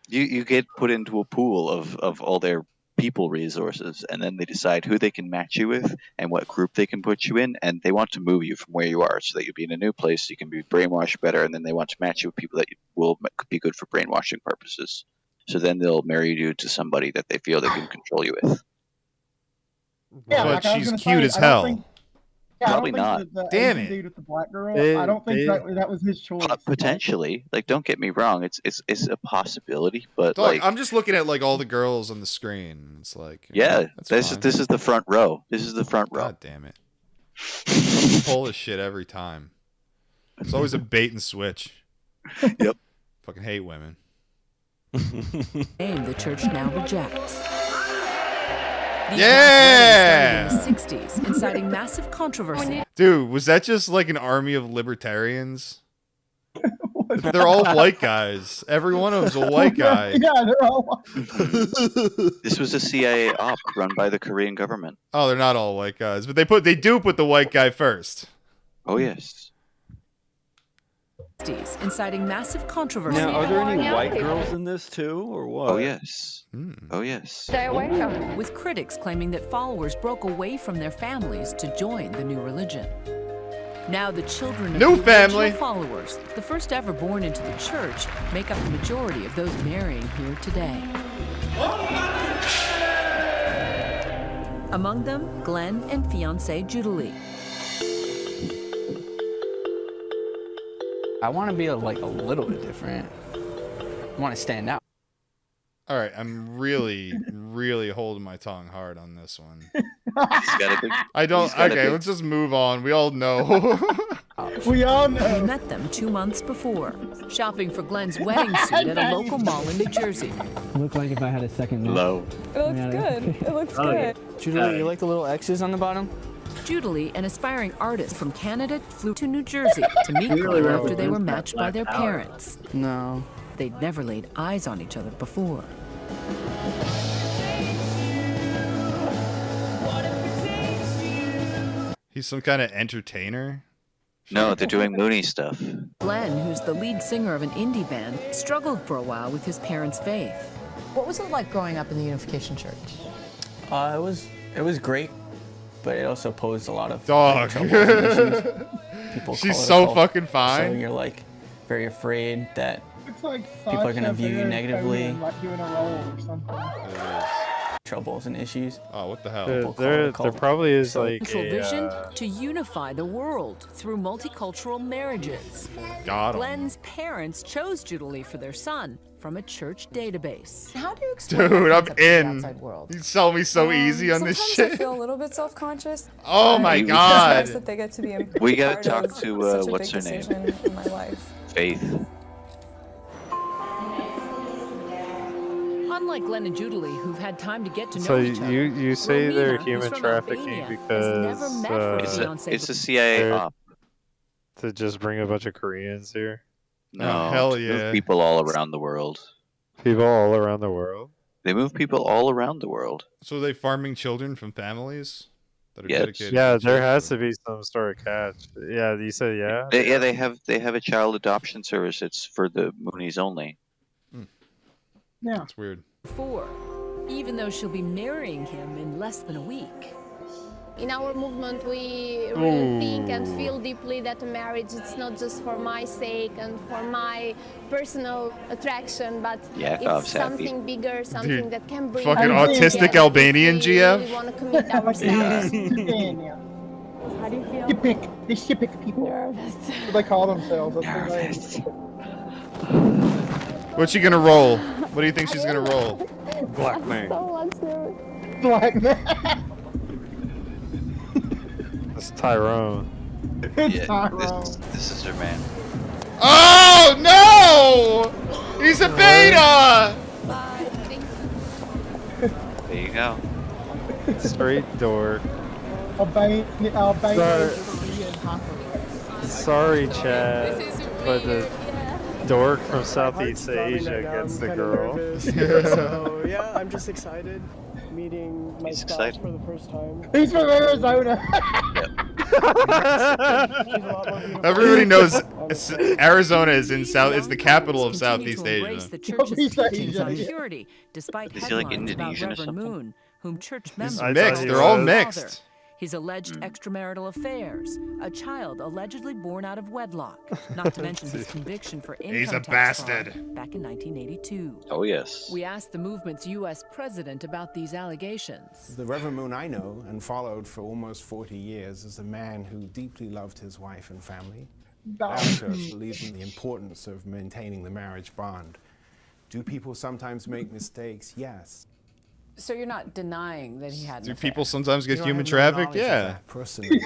You get put into a pool of all their people resources, and then they decide who they can match you with and what group they can put you in, and they want to move you from where you are so that you'll be in a new place, so you can be brainwashed better, and then they want to match you with people that will be good for brainwashing purposes. So then they'll marry you to somebody that they feel they can control you with. Yeah, But like I was she's gonna cute say, as I don't hell. think- Yeah, Probably I don't not. think the Damn Asian it. dude with the black girl. I don't think that was his choice. Potentially, like, don't get me wrong, it's a possibility, but Dog, like, I'm just looking at like all the girls on the screen. It's like, yeah, that's this fine. is the front row. This is the front row. God damn it! Pull this shit every time. It's always a bait and switch. Yep. Fucking hate women. Name the church now rejects. These Yeah! mass weddings started in the 60s, inciting massive controversy. Dude, was that just like an army of libertarians? They're all white guys. Every one of them's a white guy. Yeah, they're all. This was a CIA op run by the Korean government. Oh, they're not all white guys, but they do put the white guy first. Oh yes. Inciting massive controversy. Now, are there any white girls in this too, or what? Oh yes. Oh yes. Stay away from it. With critics claiming that followers broke away from their families to join the new religion. Now the children of New the family. original followers, the first ever born into the church, make up the majority of those marrying here today. Among them, Glenn and fiancée Judalee. I want to be like a little bit different. I want to stand out. All right, I'm really, really holding my tongue hard on this one. I don't. Okay, let's just move on. We all know. We all know. We met them 2 months before, shopping for Glenn's wedding suit at a local mall in New Jersey. Look like if I had a second look. Low. It looks good. It looks good. Julie, you like the little X's on the bottom? Judalee, an aspiring artist from Canada, flew to New Jersey to meet Glenn after they were matched by their parents. No. They'd never laid eyes on each other before. He's some kind of entertainer. No, they're doing Mooney stuff. Glenn, who's the lead singer of an indie band, struggled for a while with his parents' faith. What was it like growing up in the Unification Church? It was great, but it also posed a lot of Dog. trouble and issues. People She's call it a so cult, fucking fine. So you're like very afraid that It's like people are gonna Sasha view you Baron negatively. Cohen, like doing a role or something. Troubles and issues. Oh, what the hell? There probably is like Central vision a, to unify the world through multicultural marriages. Got 'em. Glenn's parents chose Judalee for their son from a church database. How do you explain Dude, that I'm concept to the in. outside world? You sell me so easy on this Sometimes I shit. feel a little bit self-conscious. Oh my It's God. nice that they get to be a We gotta part talk of to, such a what's big her name? decision in my life. Faith. Unlike Glenn and Judalee, who've had time to get to know so each other, you say they're Romina, who's human from trafficking Albania, has because never met her fiancé It's a CIA they're- op. to just bring a bunch of Koreans here. No, Oh, hell to move yeah. people all around the world. People all around the world. They move people all around the world. So are they farming children from families that are Yes. dedicated? Yeah, to the there church? has to be some sort of catch. Yeah, you said yeah. They have a child adoption service. It's for the Moonies only. Yeah. That's weird. before, even though she'll be marrying him in less than a week. In our movement, we really think and feel deeply that marriage is not just for my sake and for my personal attraction, but Yakov it's happy. something bigger, something Dude, that can bring fucking us autistic together. Albanian We GF? really want to commit ourselves. Daniel. How do you feel? Shippick. They shippick people. Nervous. What do they call themselves? That's their name. What's she gonna roll? What do you think she's gonna roll? Black man. Black man. That's Tyrone. It's Tyrone. This is her man. Oh no! He's a beta! There you go. Straight door. Albania. Sorry, Chad, but the dork from Southeast Asia gets the girl. So yeah, I'm just excited meeting my He's spouse excited. for the first time. He's from Arizona. Everybody knows Arizona is in South. It's the capital of Continue Southeast to embrace Asia. the church's Southeast teachings on Asia. purity, despite Is he, like, headlines about Indonesian or Reverend something? Moon, whom church It's members mixed. call They're all his mixed. father, his alleged extramarital affairs, a child allegedly born out of wedlock, not to mention his conviction for income He's a tax fraud bastard. back in 1982. Oh yes. We asked the movement's U.S. president about these allegations. The Reverend Moon I know and followed for almost 40 years is a man who deeply loved his wife and family. Our church believes in the importance of maintaining the marriage bond. Do people sometimes make mistakes? Yes. So you're not denying that he had an Do affair? people sometimes get You know, I human have no trafficked? knowledge of Yeah. that personally.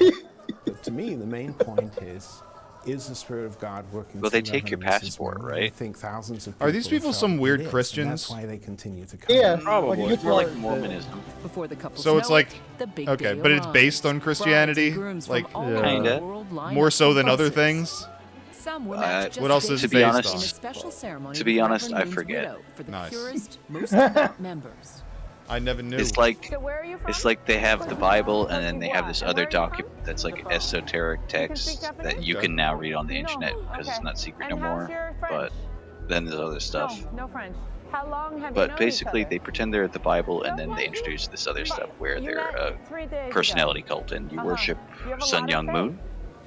But to me, the main point is the Spirit of God working Well, they through take your Reverend Mrs. passport, Moon. right? I think thousands of Are these people felt some weird it is, and Christians? That's why they continue to come. Yeah, Probably. like, More like Mormonism. Before the couple So it's know it, like the big okay, day but it's arrives. based on Brides Christianity, and grooms from like all over Kinda. the world line more up so in than other buses. things. Some were matched just what else days is it To be based honest- in a on? special ceremony To be with honest, Reverend I Moon's forget. widow for the Nice. purest, most devout members. I never knew. It's like So where are you from? it's like they have the Bible and then they have this other document that's like esoteric text that you can now read on the internet because it's not secret no And how's more. your French? But then there's other stuff. No French. How long have you But known basically, each other? they pretend they're the Bible, and then they introduce this other stuff where You they're a met 3 days personality ago. cult, and you Uh-huh. worship You have a Sun lot of Young faith. Moon,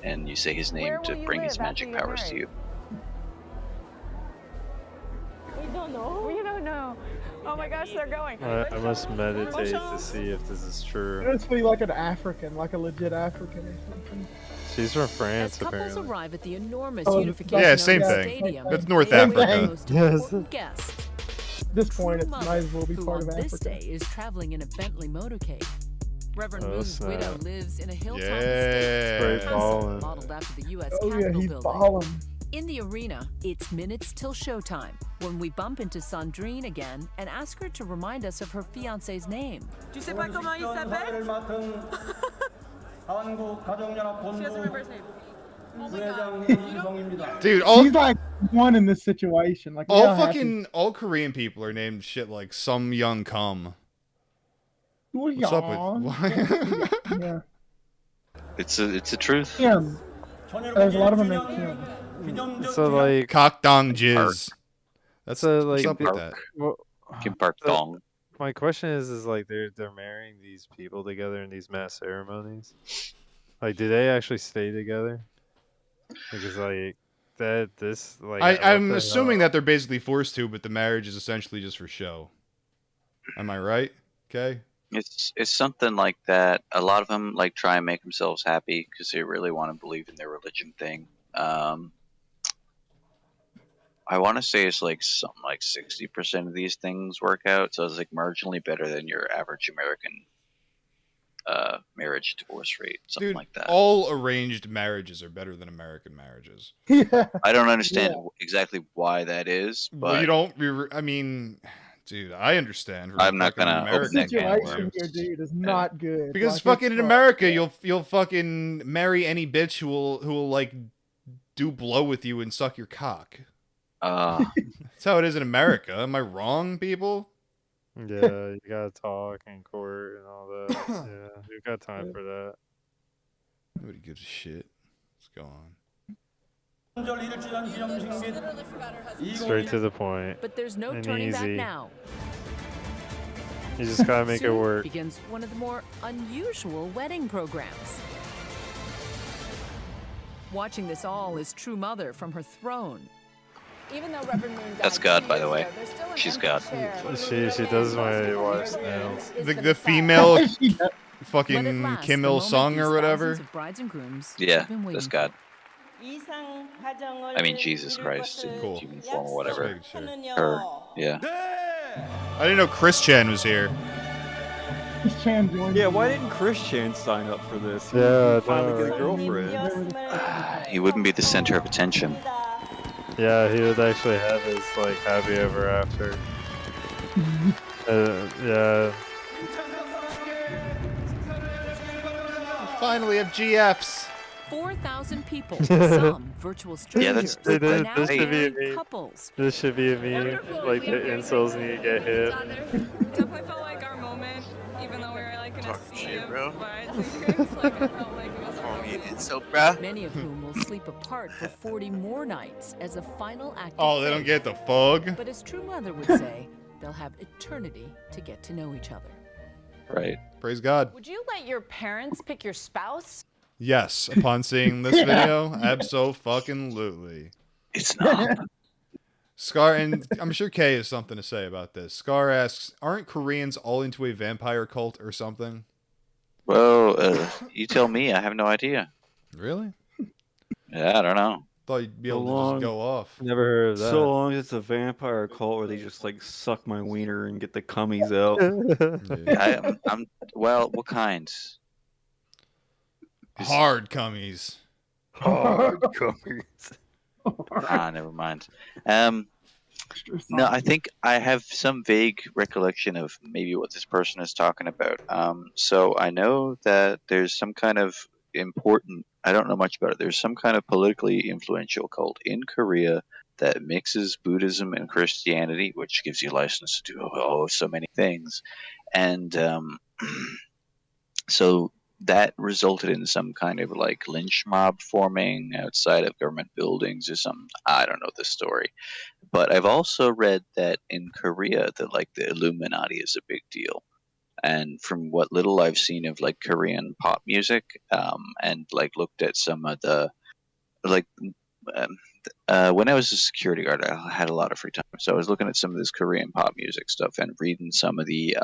and you say his name Where to will you bring his live magic after you're powers to married? you. We don't know. We don't know. Oh my gosh, they're going. I must meditate to see if this is It true. must be like an African, like a legit African or something. She's from As France, couples apparently. arrive at the enormous Oh, unification Yeah, same Arena thing. Stadium, That's North they await Africa. the most Yes. important guest. At this point, it True might as well be who part on of this Africa. day is traveling in a Bentley motorcade. Reverend Oh, Moon's snap. widow lives in a hilltop Yeah. estate Great balling. modeled after the U.S. Oh yeah, Capitol he's building. balling. In the arena, it's minutes till showtime when we bump into Sandrine again and ask her to remind us of her fiancé's name. Tu sais pas comment il s'appelle? She doesn't remember his name. Oh my god. You don't... Dude, all He's like one in this situation. Like look how happy- all Korean people are named shit like some young cum. What's What's up with Yeah. It's a truth. Kim. There's a lot of them named Kim. So like, Cock dong jizz. That's so what's like, up with that. well, Kim Park so- Dong. my question is like they're marrying these people together in these mass ceremonies. Like, do they actually stay together? Because like that, this like I'm assuming that they're basically forced to, but the marriage is essentially just for show. Am I right? Okay. It's something like that. A lot of them like try and make themselves happy because they really want to believe in their religion thing. I want to say it's like something like 60% of these things work out, so it's like marginally better than your average American marriage divorce rate, something Dude, like that. all arranged marriages are better than American marriages. Yeah. I don't understand exactly why that is, but Well, you don't. I mean, dude, I understand. I'm not fucking gonna American open that can of Situation worms. here, dude, is not good. Because Like, fucking it's in rough. America, you'll fucking marry any bitch who will like do blow with you and suck your cock. That's how it is in America. Am I wrong, people? Yeah, you gotta talk in court and all that. Yeah, you've got time for that. Nobody gives a shit. What's going on? Straight to the point. But there's no and turning back easy. now. You just gotta make it Soon work. begins one of the more unusual wedding programs. Watching this all is true mother from her throne. Even though Reverend Moon died That's God, 2 by the years way. ago, there's still an She's empty God. chair. She does my wife's nails. The female Let it fucking last, Kim the Il moment Sung these or whatever. thousands of brides and grooms Yeah, have been that's waiting God. I I mean Jesus Christ in Cool. human form or whatever. Just making sure. Her, yeah. I didn't know Chris Chan was here. Chris Chan joined. Yeah, why didn't Chris Chan sign up for this? He Yeah, finally no, get a girlfriend. He wouldn't be the center of attention. Yeah, he would actually have his like happy ever after. Yeah. Finally have GFs. 4,000 people, some virtual strangers, that's- This now should be a married meme. couples. This should be a meme. Like the incels need to get hit. Definitely felt like our moment, even though we were like in a Talking sea shit, of bro. brides and grooms. Like I felt like it was our moment. So, bruh. Many of whom will sleep apart for 40 more nights as a final act of Oh, they don't faith. get the fog? But as True Mother would say, they'll have eternity to get to know each other. Right. Praise God. Would you let your parents pick your spouse? Yes, upon seeing this video, abso-fucking-lutely. It's not. Scar, and I'm sure Kay has something to say about this. Scar asks, aren't Koreans all into a vampire cult or something? Well, you tell me. I have no idea. Really? Yeah, I don't know. Thought you'd be able to just go off. Never heard of that. So long as it's a vampire cult where they just like suck my wiener and get the cummies out. Well, what kinds? Hard cummies. Hard cummies. Never mind. No, I think I have some vague recollection of maybe what this person is talking about. So I know that there's some kind of important, I don't know much about it. There's some kind of politically influential cult in Korea that mixes Buddhism and Christianity, which gives you license to do so many things. And so that resulted in some kind of like lynch mob forming outside of government buildings or something. I don't know the story. But I've also read that in Korea that like the Illuminati is a big deal. And from what little I've seen of like Korean pop music, and like looked at some of the like when I was a security guard, I had a lot of free time, so I was looking at some of this Korean pop music stuff and reading some of the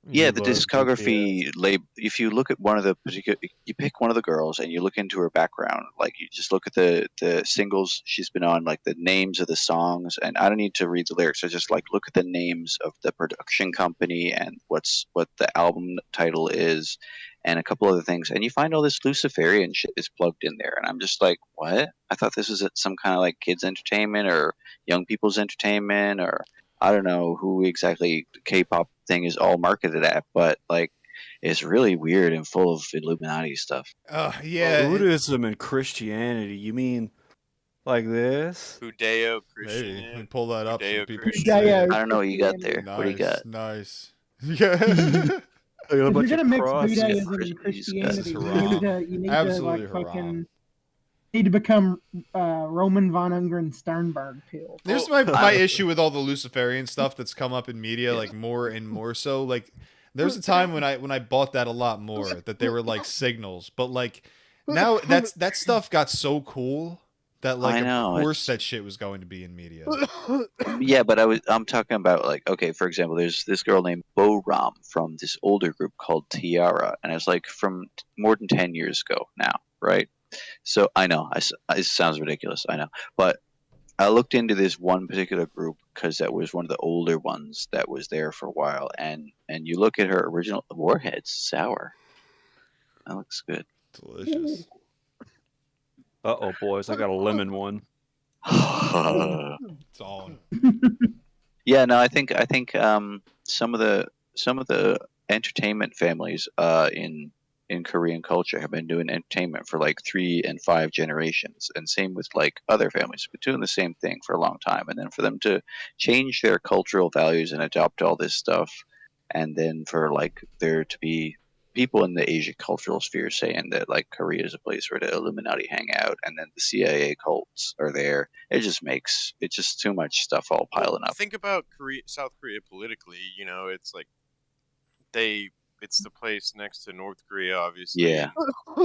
yeah, the discography label. If you look at one of the particular, you pick one of the girls and you look into her background. Like you just look at the singles she's been on, like the names of the songs. And I don't need to read the lyrics. I just like look at the names of the production company and what the album title is, and a couple other things. And you find all this Luciferian shit is plugged in there. And I'm just like, what? I thought this was some kind of like kids entertainment or young people's entertainment, or I don't know who exactly the K-pop thing is all marketed at, but like it's really weird and full of Illuminati stuff. Yeah. Buddhism and Christianity. You mean like this? Judeo-Christian. Hey, pull that up so people can I see it. don't know what you got there. Nice, What do you got? Nice. Yeah. If you're gonna mix crosses. Judaism and Christianity, you need to Absolutely like fucking need to become Roman von Ungern Sternberg pill. There's my issue with all the Luciferian stuff that's come up in media, like more and more so. Like, there's a time when I bought that a lot more, that they were like signals, but like now that stuff got so cool that like of course that shit was going to be in media. Yeah, but I'm talking about like, okay, for example, there's this girl named Bo Ram from this older group called Tiara, and it's like from more than 10 years ago now, right? So I know it sounds ridiculous, I know, but I looked into this one particular group because that was one of the older ones that was there for a while, and you look at her original Warhead's sour. That looks good. Delicious. Uh-oh, boys, I got a lemon one. It's on. Yeah, no, I think some of the entertainment families in Korean culture have been doing entertainment for like 3 and 5 generations, and same with like other families, but doing the same thing for a long time. And then for them to change their cultural values and adopt all this stuff, and then for like there to be people in the Asian cultural sphere saying that like Korea is a place where the Illuminati hang out, and then the CIA cults are there. It's just too much stuff all piling up. Think about South Korea politically. You know, it's like it's the place next to North Korea, obviously. Yeah.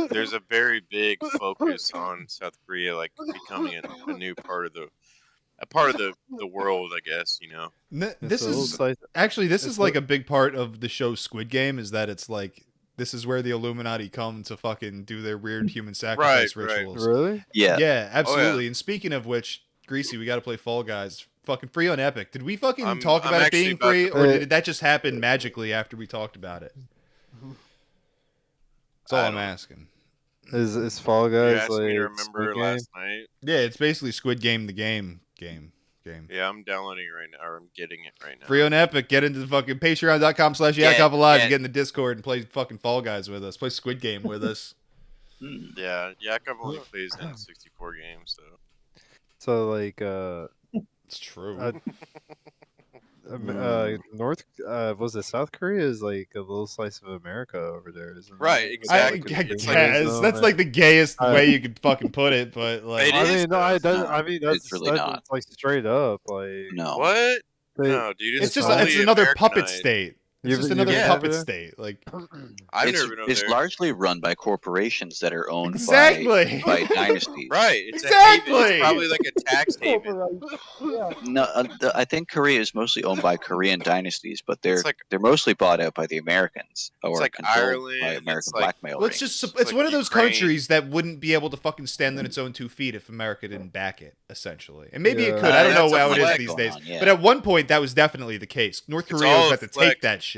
There's a very big focus on South Korea, like becoming a new part of the world, I guess. You know. This is like a big part of the show Squid Game, is that it's like this is where the Illuminati come to fucking do their weird human sacrifice rituals. Really? Yeah. Yeah, absolutely. Oh, yeah. And speaking of which, Greasy, we got to play Fall Guys. Fucking free on Epic. Did we fucking I'm talk about it actually being about free, to- or did that just happen magically after we talked about it? That's all I'm asking. Is Fall You Guys asked like me to remember Squid Game? last night. Yeah, it's basically Squid Game, the game. Yeah, I'm downloading it right now, or I'm getting it right now. Free on Epic. Get into the fucking patreon.com/yakovalive and get in the Discord and play fucking Fall Guys with us. Play Squid Game with us. Yeah, Yakov only plays N64 games, so. So like It's true. North was it South Korea is like a little slice of America over there, isn't it? Right, exactly. I It's guess that's like the gayest way you could fucking put it, but like It is, though. I mean that's it's really not. it's like straight up like No. What? They- No, dude. it's just fully it's another puppet Americanized. state. It's You've- just you've another been puppet over there? state. Like I've It's, never been over it's there. largely run by corporations that are owned Exactly. by dynasties. Right. It's Exactly. A haven. It's probably like a tax haven. Yeah. No, I think Korea is mostly owned by Korean dynasties, but they're like- they're mostly bought out by the Americans or like controlled Ireland, by it's American like- blackmail well, it's rings. just it's like one of those Ukraine. countries that wouldn't be able to fucking stand on its own 2 feet if America didn't back it, essentially. And maybe it Yeah. could. I don't know That's a how it is flex these going days. on, yeah. But at one point, that was definitely the case. North It's Korea all was a at to flex. take that shit.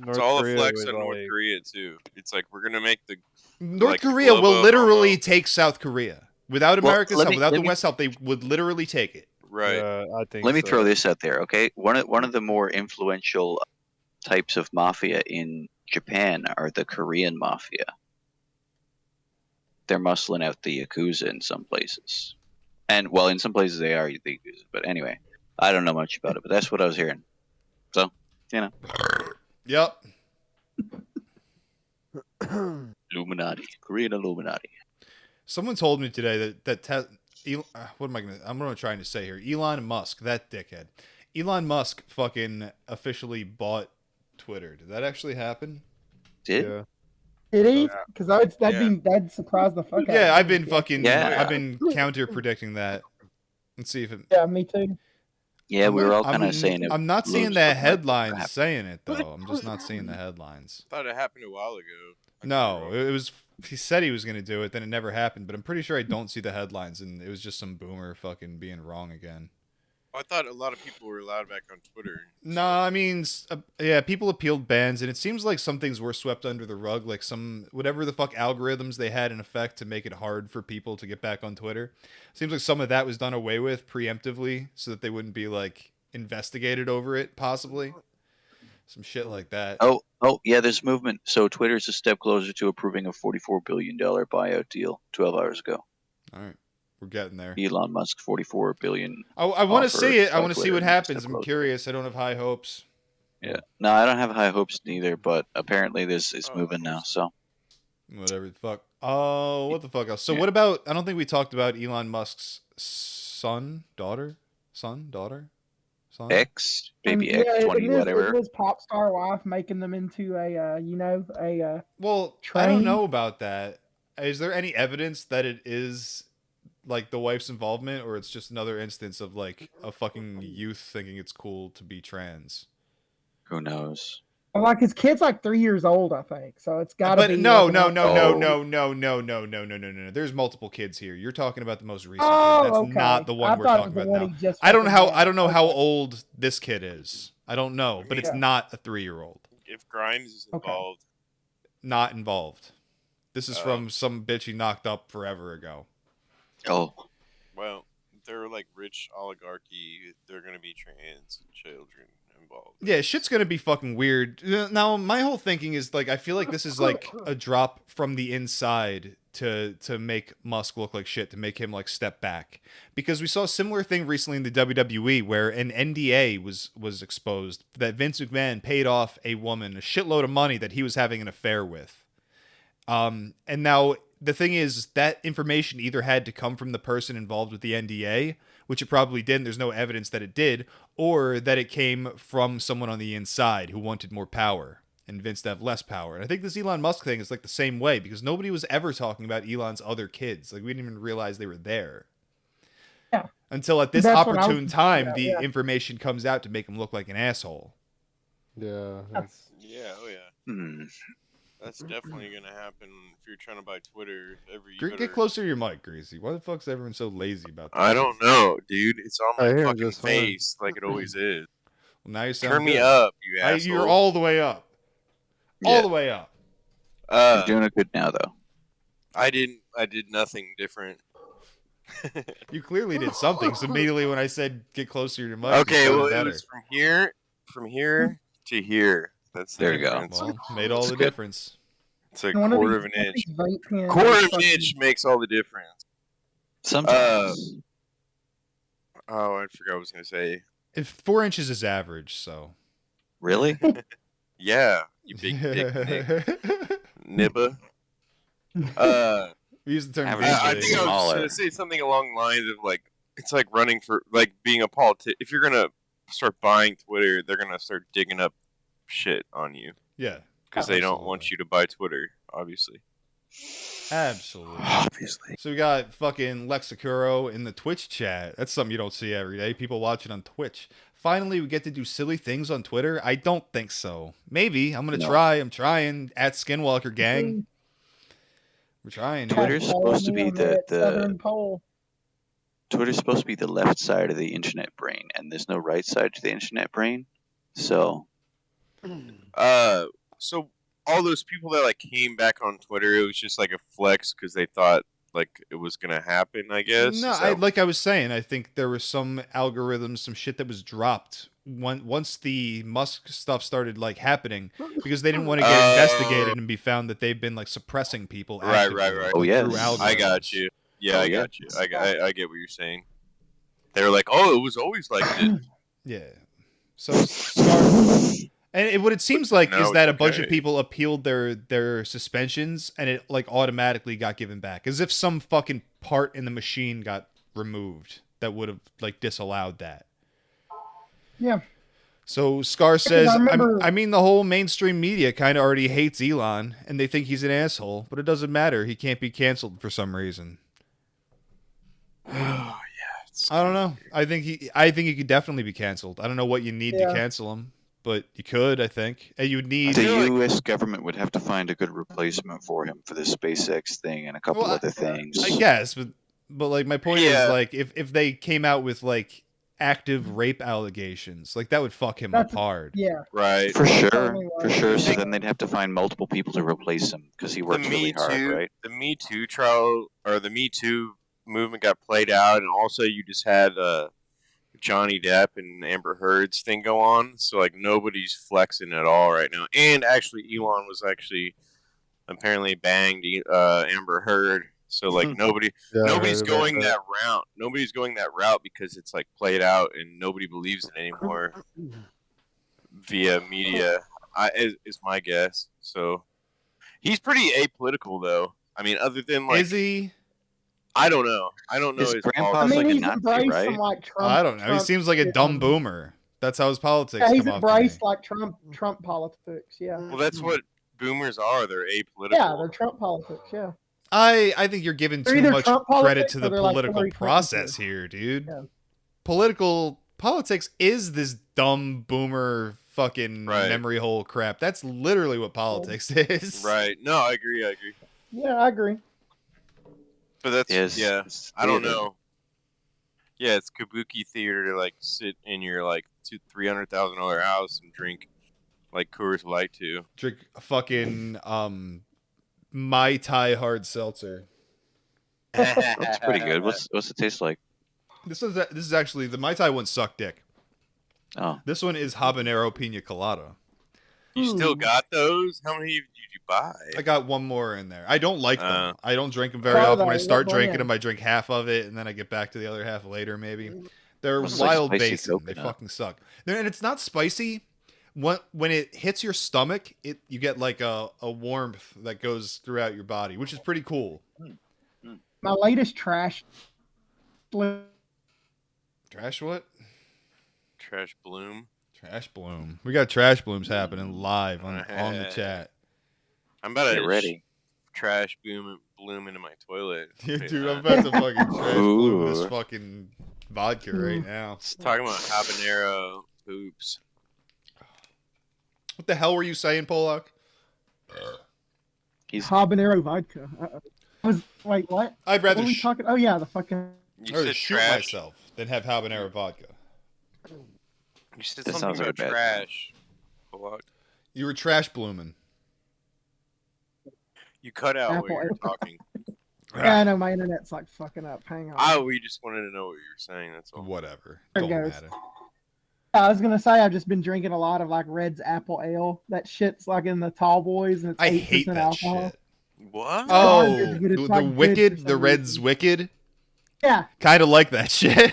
It's all Korea a flex was on North like- Korea too. It's like we're gonna make the North like, Korea will global literally homo. take South Korea. Without Well, America's let help, me- without let the me- West's help, they would literally take it. right. I think Let me so. throw this out there, okay? One of the more influential types of mafia in Japan are the Korean mafia. They're muscling out the Yakuza in some places. And, well, in some places they are the Yakuza. But anyway, I don't know much about it, but that's what I was hearing. So, you know. Yep. Illuminati. Korean Illuminati. Someone told me today what am I gonna? I'm gonna trying to say here. Elon Musk, that dickhead. Elon Musk fucking officially bought Twitter. Did that actually happen? Did? Yeah. Did he? Because that'd surprise the fuck out of me. Yeah, I've been fucking. Yeah. I've been counter predicting that. Let's see if it. Yeah, me too. Yeah, we were all I'm- kind of saying it. I'm not seeing looks the like headlines perhaps. saying it though. I'm just not seeing the headlines. I thought it happened a while ago. I could be No, wrong. it was. He said he was gonna do it, then it never happened. But I'm pretty sure I don't see the headlines, and it was just some boomer fucking being wrong again. I thought a lot of people were allowed back on Twitter. No, I mean, yeah, people appealed bans, and it seems like some things were swept under the rug, like some whatever the fuck algorithms they had in effect to make it hard for people to get back on Twitter. Seems like some of that was done away with preemptively, so that they wouldn't be like investigated over it, possibly. Some shit like that. Oh, yeah, there's movement. So Twitter's a step closer to approving a $44 billion buyout deal 12 hours ago. All right, we're getting there. Elon Musk, $44 billion. I want to offer see it. I by want to see Twitter what and a happens. step I'm closer. curious. I don't have high hopes. Yeah. No, I don't have high hopes neither, but apparently this is moving now. So Whatever the fuck. Oh, what the fuck else? So what about? I don't think we talked about Elon Musk's son, daughter. Son. X, baby And, X20, isn't whatever. his pop star wife making them into a Well, I train? don't know about that. Is there any evidence that it is like the wife's involvement, or it's just another instance of like a fucking youth thinking it's cool to be trans? Who knows? Like his kid's like 3 years old, I think. So it's got to But be. no. There's multiple kids here. You're talking about the most recent Oh, kid. That's okay. not the one I we're thought it talking was the about one now. he just I don't fucking know had. how old this kid is. I don't know, but it's Yeah. not a 3-year-old. If Grimes is Okay. involved, Not involved. This is from some bitch he knocked up forever ago. Oh, well, they're like rich oligarchy. They're gonna be trans children involved. Yeah, shit's gonna be fucking weird. Now, my whole thinking is like, I feel like this is like a drop from the inside to make Musk look like shit, to make him like step back, because we saw a similar thing recently in the WWE where an NDA was exposed that Vince McMahon paid off a woman a shitload of money that he was having an affair with. And now the thing is that information either had to come from the person involved with the NDA, which it probably didn't. There's no evidence that it did, or that it came from someone on the inside who wanted more power and Vince to have less power. And I think this Elon Musk thing is like the same way, because nobody was ever talking about Elon's other kids. Like, we didn't even realize they were there. Yeah. Until at this That's what I was opportune time, about, the yeah. information comes out to make him look like an asshole. Yeah. Yeah, oh yeah. Hmm. That's definitely gonna happen if you're trying to buy Twitter. Get closer to your mic, Greasy. Why the fuck's everyone so lazy about that? I don't know, dude. It's on I my hear fucking just fine. face like it always is. Well, now you sound Turn me good. up, you asshole. You're all the way up. All the way up. You're doing it good now, though. I did nothing different. You clearly did something. So immediately when I said get closer to your mic, Okay, it sounded well, better. it was from here to here. That's the There you go. difference. Well, made all That's the good. difference. It's a One of quarter of these- an one of inch. these vape pens Quarter is of an fucking- inch makes all the difference. Sometimes. Oh, I forgot what I was gonna say. If 4 inches is average, so. Really? Yeah, you big dick nibba. We use the term. I think I was gonna say something along the lines of like it's like running for like being a politician. If you're gonna start buying Twitter, they're gonna start digging up shit on you. Yeah, because they don't want you to buy Twitter, obviously. Absolutely. Obviously. So we got fucking Lexicuro in the Twitch chat. That's something you don't see every day. People watching on Twitch. Finally, we get to do silly things on Twitter. I don't think so. Maybe. I'm gonna try. I'm trying. At Skinwalker Gang. We're trying. Twitter's supposed to be the Southern Pole. Twitter's supposed to be the left side of the internet brain, and there's no right side to the internet brain. So so all those people that like came back on Twitter, it was just like a flex because they thought like it was gonna happen, I guess. No, like I was saying, I think there was some algorithms, some shit that was dropped once the Musk stuff started like happening because they didn't want to get investigated and be found that they've been like suppressing people. Right. Oh, yes. Through algorithms. I got you. Yeah, Oh, I got you. I get what you're saying. They were like, oh, it was always like this. Yeah. So and what it seems like is that a bunch of people appealed their suspensions and it like automatically got given back, as if some fucking part in the machine got removed that would have like disallowed that. Yeah. So Scar says, remember- I mean, the whole mainstream media kind of already hates Elon and they think he's an asshole, but it doesn't matter. He can't be canceled for some reason. Oh yeah. I don't know. I think he could definitely be canceled. I don't know what you need to cancel him, but you could, I think. And you would need the U.S. government would have to find a good replacement for him for the SpaceX thing and a couple other things. I guess, but like my point is like if they came out with like active rape allegations, like that would fuck him up hard. Yeah. Right. For sure. So then they'd have to find multiple people to replace him because he works really hard, right? The Me Too trial or the Me Too movement got played out, and also you just had Johnny Depp and Amber Heard's thing go on. So like nobody's flexing at all right now. And actually, Elon was actually apparently banged Amber Heard. So like nobody's going that route. Nobody's going that route because it's like played out and nobody believes it anymore via media. Is my guess. So he's pretty apolitical though. I mean, other than like, is he? I don't know. I don't know his grandpa's I mean, like a he's Nazi, embraced right? some like Trump. I don't know. He seems like a dumb boomer. That's how his politics Yeah, he's come off to me. embraced like Trump politics. Yeah. Well, that's what boomers are. They're apolitical. Yeah, they're Trump politics. Yeah. I think you're giving They're too either much Trump credit politics to or the they're like political Hillary Clinton process too. here, dude. Yeah. Politics is this dumb boomer fucking memory hole crap. That's literally what politics is. Right. No, I agree. Yeah, I agree. But that's It's I don't theater. know. Yeah, it's kabuki theater to like sit in your like $300,000 house and drink like Coors Light too. Drink a fucking Mai Tai hard seltzer. That's pretty good. What's it taste like? This is actually the Mai Tai one sucked dick. Oh, This one is habanero pina colada. You still got those? How many did you buy? I got one more in there. I don't like them. I don't drink them very Try often. When I that. start What drinking brand? them, I drink half of it, and then I get back to the other half later, maybe. They're Looks like wild spicy basin. They coconut. fucking suck. And it's not spicy. When it hits your stomach, you get like a warmth that goes throughout your body, which is pretty cool. My latest trash. Trash what? Trash Bloom. Trash Bloom. We got Trash Blooms happening live on the chat. I'm about to Get ready. Trash bloom into my toilet. Yeah, Okay, dude, I'm nah. about to fucking Trash Bloom this Ooh. fucking vodka right now. It's talking about habanero poops. What the hell were you saying, Polak? Habanero vodka. Wait, what? I'd rather What are we talking? Oh yeah, the fucking. You I'd rather said shoot trash. myself than have habanero vodka. You said That something sounds like a about bad trash. Polak. You were trash blooming. You cut out while Apple you were Apple. talking. Yeah, I know my internet's like fucking up. Hang on. Oh, we just wanted to know what you were saying. That's all. Whatever. There it Don't goes. matter. I was gonna say I've just been drinking a lot of like Red's apple ale. That shit's like in the tall boys and it's I 8% hate that alcohol. shit. What? Oh, It's good. It's the like good Wicked, for the some Red's reason. Wicked. Yeah. Kind of like that shit.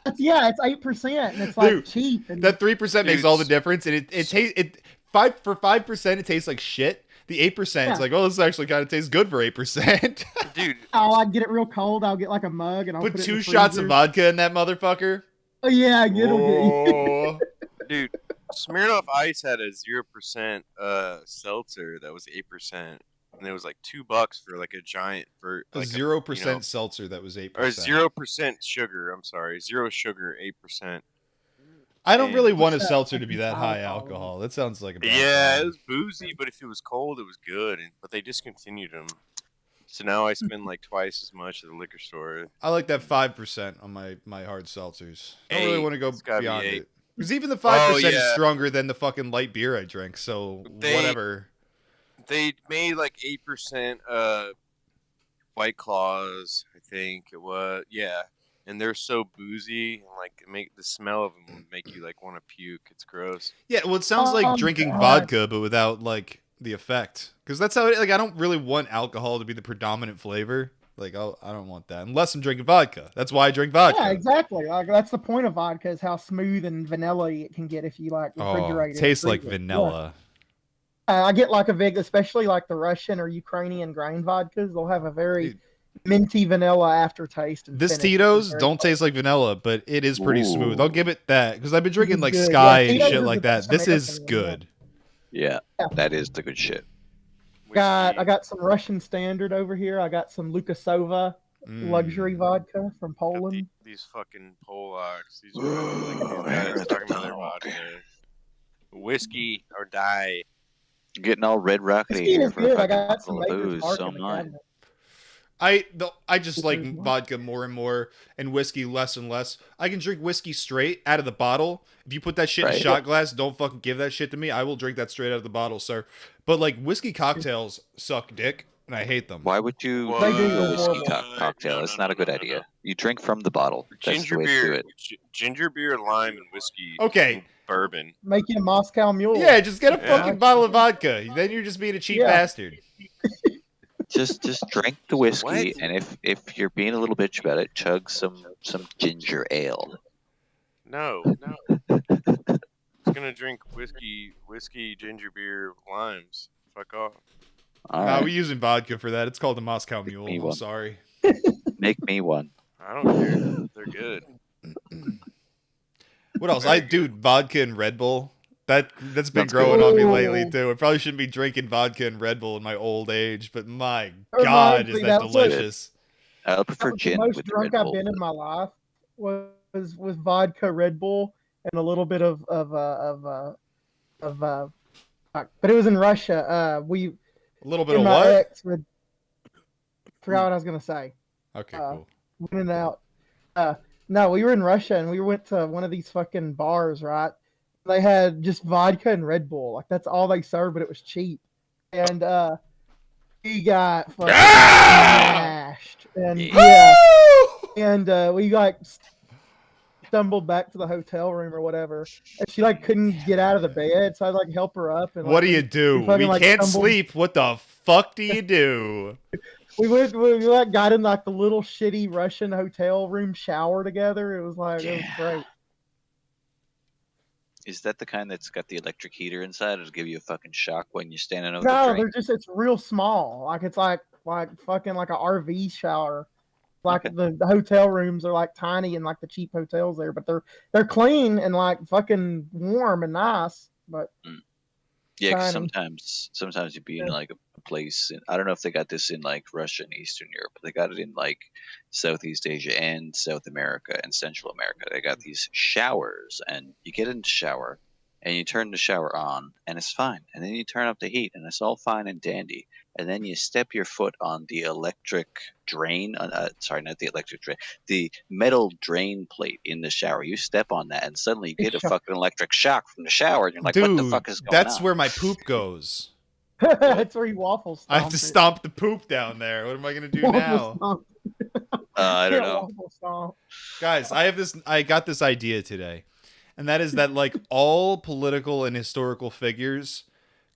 It's 8%, and it's like Dude, cheap. And that 3% makes all the difference, and it tastes it 5% it tastes like shit. The 8% is like, oh, this actually kind of tastes good for 8%. Dude, I'll get it real cold. I'll get like a mug and I'll Put put it 2 in the shots of freezer. vodka in that motherfucker. Oh yeah, it'll get you. Dude, Smirnoff Ice had a 0% seltzer that was 8%, and it was like $2 for like a giant for A like 0% seltzer that was 8%. or 0% sugar. I'm sorry, 0 sugar, 8%. I don't really And- want a seltzer to be that high alcohol. That sounds like a bad Yeah, time. it was boozy, but if it was cold, it was good. But they discontinued them, so now I spend like twice as much at the liquor store. I like that 5% on my hard seltzers. I don't really want to go It's gotta be beyond 8. it. Because even the 5% is yeah. stronger than the fucking light beer I drink, so whatever. They made like 8% White Claws, I think it was. Yeah. And they're so boozy, and like the smell of them would make you like want to puke. It's gross. Yeah, well, it sounds like drinking vodka, but without like the effect. Because that's how I don't really want alcohol to be the predominant flavor. Like, I don't want that unless I'm drinking vodka. That's why I drink vodka. Yeah, exactly. Like that's the point of vodka is how smooth and vanilla it can get if you like refrigerate it. Tastes like vanilla. I get like a big, especially like the Russian or Ukrainian grain vodkas. They'll have a very minty vanilla aftertaste. And This finish. Tito's don't taste like vanilla, but it is pretty smooth. I'll give it that because I've been drinking like good. Sky Yeah, and Tito's shit is like the that. best This is American good. Yeah, that is the good shit. I got some Russian Standard over here. I got some Lukasova luxury vodka from Poland. These fucking Polacks. These guys talking about their vodka. Whiskey or die. Getting all red rockety Whiskey here is for good. I fucking got some bottle of Maker's booze. Mark So in the am I. cabinet. I just like vodka more and more and whiskey less and less. I can drink whiskey straight out of the bottle. If you put that shit in a shot glass, don't fucking give that shit to me. I will drink that straight out of the bottle, sir. But like whiskey cocktails suck dick, and I hate them. Why would you What? drink a whiskey cocktail? It's not a good idea. You drink from the bottle. That's Ginger the way to do beer, it. ginger beer, lime, and whiskey. Okay. And bourbon. Make you a Moscow Mule. Yeah, just get a Yeah. fucking bottle of vodka. Then you're just being a cheap bastard. Just drink the whiskey, What? and if you're being a little bitch about it, chug some ginger ale. No. I'm gonna drink whiskey, ginger beer, limes. Fuck off. No, we're using vodka for that. It's called the Moscow Mule. me I'm one. sorry. Make me one. I don't care. They're good. What else? Dude, vodka and Red Bull. That's been That's growing good. on me lately too. I probably shouldn't be drinking vodka and Red Bull in my old age, but my Reminds God, me, is that that's what- delicious? I prefer The gin most with the drunk Red I've Bull. been in my life was with vodka, Red Bull, and a little bit of but it was in Russia. A little bit and of my what? ex would forgot what I was gonna say. Okay, cool. Went in and out. No, we were in Russia and we went to one of these fucking bars, right? They had just vodka and Red Bull. Like that's all they served, but it was cheap. And we got fucking smashed. And and we like stumbled back to the hotel room or whatever. And she like couldn't get out of the bed, so I like help her up. And What do like, you do? fucking, We like, can't stumbled- sleep. What the fuck do you do? We like got in like the little shitty Russian hotel room shower together. It was like it was great. Is that the kind that's got the electric heater inside? It'll give you a fucking shock when you're standing over No, the they're drain. just it's real small. Like it's like fucking like a RV shower. Like the hotel rooms are like tiny and like the cheap hotels there, but they're clean and like fucking warm and nice. But Yeah, because tiny. sometimes you'd be in like a place. I don't know if they got this in like Russia and Eastern Europe, but they got it in like Southeast Asia and South America and Central America. They got these showers, and you get in the shower, and you turn the shower on, and it's fine. And then you turn up the heat, and it's all fine and dandy. And then you step your foot on the electric drain. Sorry, not the electric drain. The metal drain plate in the shower. You step on that, and suddenly you get a fucking electric shock from the shower, and you're like, Dude, "What the fuck is going that's on?" where my poop goes. That's where he waffles. I have to stomp the poop down there. What am I gonna do now? I don't know. Guys, I got this idea today. And that is that like all political and historical figures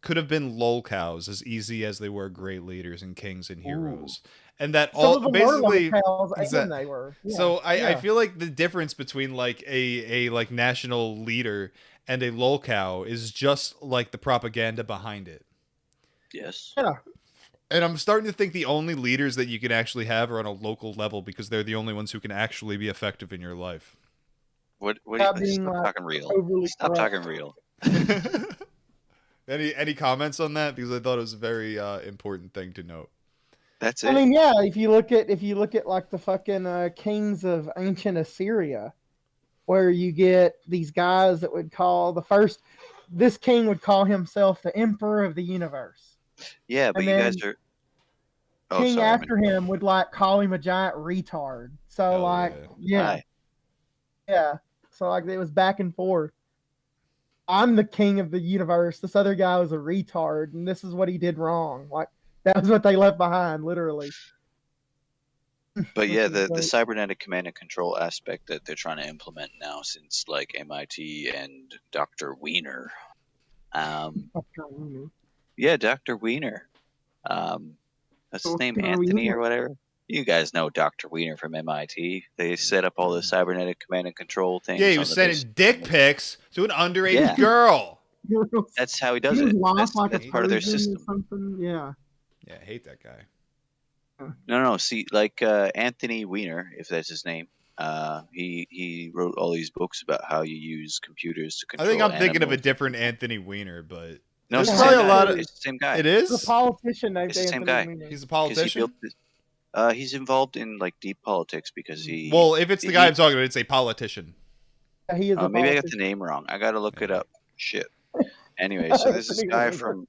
could have been lolcows as easy as they were great leaders and kings and heroes. and that Some all of them basically were locales, exact- and they were. Yeah, So I yeah. feel like the difference between like a like national leader and a lolcow is just like the propaganda behind it. Yes. Yeah. And I'm starting to think the only leaders that you can actually have are on a local level because they're the only ones who can actually be effective in your life. What? Without Do you, being, stop like, talking real. overly Stop corrupt. talking real. Any comments on that? Because I thought it was a very important thing to note. That's it. I mean, yeah. If you look at like the fucking kings of ancient Assyria, where you get these guys that would call this king would call himself the emperor of the universe. Yeah, but And you then guys are. Oh, king sorry. after him would like call him a giant retard. So yeah. Hi. Yeah. So like it was back and forth. I'm the king of the universe. This other guy was a retard, and this is what he did wrong. Like that was what they left behind, literally. But yeah, the great. cybernetic command and control aspect that they're trying to implement now, since like MIT and Dr. Wiener. Yeah, Dr. Wiener. What's his name? Dr. Anthony Wiener. or whatever. You guys know Dr. Wiener from MIT. They set up all the cybernetic command and control things. Yeah, he on was the sending base. dick pics to an underage Yeah. girl. That's how he does He was it. lost like That's a part of their Trojan or system. something. Yeah. Yeah, I hate that guy. No. See, like Anthony Weiner, if that's his name, he wrote all these books about how you use computers to I control. think I'm thinking of a animals. different Anthony Weiner, but No, it's there's the probably same a guy. lot of. It's the same guy. It He's a is. politician named It's the same Anthony guy. Weiner. He's a 'Cause he politician. built this- he's involved in like deep politics because he. Well, if it's the guy I'm talking about, it's a politician. He is a Maybe I got the politician. name wrong. I gotta look it up. Shit. Anyway, so this is a Anthony guy Weiner. from.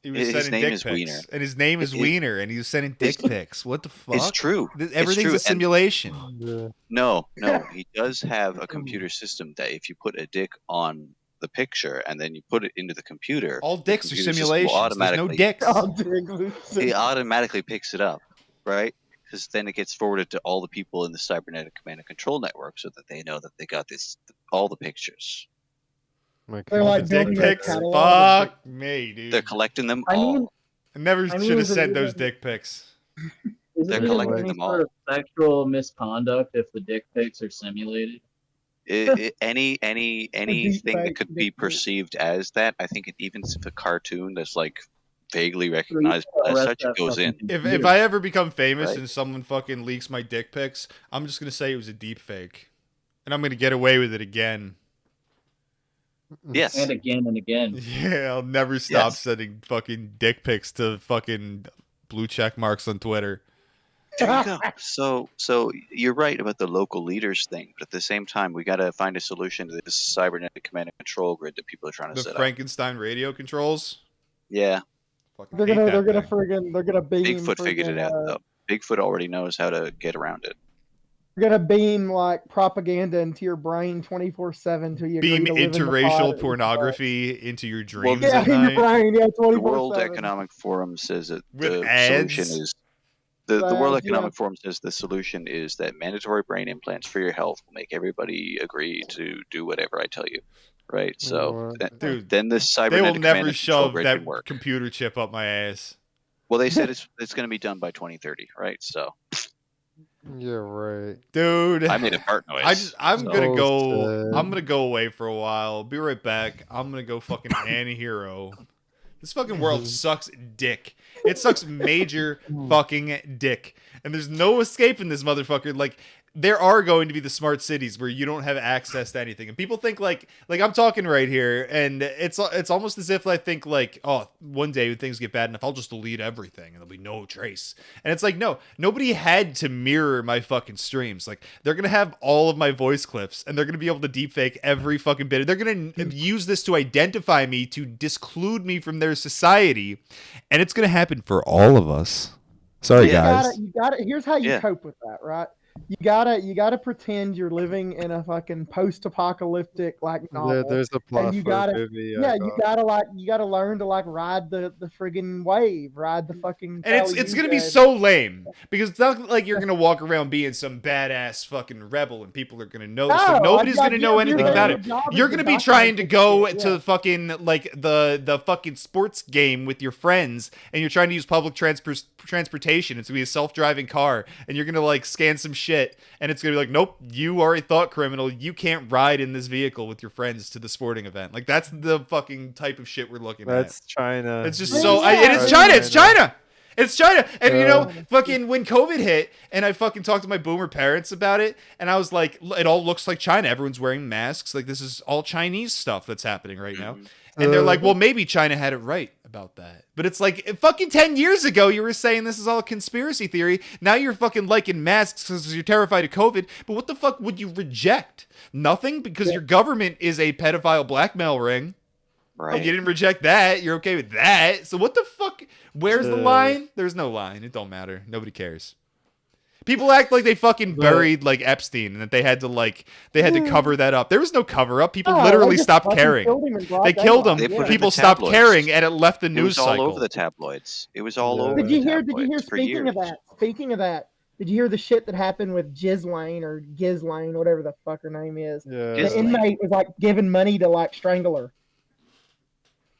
He was His sending name dick is pics, Wiener. and his name is It- Wiener, and he was sending dick it's- pics. What the fuck? It's true. Everything's it's a true. And simulation. no, he does have a computer system that if you put a dick on the picture and then you put it into the computer, All the dicks are computer system will simulations. There's no automatically- dicks. It automatically picks it up, right? Because then it gets forwarded to all the people in the cybernetic command and control network, so that they know that they got all the pictures. They're like Dick building a pics. catalog of Fuck me, dude. They're collecting them I all. mean- I never I mean, should have is it sent those even- dick pics. Is They're it even collecting any them all. sort of sexual misconduct if the dick pics are simulated? Anything that could be perceived as that, I think even if a cartoon that's like vaguely recognizable as such, it goes in. If I ever become famous Right. and someone fucking leaks my dick pics, I'm just gonna say it was a deep fake, and I'm gonna get away with it again. Yes. And again and again. Yeah, I'll never stop Yes. sending fucking dick pics to fucking blue check marks on Twitter. There you go. So you're right about the local leaders thing, but at the same time, we got to find a solution to this cybernetic command and control grid that people are trying to The set up. Frankenstein radio controls. Yeah, Fucking They're hate gonna beam. Bigfoot figured it out though. Bigfoot already knows how to get around it. They're gonna beam like propaganda into your brain 24/7 till you agree Beam to live in the interracial pod. pornography into your dreams Yeah, at in your night. brain. Yeah, The 24/7. World Economic Forum says that With the ads? solution is the World Ads, yeah. Economic Forum says the solution is that mandatory brain implants for your health will make everybody agree to do whatever I tell you. Right? So Dude, then this They will cybernetic command never and control shove grid that can work. computer chip up my ass. Well, they said it's going to be done by 2030, right? So Yeah, right. Dude, I made a fart noise. I'm so- gonna go. sad. I'm gonna go away for a while. Be right back. I'm gonna go fucking anti-hero. This fucking world sucks dick. It sucks major fucking dick. And there's no escaping this motherfucker. Like, there are going to be the smart cities where you don't have access to anything. And people think like I'm talking right here, and it's almost as if I think like, oh, one day when things get bad enough, I'll just delete everything and there'll be no trace. And it's like, no, nobody had to mirror my fucking streams. Like, they're gonna have all of my voice clips, and they're gonna be able to deepfake every fucking bit. They're gonna use this to identify me, to disclude me from their society, and it's gonna happen for all of us. Sorry, guys. You got it. Here's how you Yeah. cope with that, right? you gotta pretend you're living in a fucking post-apocalyptic like novel. There's a plot and you for gotta, a movie. yeah, you gotta learn to like ride the friggin' wave, ride the fucking. And it's gonna be so lame because it's not like you're gonna walk around being some badass fucking rebel and people are gonna notice. No, Nobody's like, gonna know anything your about it. job is You're to gonna be trying to go document to shit, fucking like the fucking sports game with your friends, and you're trying to use public transportation. It's gonna be a self-driving car, and you're gonna like scan some shit, and it's gonna be like, nope, you are a thought criminal. You can't ride in this vehicle with your friends to the sporting event. Like that's the fucking type of shit we're looking at. That's China. It's just and it's China. It's China. It's China. And you know, fucking when COVID hit and I fucking talked to my boomer parents about it, and I was like, it all looks like China. Everyone's wearing masks. Like this is all Chinese stuff that's happening right now. And they're like, well, maybe China had it right about that. But it's like, fucking 10 years ago, you were saying this is all a conspiracy theory. Now you're fucking liking masks because you're terrified of COVID. But what the fuck would you reject? Nothing? Because your government is a pedophile blackmail ring. Right. You didn't reject that. You're okay with that. So what the fuck? Where's the line? There's no line. It don't matter. Nobody cares. People act like they fucking buried like Epstein and that they had to cover that up. There was no cover up. People literally stopped caring. They killed him. People stopped caring, and it left the news cycle. It was all over the tabloids. It was all over. Did you hear? For Speaking years. of that, did you hear the shit that happened with Ghislaine or Ghislaine, whatever the fuck her name is? Yeah. The inmate was like giving money to like strangle her.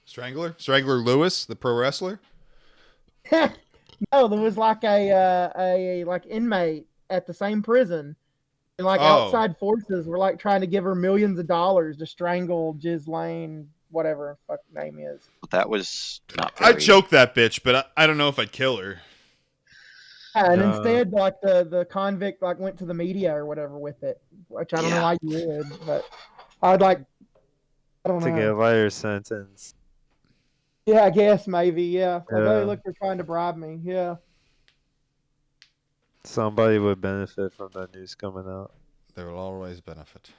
Strangler Lewis, the pro wrestler. No, there was like a like inmate at the same prison, and like outside forces were like trying to give her millions of dollars to strangle Ghislaine, whatever her fuck name is. That was not. I'd choke that bitch, but I don't know if I'd kill her. Yeah, and instead, like the convict like went to the media or whatever with it, which I don't know why you would, but I'd like. I don't know. To get a lighter sentence. Yeah, I guess maybe. Yeah. Like, Yeah. hey, look, they're trying to bribe me. Yeah. Somebody would benefit from that news coming out. They will always benefit.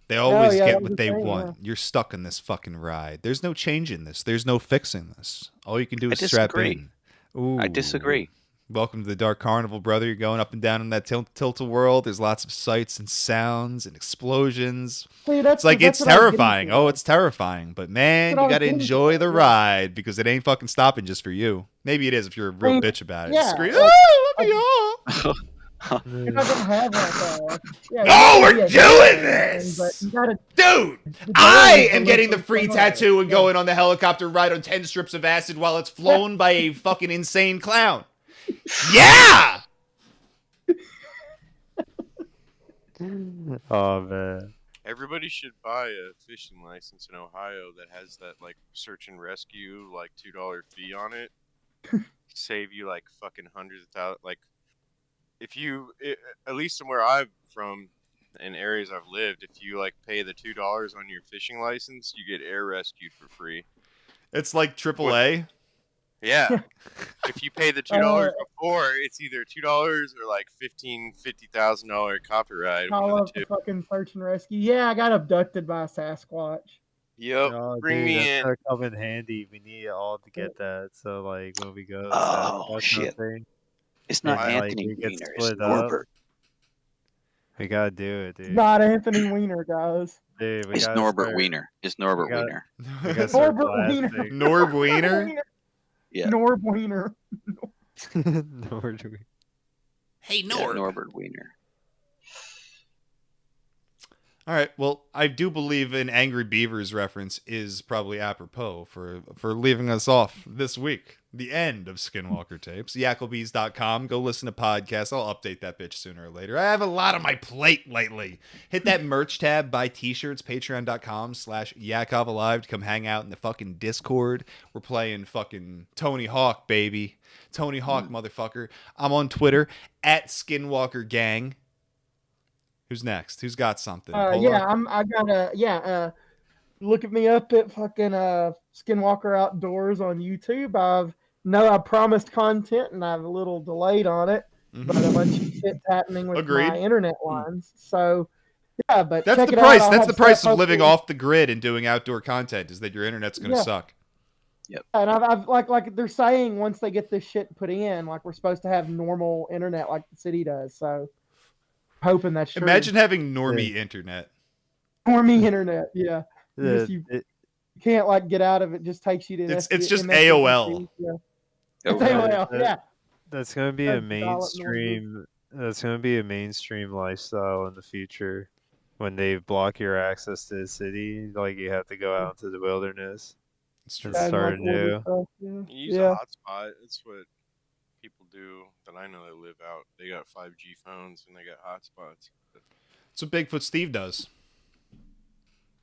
They always get what they want. You're stuck in this fucking ride. There's no change in this. There's no fixing this. All you can do is strap in. Ooh. I disagree. Welcome to the Dark Carnival, brother. You're going up and down in that tilt world. There's lots of sights and sounds and explosions. See, it's terrifying. Oh, it's terrifying. But man, you got to enjoy the ride because it ain't fucking stopping just for you. Maybe it is if you're a real bitch about it. Yeah, Scream, like- let me off. You're not gonna have like No, we're doing this! Dude, I am getting the free tattoo and going on the helicopter ride on 10 strips of acid while it's flown by a fucking insane clown. Yeah! Oh, man. Everybody should buy a fishing license in Ohio that has that like search and rescue like $2 fee on it. Save you like fucking hundreds of thousands. Like if you, at least where I'm from, in areas I've lived, if you like pay the $2 on your fishing license, you get air rescued for free. It's like AAA. Yeah. If you pay the $2 before, it's either $2 or like $50,000 copyright. Call up the fucking search and rescue. Yeah, I got abducted by a Sasquatch. Yep. Bring me in. That's come in handy. We need all to get that. So like when we go. Oh shit! It's not Anthony Weiner. It's Norbert. We gotta do it, dude. It's not Anthony Weiner, guys. Dude, It's Norbert Weiner. It's Norbert Weiner. Norbert Weiner. Norb Weiner? Yeah. Norb Weiner. Norbert Weiner. Hey, Yeah, Norbert Weiner. All right. Well, I do believe an Angry Beavers reference is probably apropos for leaving us off this week. The end of Skinwalker Tapes. Yakobees.com. Go listen to podcasts. I'll update that bitch sooner or later. I have a lot on my plate lately. Hit that merch tab, buy t-shirts, patreon.com/yakovalive to come hang out in the fucking Discord. We're playing fucking Tony Hawk, baby. Tony Hawk, motherfucker. I'm on Twitter @SkinwalkerGang. Who's next? Who's got something? Look at me up at fucking Skinwalker Outdoors on YouTube. I promised content and I've a little delayed on it, but a bunch of shit's happening with my internet lines. So yeah, but that's check the it price. out. That's the price of living off the grid and doing outdoor content is that your internet's going to suck. Yep. And I've like they're saying once they get this shit put in, like we're supposed to have normal internet like the city does. So hoping that's true. Imagine having normie internet. Normie internet, yeah. The- You can't like get out of it. Just takes you to It's just MSNBC, AOL. Yeah. Oh, It's AOL. Yeah. That's gonna be a That's dial-up mainstream. That's gonna be a mainstream lifestyle in the future. When they block your access to the city, like you have to go out into the wilderness and Yeah, and, start like, order anew. stuff, You use yeah. a hotspot. That's what people do that I know that live out. They got 5G phones and they got hotspots. That's what Bigfoot Steve does.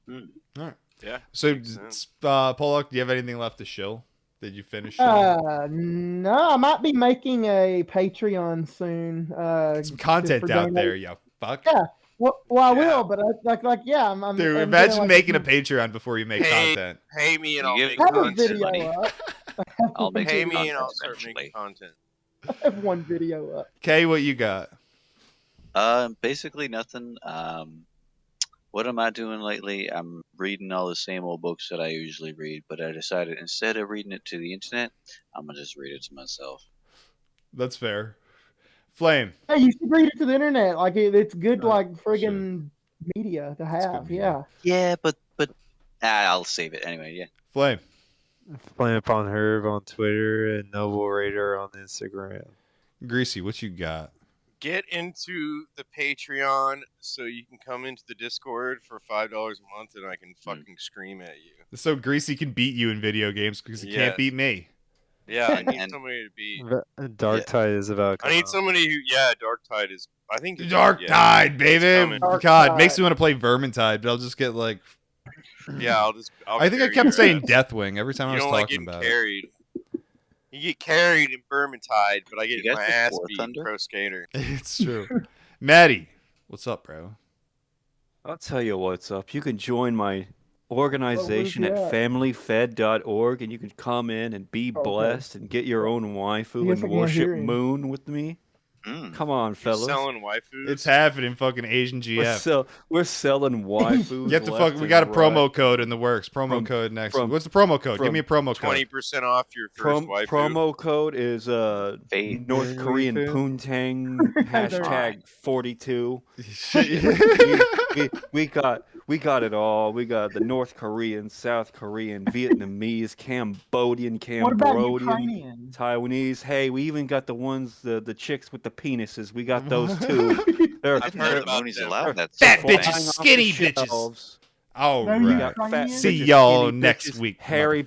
Hmm. All right. Yeah, So, makes sense. Pollock, do you have anything left to show? Did you finish? No, I might be making a Patreon soon. Some content for out there, donate- you fuck. Yeah. Well, I will, but yeah, I'm. Dude, I'm imagine doing, like, making a Patreon before you make content. Pay me and I'll You make I have a content. video money. up. I'll make Pay some me and I'll content start eventually. making content. I have one video up. Kay, what you got? Basically nothing. What am I doing lately? I'm reading all the same old books that I usually read, but I decided instead of reading it to the internet, I'm gonna just read it to myself. That's fair. Flame. Hey, you should read it to the internet. Like it's good, like friggin' media to have. Yeah. Yeah, but I'll save it anyway. Yeah. Flame. Flame Upon Herb on Twitter and Noble Raider on Instagram. Greasy, what you got? Get into the Patreon so you can come into the Discord for $5 a month and I can fucking scream at you. So Greasy can beat you in video games because he can't Yes. beat me. Yeah, I need somebody to beat. Dark Tide is about. I need somebody who, Dark Tide is. I think Dark Tide, it's baby. coming. God, makes me want to play Vermintide, but I'll just get like. Yeah, I think I carry kept your saying ass. Deathwing every time I You was don't like talking getting about carried. You get carried in Vermintide, but I get You guys my play ass War beat Thunder? in Pro Skater. it. It's true. Maddie, what's up, bro? I'll tell you what's up. You can join my organization you at at? familyfed.org and you can come in and be Okay. blessed and get your own waifu I guess I and can't worship hear him. Moon with me. Come on, You're fellas. selling waifus? It's happening, fucking Asian GF. We're selling waifus. You have to left we and got a right. promo code in the works. Promo From- code next. from- What's the promo code? Give from me a promo code. 20% off your first waifu. Promo code is Fade. North Korean poontang hashtag 42. we got it all. We got the North Korean, South Korean, Vietnamese, Cambodian, What about Cambodian, Ukrainian? Taiwanese. Hey, we even got the ones the chicks with the penises. We got those too. I've heard that Mooney's allowed that. Fat sort of bitches, thing. Flying off skinny the bitches. shelves. All No, you right. got fat See bitches, y'all skinny next bitches, week. hairy motherfuckers.